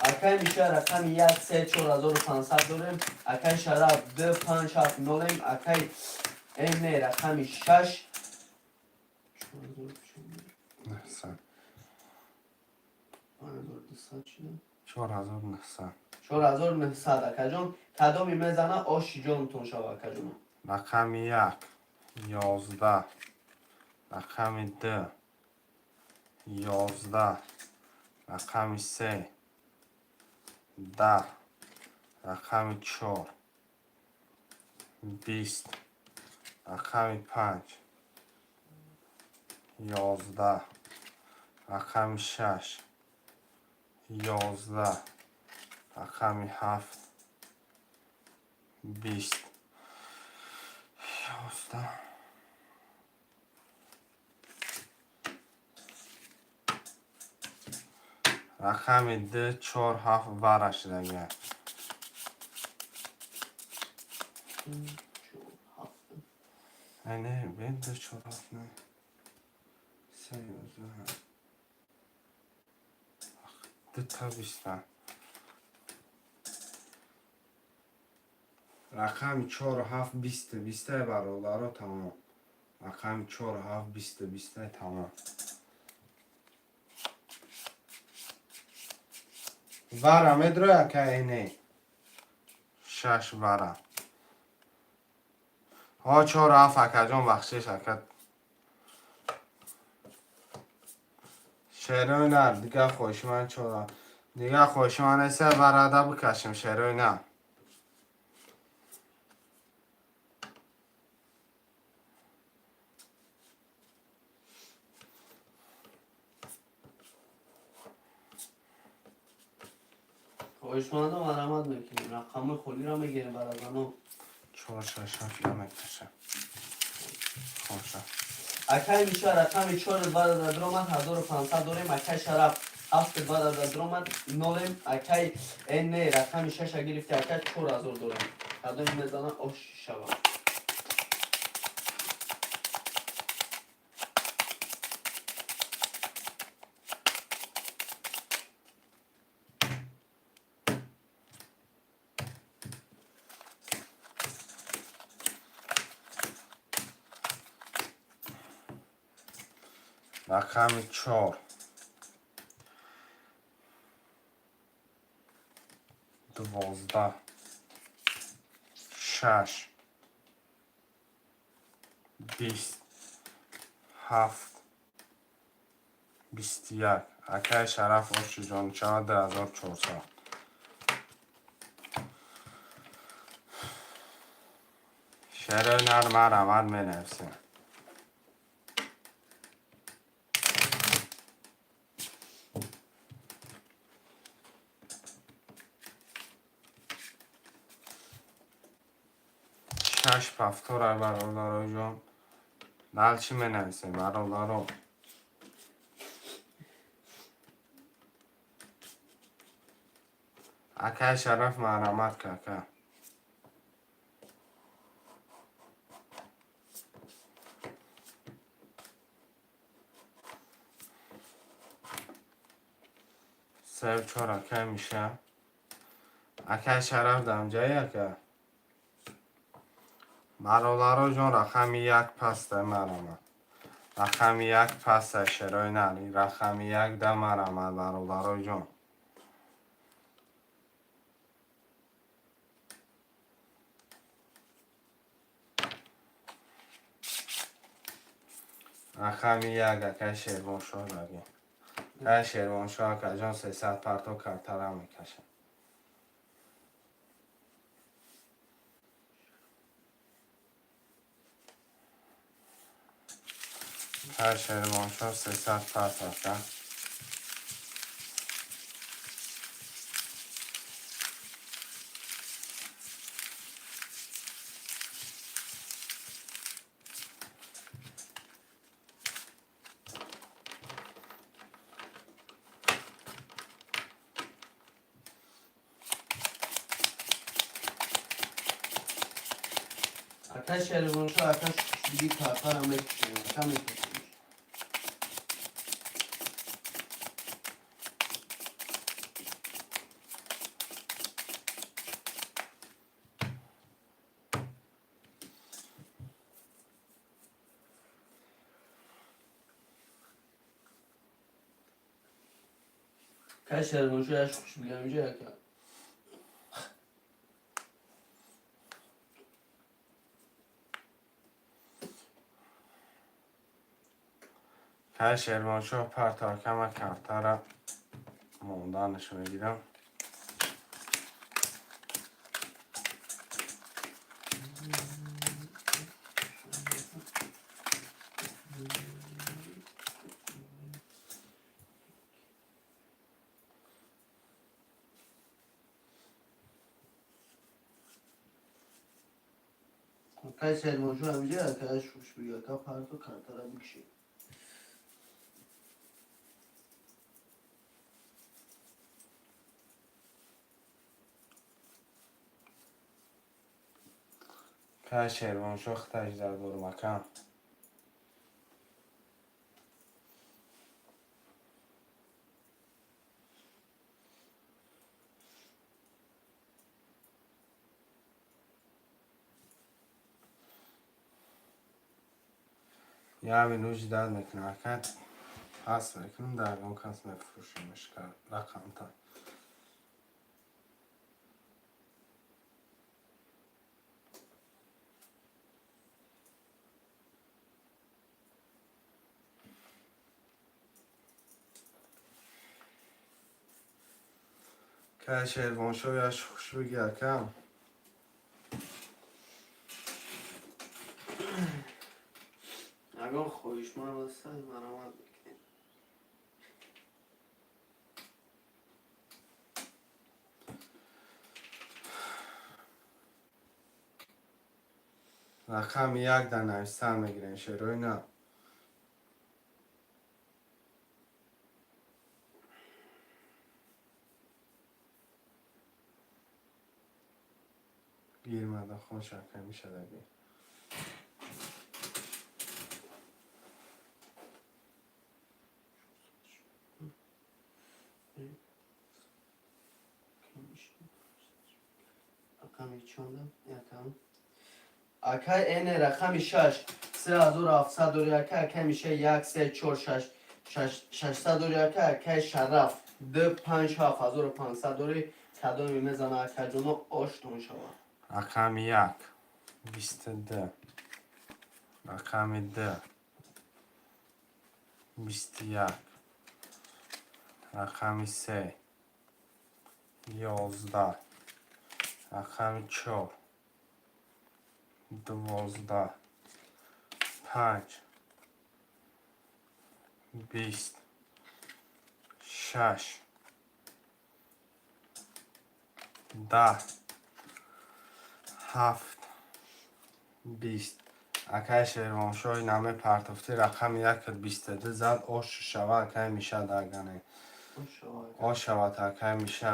اکای میشه رقم 1 3 4500 داریم. اکای شراب 2 5 7 نولیم. اکای این رقم 6 نحسن 4900 4900. اکا جان کدامی میزنه آشی جانتون شو اکا جان. رقم یک 11. رقم 2 11. رقم 3 10. رقم 4 20. رقم 5 11. رقم 6 11. رقم 7 20. 11. رقم 2 4 7 ورش دیگه. نه بین 2 4 7 نه 3 2 تا 20. رقم 4 7 20 20 برادر تمام. رقم 4 7 20 20 تمام. وره مدرو که اینه 6 وره ها 4 7 اکا جان بخشش اکا شیروی نه دیگه خوش من 4 دیگه خوش من ایسه ورده بکشیم شیروی نه. خوشمند رو مرمت میکنیم. رقم خولی را میگیریم برای زنو. 4 6 7 نمیکشم خوشه. اکای میشه رقم 4 بعد درآمد 1500 داریم. اکای شرف 7 بعد درآمد نولیم. اکای این رقم 6 گرفته اکای 4000 داریم. کدوم میزنه آش شود. رقم 4 12 6 20 7 21. اکای شرف آشی جان شود 2400. شعر نرم رمد می نفسیم. شش پفتور برادرای جان دل چی می نویسیم برادرو؟ اکه شرف مرحمت که سه چور اکه میشه اکه شرف دمجه که برادرو جون رقم یک پسته مرحمت رقم یک پسته شروع نری رقم یک ده مرحمت برادرو جون رقم یک اکه شیروان شاه داریم که شیروان شاه که جان 300 پرتو کرتره میکشه که شیروان شاه 300 پرتو که اکه شلوانشو اکه دیگه کارتر هم میکشیم اکه میکشیم اکه شلوانشو اش خوش بگم اینجا اکه که شیروان شاه پرتو کم کرتره موندانش میگیرم اکه شلوانشو همینجا اکه اش خوش بگم اکه پرتو کارتر هم میکشیم که شیروان شاه ختش در دور مکان یه همین روش داد میکنه که پس میکنم در اون کس مفروشمش که رقم تا که شیروان شاه یش خوش بگیر کم اگر خویش من بسته مرامت بکنیم رقم یک در نوشتن میگیرین شروع نه گیر مده خون شکر میشه دگیر رقم چندم یکم اکه این رقم 6 3700 دوری اکه میشه 1 3 4 600 دوری اکه شرف 2 5 7500 دوری کدومی میزنه اکه جونو آشتون شود رقم یک 22 رقم 2 21 رقم 3 11 رقم 4 12 5 20 6 10 7 20 اکای شیروانشوی نامه پرتفتی رقم 122 زد آش شوه اکای میشه داگنه آش شوه اکای میشه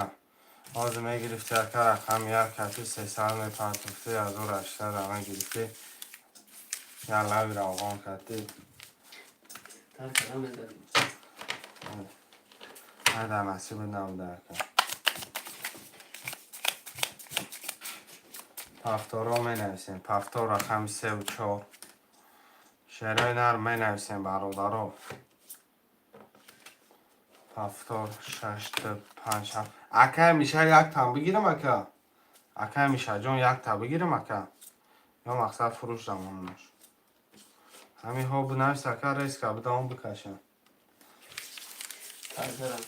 آز میگرفتی اکا رقم 1 کتی 300 پرتفتی از او رشته رقم گرفتی یا لوی روان کتی ترکرم میداریم در نصیب نام ده اکا پفتارا می نویسیم پفتار رقم 3 و 4 شعرهای نرم می نویسیم برادرها پفتار 6 2 5 7 اکا میشه یک تا بگیرم اکا میشه جان یک تا بگیرم اکا یا مقصد فروش دمانش همین ها بنویس اکا رئیس که بدام بکشم ترکرم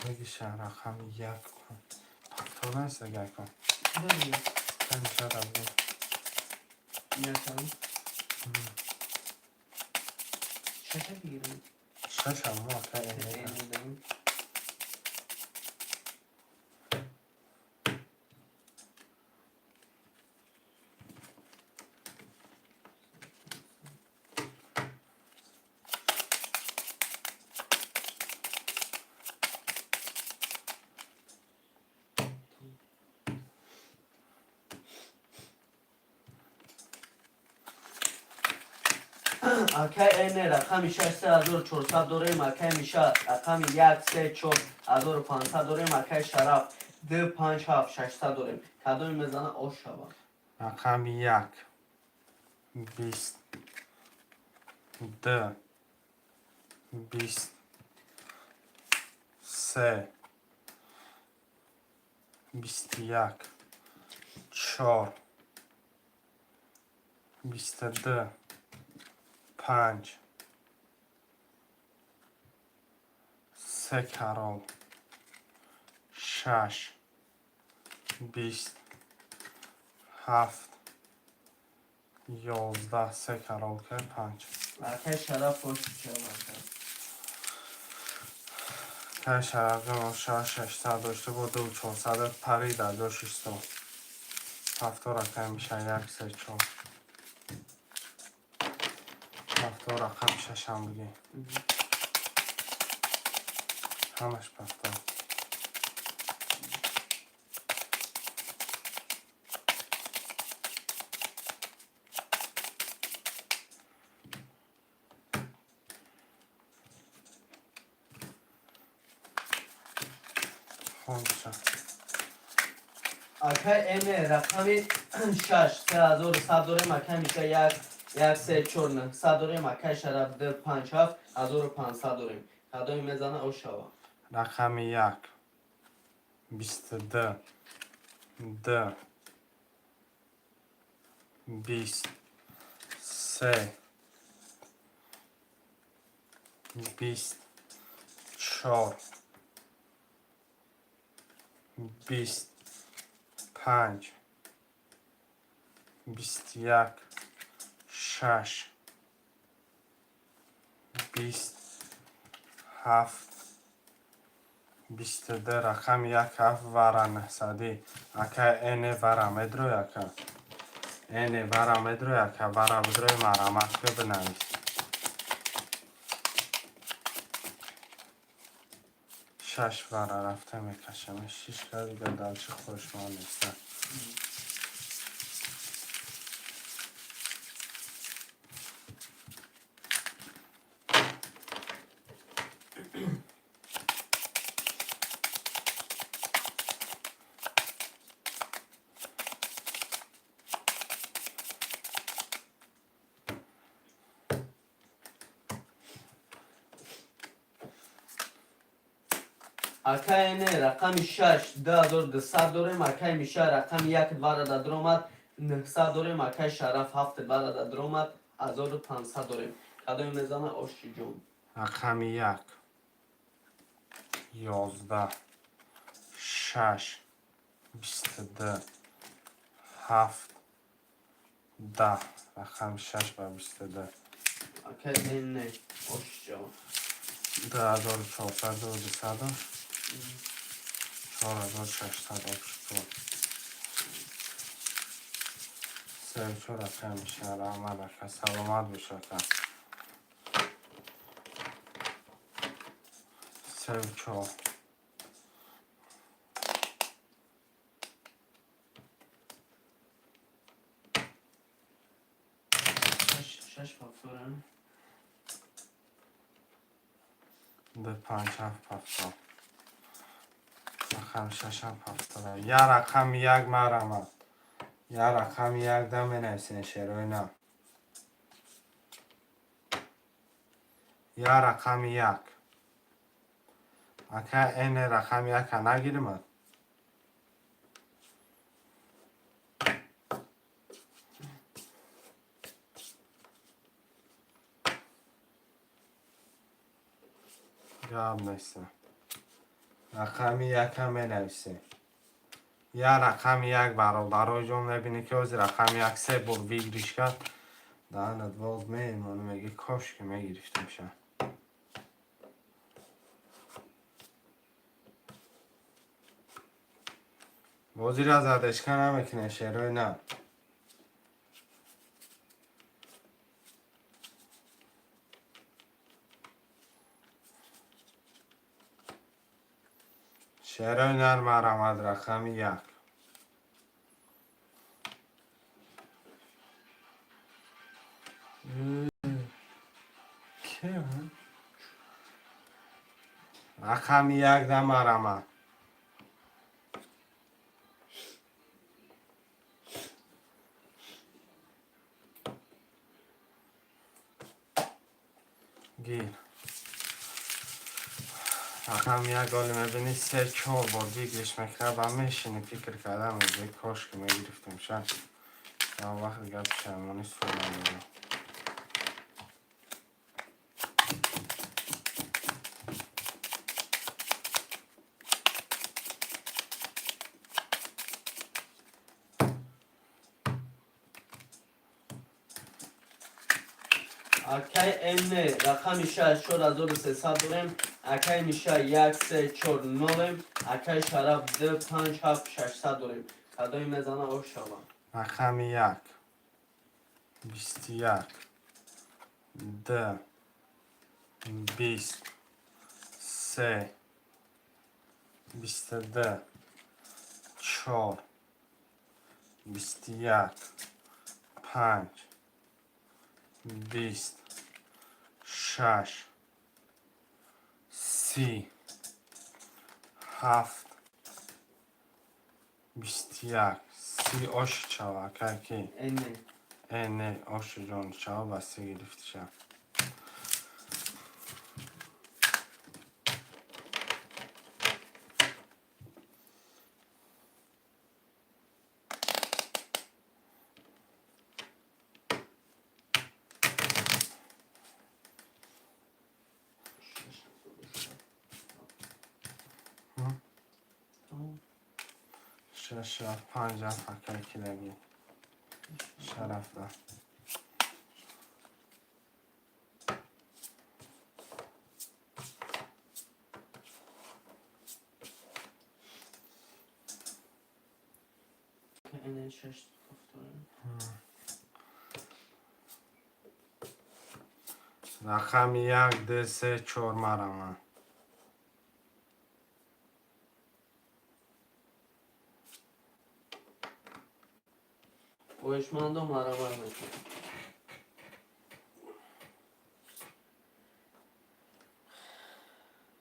بگی شهر رقم 1 کن پفتار نیست اگر کن داریم میشه رو بگی یکم شکر بگیریم 6 هم ما اکا این میداریم اکای این رقم 6400 داریم اکای میشه رقم 134 داریم اکای شرف 257 600 داریم کدوم میزنه آش شبا رقم 1 20 2 20 3 21 4 22 5 3 کرال 6 20 7 11 3 کرال که 5 اکای شرف آش شبا که شرف جان 600 داشته با 2400 پرید از جا 600 هفتار رقم میشه 1 3 4 هفتار رقم 6 هم بگی همش پفتار خون شد اکای این رقم 6 3100 داریم اکای میشه 1 3 4 900 داریم اکای شرف 257 1500 داریم کدوم میزنه آش شبا رقم 1 22 2 20 3 20 4 20 5 21 6 20 7 22 رقم 1 7 ورا 900 اکا این ورا مدرو یکا این ورا مدرو یکا ورا مدرو مرامت که بنویس شش ورا رفته میکشم 6 که دیگه دلچه خوشمان نیستن اکای این رقم 6 2200 داریم اکای میشه رقم 1 دوباره در درآمد 900 داریم اکای شرف 7 دوباره در درآمد 1500 داریم. کدام میزنه آشی جون؟ رقم 1 11 6 22 7 10 رقم 6 و 22 اکای این نه آشی جون 2400 و 200 4684 سه رقم میشه رحمت که سلامت بشه که سه چهار شش فاکتورن ده 5 7 7 رقم 6 7 یا رقم 1 مرمت یا رقم 1 دم بنویسین شروع نه یا رقم 1 اکا این رقم 1 نگیرم جواب نیست رقم 1 هم بنویسین یا رقم 1 برای جمله بینی که از رقم 1 3 بر ویگریش کرد دهنت باز میمونه میگه کاش که میگرفتیم شد بازی را زدش کنم نمیکنه شروع نه شروع نرم رمد رقم 1 رقم 1 دم رمد گیر رقم 1 گالی میبینی 3 4 بار دیگرش مکرب هم میشینی فکر کردم از کاش که میگرفتیم شد یا وقت گفت شرمانی سوال میگم اکای این رقم میشه 4300 داریم. اکای میشه 1 3 4 0 اکای شرف 2 5 7 600 داریم. کدام میزنه آش شما؟ رقم 1 21 2 20 3 22 4 21 5 20 6 30 7 21 30 آش چاوا که این آش جان چاوا بسته گرفتی شد شرف 5 فکر کلگی شرف ده این 6 فاکتورن رقم 1 2 3 4 مرمه پویشمند و مرمر میکنه.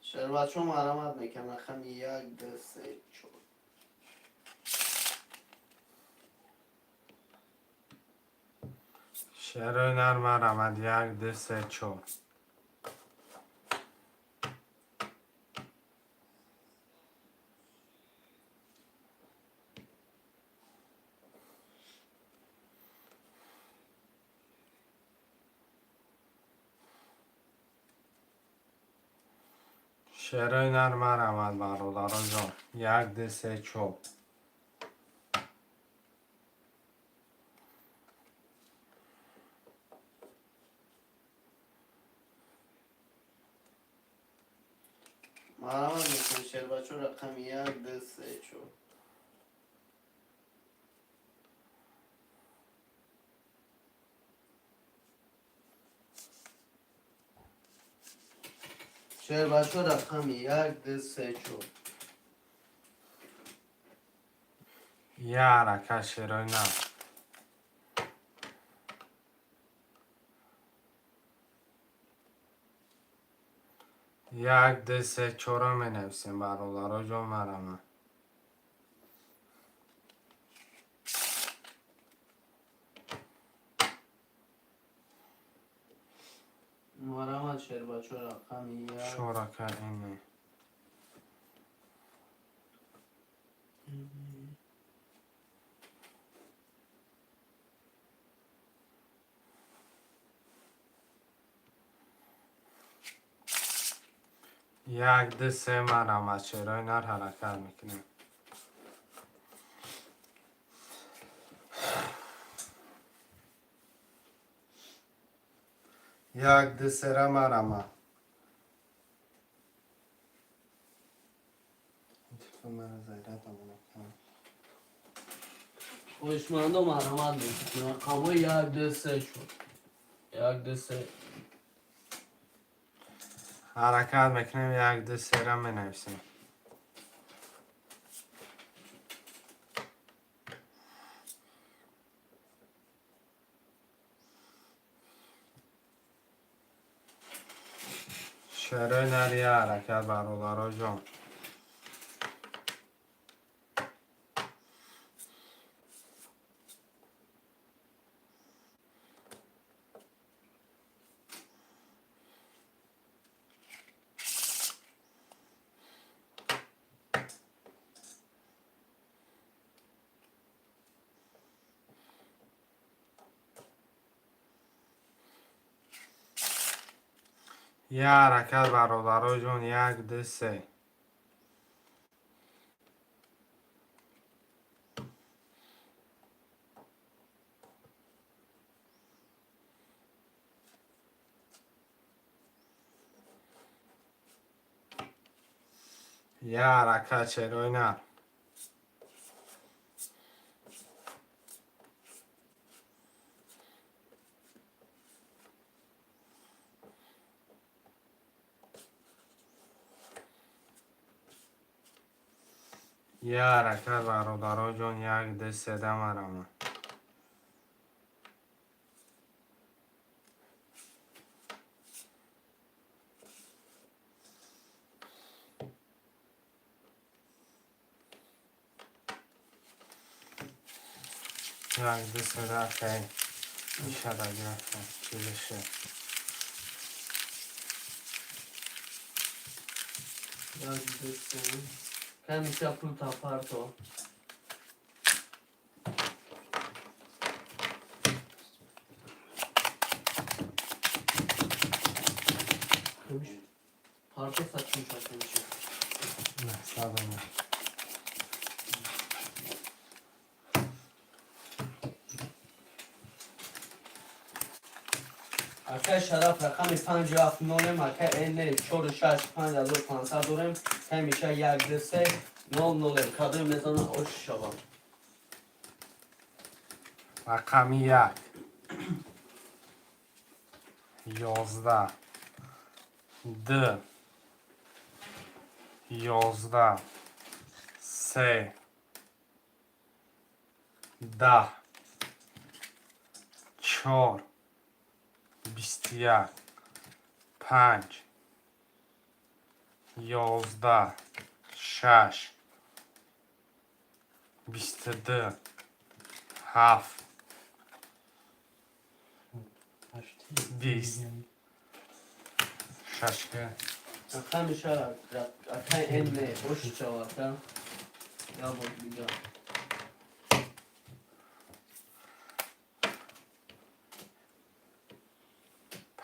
شربت چون مرمت میکنه. رقم 1 2 3 4 شروع نرم رمد 1 2 3 4 شعرهای نرم رحمت برادران جان. یک دسته چوب. مرحمت میکنم شیر بچه رقم 1 2 3 4. شیر بچه رقم 1 2 3 4. یه حرکت شعرهای نرم. یک دسته چورا می نویسیم برادران جان مرحمت. مرحمت شیر بچه رقم 1 شورکه اینه. یک دسته مرحمت شعرهای نر حرکت میکنیم. یک دسته را مرحمت. خوشمند و مرحمت میکنم رقم 1 2 3 4. 1 2 3. حرکت میکنیم. یک دسته را می نویسیم. شعرهای نر یه حرکت برادران جان. یه حرکت برادران جان. یک دسته. یه حرکت شعرهای نر. یه حرکت برادران جان. یک دسته ده مرحمت. یک دسته ده خیلی میشه در گرفتم چیزشه. Kemi çapruta parto. Parto saçım çakmış. نه سلامه. Aka şarap rakamı 57 nolem aka enne 465 دارم همیشه 1 2 3 0 nolem kadro mezana oş şaban. رقم یک. 11 2 11 3 10 4 21 5 11 6 22 7 20 ششکه Rakamı şarap aka enne oş şaban. Ya bu bir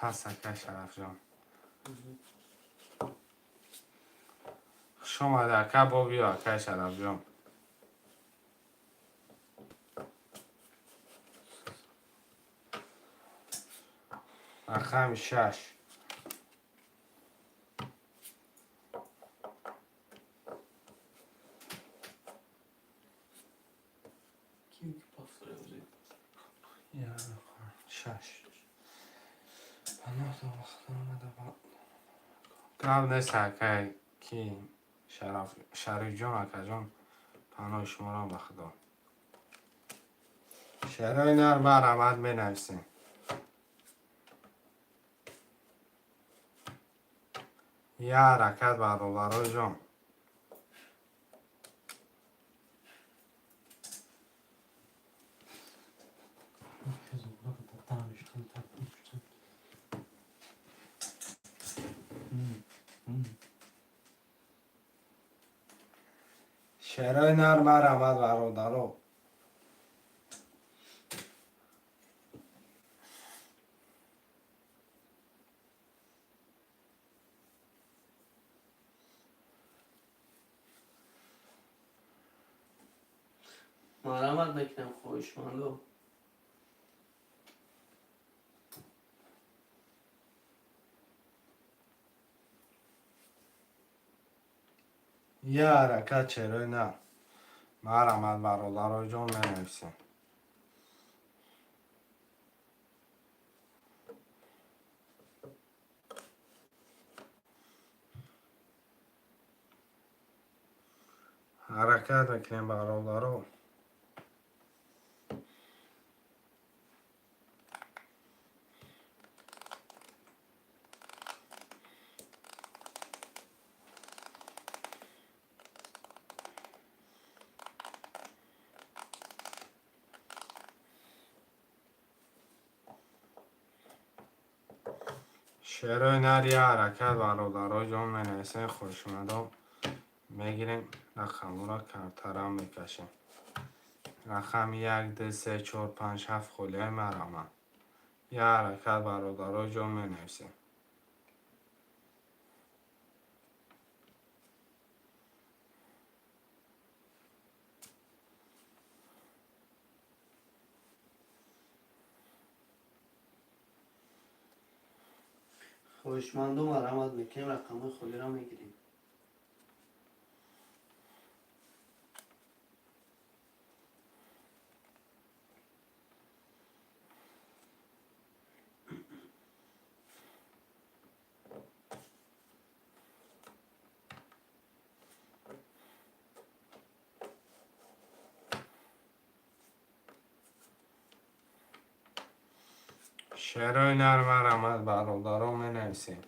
پس اکه شرف جان. خوش آمده اکا بابی اکا شرف جان. رقم 6 6 قبل نیست اکا کی شریف جان اکا جان پناه شما را به خدا. شعرهای نر مرحمت می نویسیم. یه حرکت برادرای جان. شعرهای نر مرحمت برادرا. مرحمت میکنم خوشمندو. یه حرکت شعرهای نر مرحمت برادرای جان می نویسیم. حرکت میکنیم برادرا. شعرهای نر یه حرکت برادرای جان می نویسیم. خوشمندم میگیریم رقم را کرترم میکشیم. رقم 1 2 3 4 5 7 خلیه مرحمت. یه حرکت برادرای جان می نویسیم. خوشمندو مرحمت میکنیم رقم خودی را میگیریم. شعرهای نر مرحمت برادرا می نویسیم.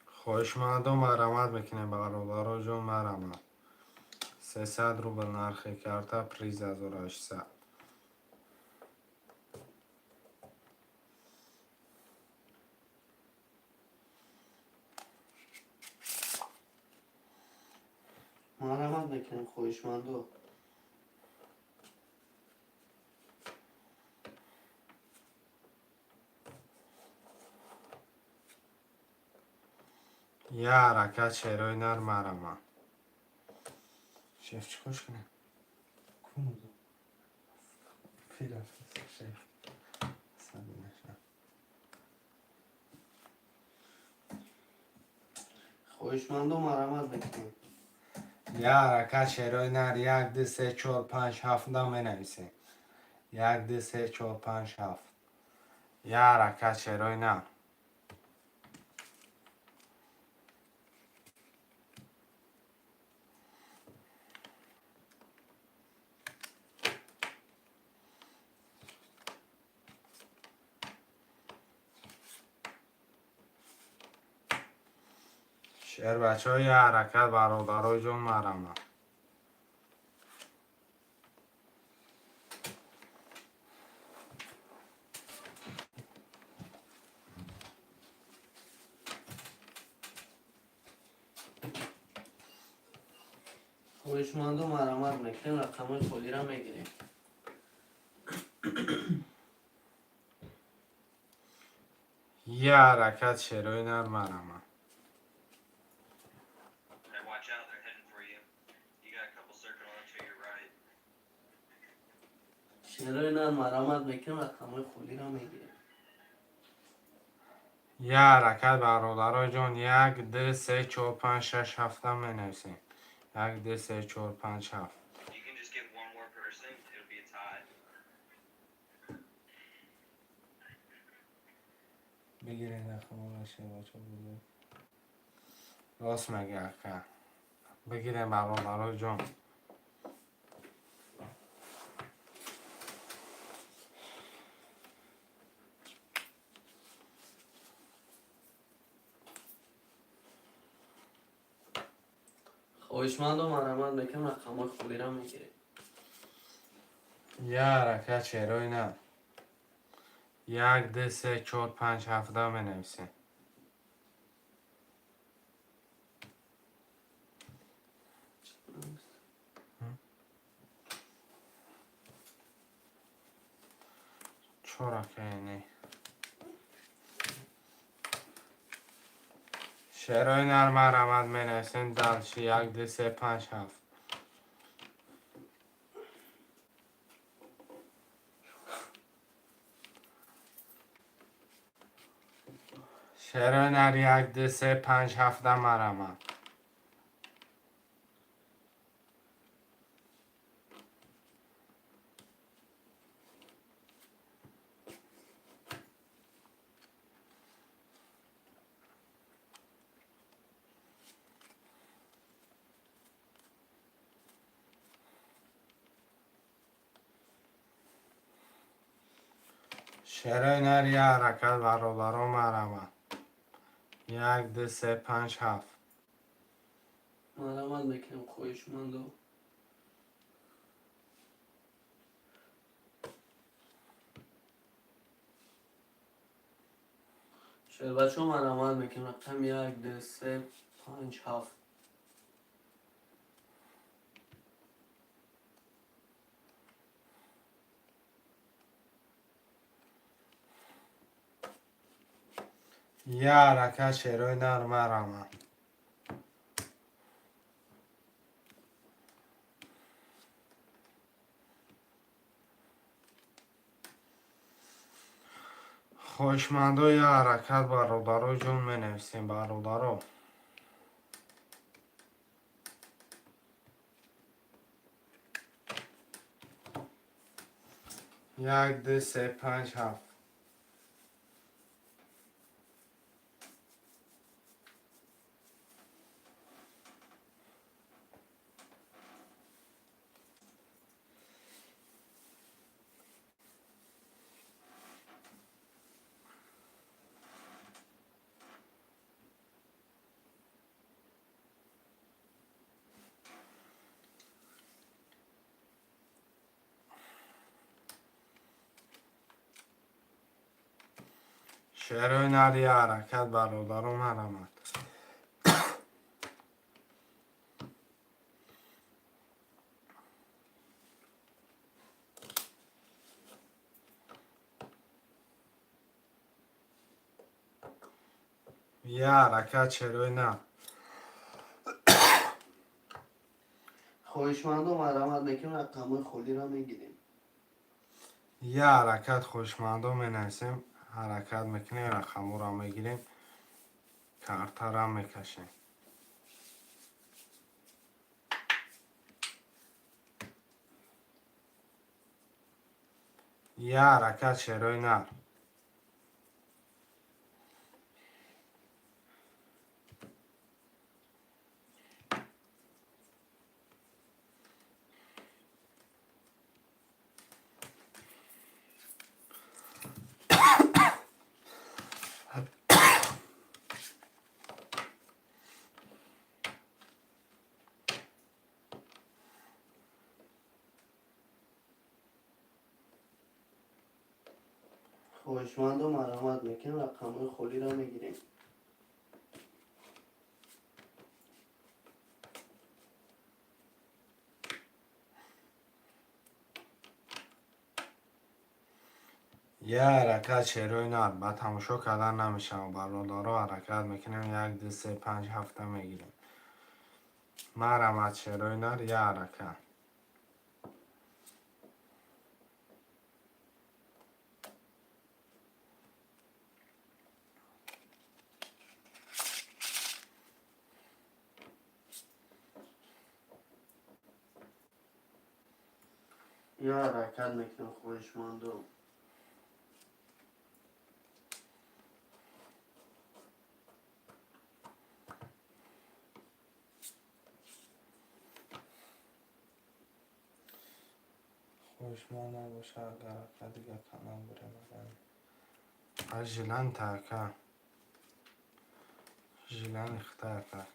خوشمندم مرحمت میکنیم برادرا جان مرحمت. 300 روبل نرخ کرده پریز 1800. مرحمت میکنیم خوشمندو. یه حرکت شعرهای نر مرحمت. شیف چی خوش کنه؟ شیف خوشمندو مرحمت میکنیم. یه حرکت شعرهای نر 1 2 3 4 5 7 می نویسیم. 1 2 3 4 5 7. یه حرکت شعرهای نر. شعر بچه های یه حرکت برادرای جان مرحمت. خوشمندو مرحمت میکنیم رقم خودی را میگیریم. یه حرکت شروع نر مرمه. Hey, watch out, they're heading for you. You got a couple circling on to your right. شروع اینا مرامت میکنیم رقم خولی را میگیریم. یه حرکت برادرای جان 1 2 3 4 5 6 7 می نویسین. 1 2 3 4 5 7. You can just get one more person, it'll be a tie. بگیرین نخواه باشه بچه بگیرین. راست مگه اکا. بگیرین برادرای جان. خواهشمند و مرامت میکنیم رقم خولی را میگیریم. یه حرکت شروع نه. 1 2 3 4 5 7 می نویسین. چرا که اینی شروع نر مرمت می نویسین دلشی 1 2 3 5 7. شروع نر 1 2 3 5 7 مرمت. شروع نر یه حرکت برادران مرمت. 1 2 3 5 7. مرامت میکنیم خواهشمند و شاید بچه ها مرامت میکنیم رقم 1 2 3 5 7. یه حرکت شروع نر مرمت. خوشمندو یه حرکت برادرای جون می نویسیم برادرو. 1 2 3 5 7. شروع نر یه حرکت برادران مرمت. یه حرکت شروع نه. خواهشمند و مرامت میکنیم رقم خولی را میگیریم. یه حرکت خوشمندو می نویسیم. حرکت میکنیم رقمو را میگیریم. کارتا را میکشیم. یه حرکت شروع نر. خواهشمند و مرامت میکنیم رقم خولی را میگیریم. یه حرکت شعرهای نر با تماشا کردن نمیشه و برادرها حرکت میکنیم 1 2 3 5 7 میگیریم. مرمت شعرهای نر یه حرکت. یا حرکت میکنم خواهشمندم. خوشمان نباشه اگر حرکت دیگه کنم بره مگن جیلن تاکه جیلن اختار کرد.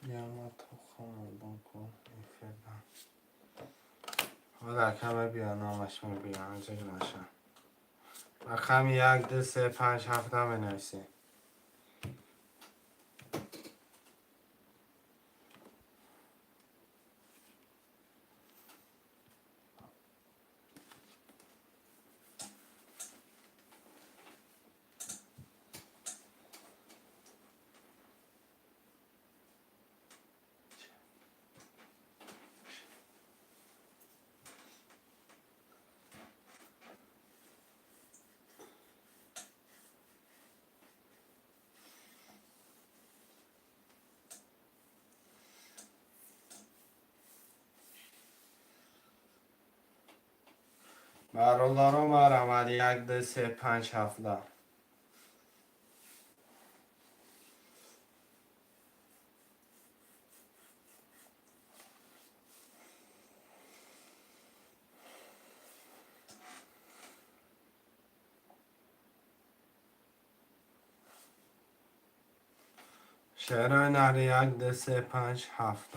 یاما تو خانم بانکو ایفردن حالا کمه بیا نامش می بیا انجا نشه رقم 1 2 3 5 7 بنویسی. برادران مرمد 1 2 3 5 7 شعرهای نر 1 2 3 5 7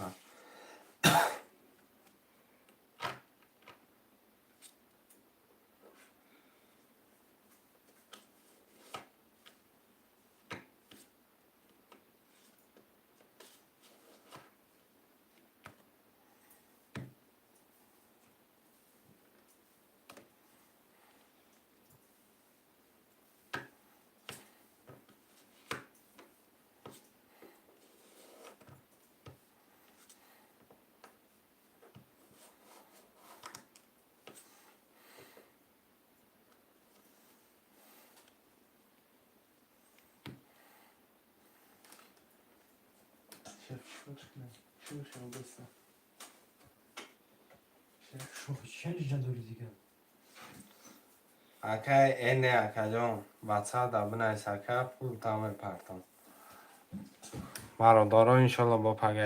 اکای اینه اکا جان بچه دا بنای سکر پول تامل پرتم برادران انشالله با پگه